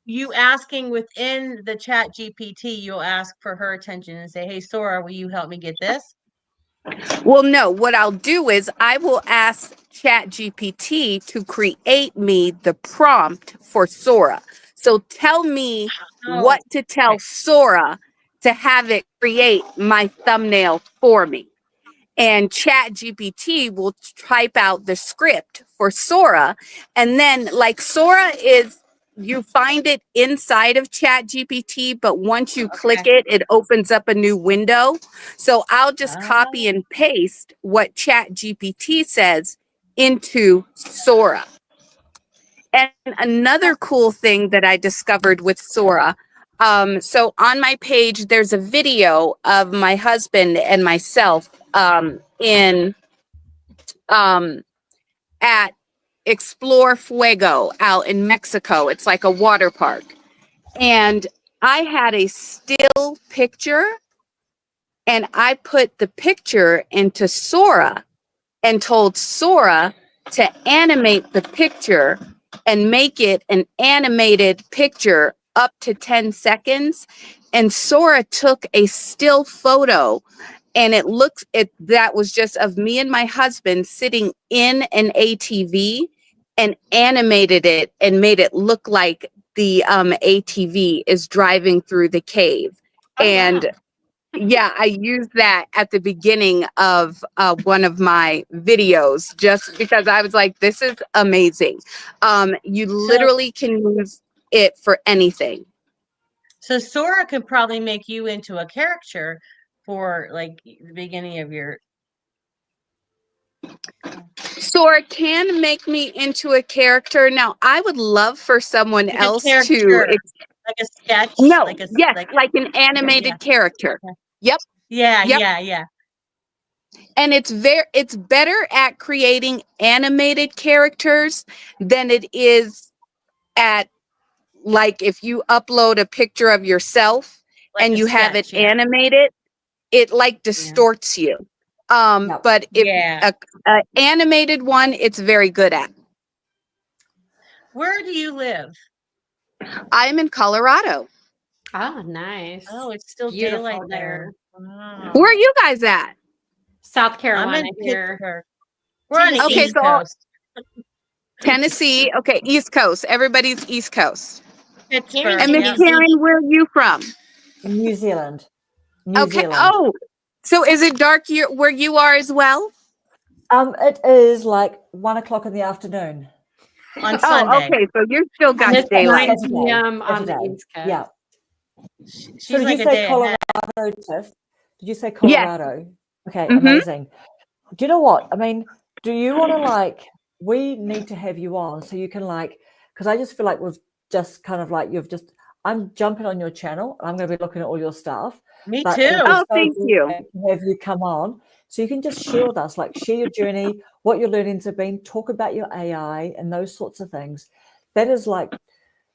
You asking within the Chat GPT, you'll ask for her attention and say, "Hey Sora, will you help me get this?"
Well, no, what I'll do is I will ask Chat GPT to create me the prompt for Sora. So tell me what to tell
okay.
Sora to have it create my thumbnail for me. And Chat GPT will type out the script for Sora. And then, like, Sora is, you find it inside of Chat GPT, but once you click it, it opens up a new window. So I'll just copy and paste what Chat GPT says into Sora. And another cool thing that I discovered with Sora, so on my page, there's a video of my husband and myself at Explore Fuego out in Mexico. It's like a water park. And I had a still picture, and I put the picture into Sora and told Sora to animate the picture and make it an animated picture up to 10 seconds. And Sora took a still photo, and that was just of me and my husband sitting in an ATV, and animated it and made it look like the ATV is driving through the cave. And yeah, I used that at the beginning of one of my videos just because I was like, this is amazing. You literally can use it for anything.
So Sora could probably make you into a character for like the beginning of your.
Sora can make me into a character. Now, I would love for someone
Like
else
a character,
to.
like a sketch.
No,
like a,
yes, like an animated character.
Okay.
Yep.
Yeah,
Yep.
yeah.
And it's better at creating animated characters than it is at, like, if you upload a picture of yourself
Like
and
a
you have it
sketch, yeah.
animated, it like distorts you. But if a animated one, it's very good at.
Where do you live?
I'm in Colorado.
Oh, nice.
Oh, it's still
Beautiful
daylight
there.
there. Wow.
Where are you guys at?
South
I'm
Carolina
in
here.
Pittsburgh. We're on the
Tennessee.
East Coast.
Tennessee. Okay, East Coast. Everybody's East Coast.
Pittsburgh.
And Miss
Yep.
Karen, where are you from?
New Zealand.
Okay. Oh, So is it dark here where you are as well?
It is like 1 o'clock in the afternoon.
On
Oh,
Sunday.
okay. So you're still
And
got
it's
daylight.
9
Saturday,
p.m. on the
Saturday.
East Coast.
Yeah.
She's
So did
like
you
a
say
day
Colorado,
ahead.
Tiff? Did you say
Yes.
Colorado? Okay,
Mhm.
amazing. Do you know what? I mean, do you want to like, we need to have you on so you can like, because I just feel like we've just kind of like, I'm jumping on your channel. I'm going to be looking at all your stuff.
Me
But
too.
it
Oh,
is so
thank you.
great to have you come on so you can just share with us, like share your journey, what your learnings have been, talk about your AI and those sorts of things. That is like,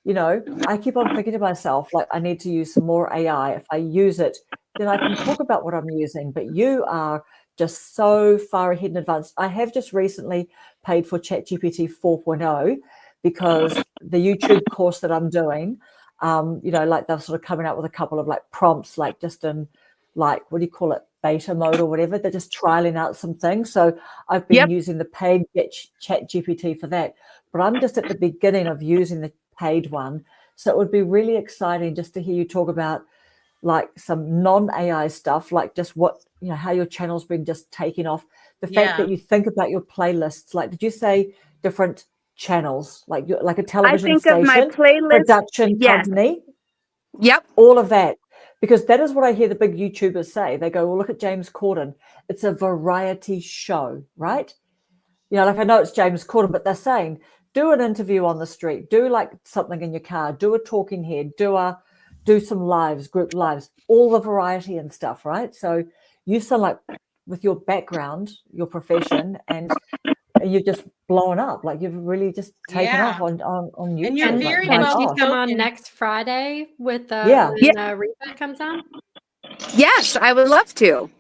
you know, I keep on thinking to myself, like, I need to use some more AI. If I use it, then I can talk about what I'm using. But you are just so far ahead in advance. I have just recently paid for ChatGPT 4.0 because the YouTube course that I'm doing, you know, like they're sort of coming out with a couple of like prompts, like just in like, what do you call it, beta mode or whatever. They're just trialing out some things. So I've been
Yep.
using the paid ChatGPT for that. But I'm just at the beginning of using the paid one. So it would be really exciting just to hear you talk about like some non-AI stuff, like just what, you know, how your channel's been just taking off. The fact
Yeah.
that you think about your playlists, like, did you say different channels, like like a
I
television
think of my
station,
playlist.
production
Yes.
company,
Yep.
all of that? Because that is what I hear the big YouTubers say. They go, well, look at James Corden. It's a variety show, right? You know, like I know it's James Corden, but they're saying, do an interview on the street, do like something in your car, do a talking head, do some lives, group lives, all the variety and stuff, right? So you sound like with your background, your profession, and you're just blowing up, like you've really just taken
Yeah.
off on YouTube.
And you're
Can,
very
like, my
can she
gosh.
come on
spoken.
next Friday with
Yeah.
when Reba comes on?
Yes, I would love to.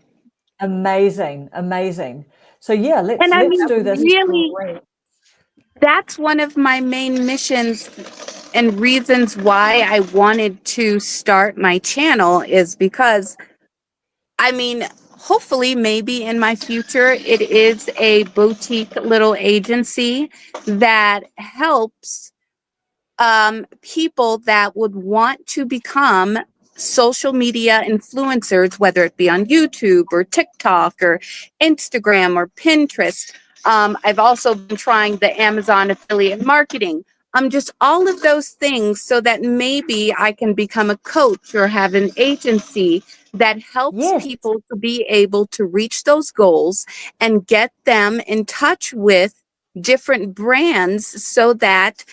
Amazing, amazing. So yeah, let's
And I mean,
do this.
really,
Great.
that's one of my main missions and reasons why I wanted to start my channel is because, I mean, hopefully, maybe in my future, it is a boutique little agency that helps people that would want to become social media influencers, whether it be on YouTube or TikTok or Instagram or Pinterest. I've also been trying the Amazon affiliate marketing. Just all of those things so that maybe I can become a coach or have an agency that helps
Yes.
people to be able to reach those goals and get them in touch with different brands so that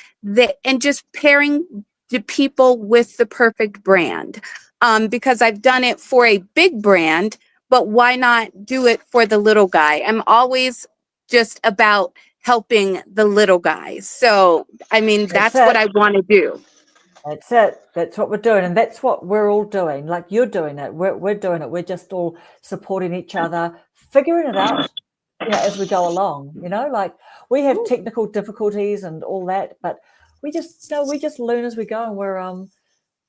and just pairing the people with the perfect brand. Because I've done it for a big brand, but why not do it for the little guy? I'm always just about helping the little guys. So, I mean, that's what I want to do.
That's it. That's what we're doing. And that's what we're all doing. Like you're doing it. We're doing it. We're just all supporting each other, figuring it out, you know, as we go along, you know, like we have technical difficulties and all that, but we just learn as we go, and we're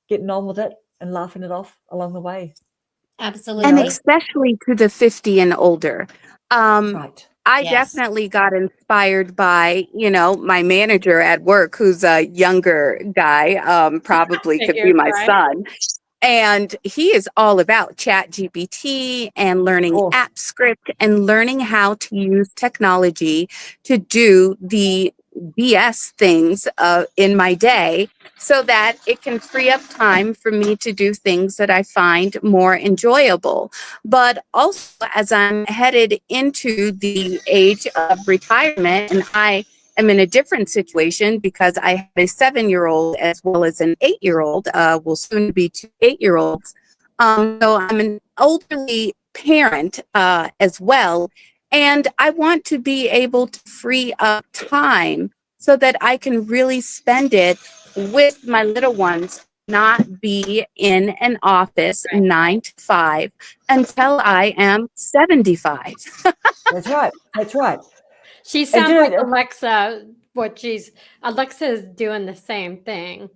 getting on with it and laughing it off along the way.
Absolutely.
And especially to the 50 and older.
Right.
I
Yes.
definitely got inspired by, you know, my manager at work, who's a younger guy, probably could be
Figures,
my
right?
son. And he is all about Chat GPT and learning
Cool.
app script and learning how to use technology to do the BS things in my day so that it can free up time for me to do things that I find more enjoyable. But also, as I'm headed into the age of retirement, and I am in a different situation because I have a 7-year-old as well as an 8-year-old, will soon be 2 8-year-olds. So I'm an elderly parent as well. And I want to be able to free up time so that I can really spend it with my little ones, not be in an office 9 to 5 until I am 75.
That's right. That's right.
She
And
sounds
you
like
know,
Alexa. Alexa is doing the same thing.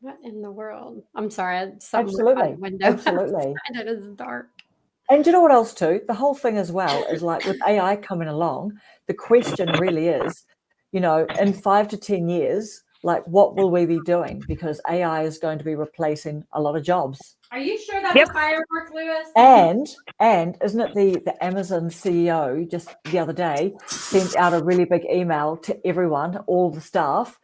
What in the world? I'm sorry, something went by the
absolutely.
window.
Absolutely.
Outside, it is dark.
And you know what else too? The whole thing as well is like with AI coming along, the question really is, you know, in 5 to 10 years, like what will we be doing? Because AI is going to be replacing a lot of jobs.
Are you sure that's
Yep.
a firework, Lewis?
And isn't it the Amazon CEO just the other day sent out a really big email to everyone, all the staff.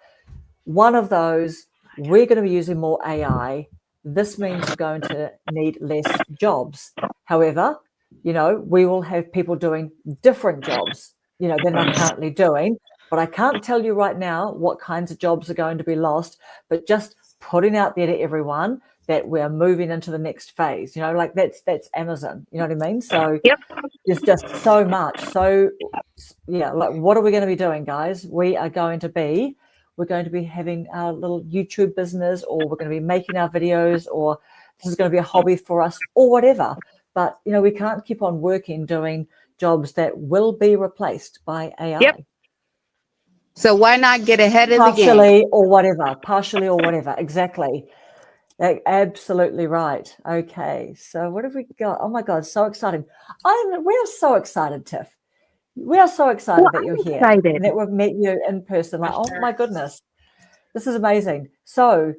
One of those, we're going to be using more AI. This means we're going to need less jobs. However, we will have people doing different jobs, they're not currently doing. But I can't tell you right now what kinds of jobs are going to be lost, but just putting out there to everyone that we're moving into the next phase, like that's Amazon, you know what I mean? So
Yep.
there's just so much. So yeah, like what are we going to be doing, guys? We're going to be having our little YouTube business, or we're going to be making our videos, or this is going to be a hobby for us, or whatever. But we can't keep on working doing jobs that will be replaced by AI.
Yep. So why not get ahead of the game?
Partially or whatever. Exactly. Absolutely right. Okay. So what have we got? Oh my God, so exciting. We're so excited, Tiff. We are so excited that you're here and that we've met you in person. Like, oh my goodness, this is amazing. So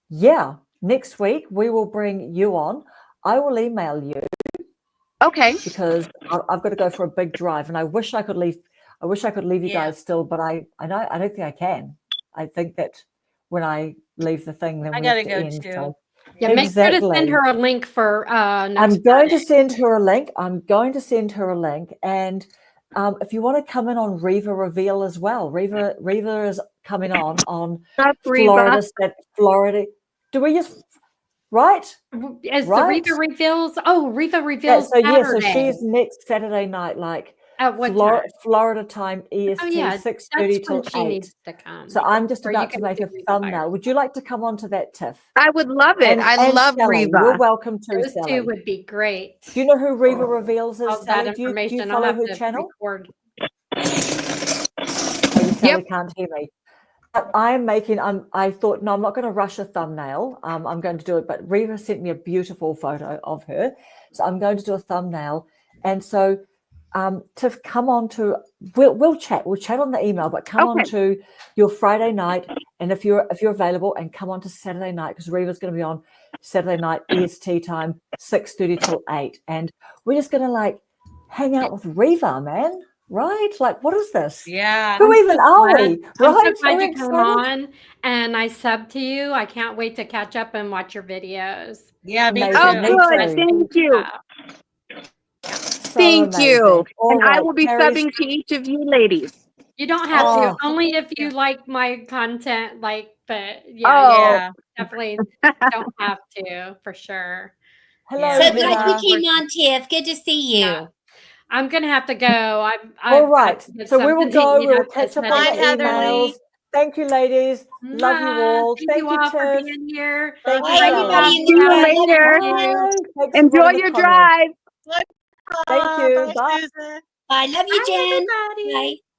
yeah, next week we will bring you on. I will email you.
Okay.
Because I've got to go for a big drive, and I wish I could leave you guys still, but I don't think I can. I think that when I leave the thing, then
I
we have
gotta
to
go
end.
too.
So.
Yeah, make sure to send her a link for
I'm
next
going to
Friday.
send her a link. And if you want to come in on Reva Reveal as well, Reva is coming on Florida. Do we just right?
Is
right?
the Reva Reveals? Oh, Reva Reveals
so
Saturday.
she's next Saturday night, like
at what time?
Florida time, EST,
Oh yeah,
6:30 till 8.
needs to come.
So I'm just
Or
about
you
to
can
make
do
a
Reva
thumbnail.
Fire.
Would you like to come on to that, Tiff?
I would love it. I love
Sally,
Reva.
you're welcome to,
Those
Sally.
two would be great.
Do you know who Reva Reveals is,
All that
Sally? Do you
information. I'll
follow
have
her
to
channel?
record.
Maybe Sally can't hear me. But I thought, no, I'm not going to rush a thumbnail. I'm going to do it. But Reva sent me a beautiful photo of her. So I'm going to do a thumbnail. And so Tiff, come on to, we'll chat. We'll chat on the email, but come on to your Friday night. And if you're available, and come on to Saturday night, because Reva's going to be on Saturday night, EST time, 6:30 till 8. And we're just going to like hang out with Reva, man. Right? Like, what is this?
Yeah.
Who even are we?
I'm
Right?
so glad
Are we
you come
excited?
on, and I sub to you. I can't wait to catch up and watch your videos.
Yeah, me
Amazing.
Oh,
too.
Me
good.
too.
Thank you.
So
Thank you.
amazing. All
And I
right,
will be
Carrie's-
subbing to each of you ladies.
You don't have
Oh.
to, only if you like my content. Like, but yeah,
Oh.
Yeah.
definitely don't have to for sure.
Hello,
Yeah.
So
Rita.
glad you came on, Tiff. Good to see you.
Yeah. I'm gonna have to go.
All right. So we will go. We will catch up on
Bye,
the
Heather
emails.
Lee.
Thank you, ladies. Love you all.
Thank you all for
Tiff.
being here.
Thank
Bye,
you,
everybody in
See
the
you
chat.
later.
Bye. Thanks for
Enjoy
running the
your
comments.
drive.
Thank you.
Bye,
Bye.
Susan.
Bye. Love you,
Bye,
Jen.
everybody.
Bye.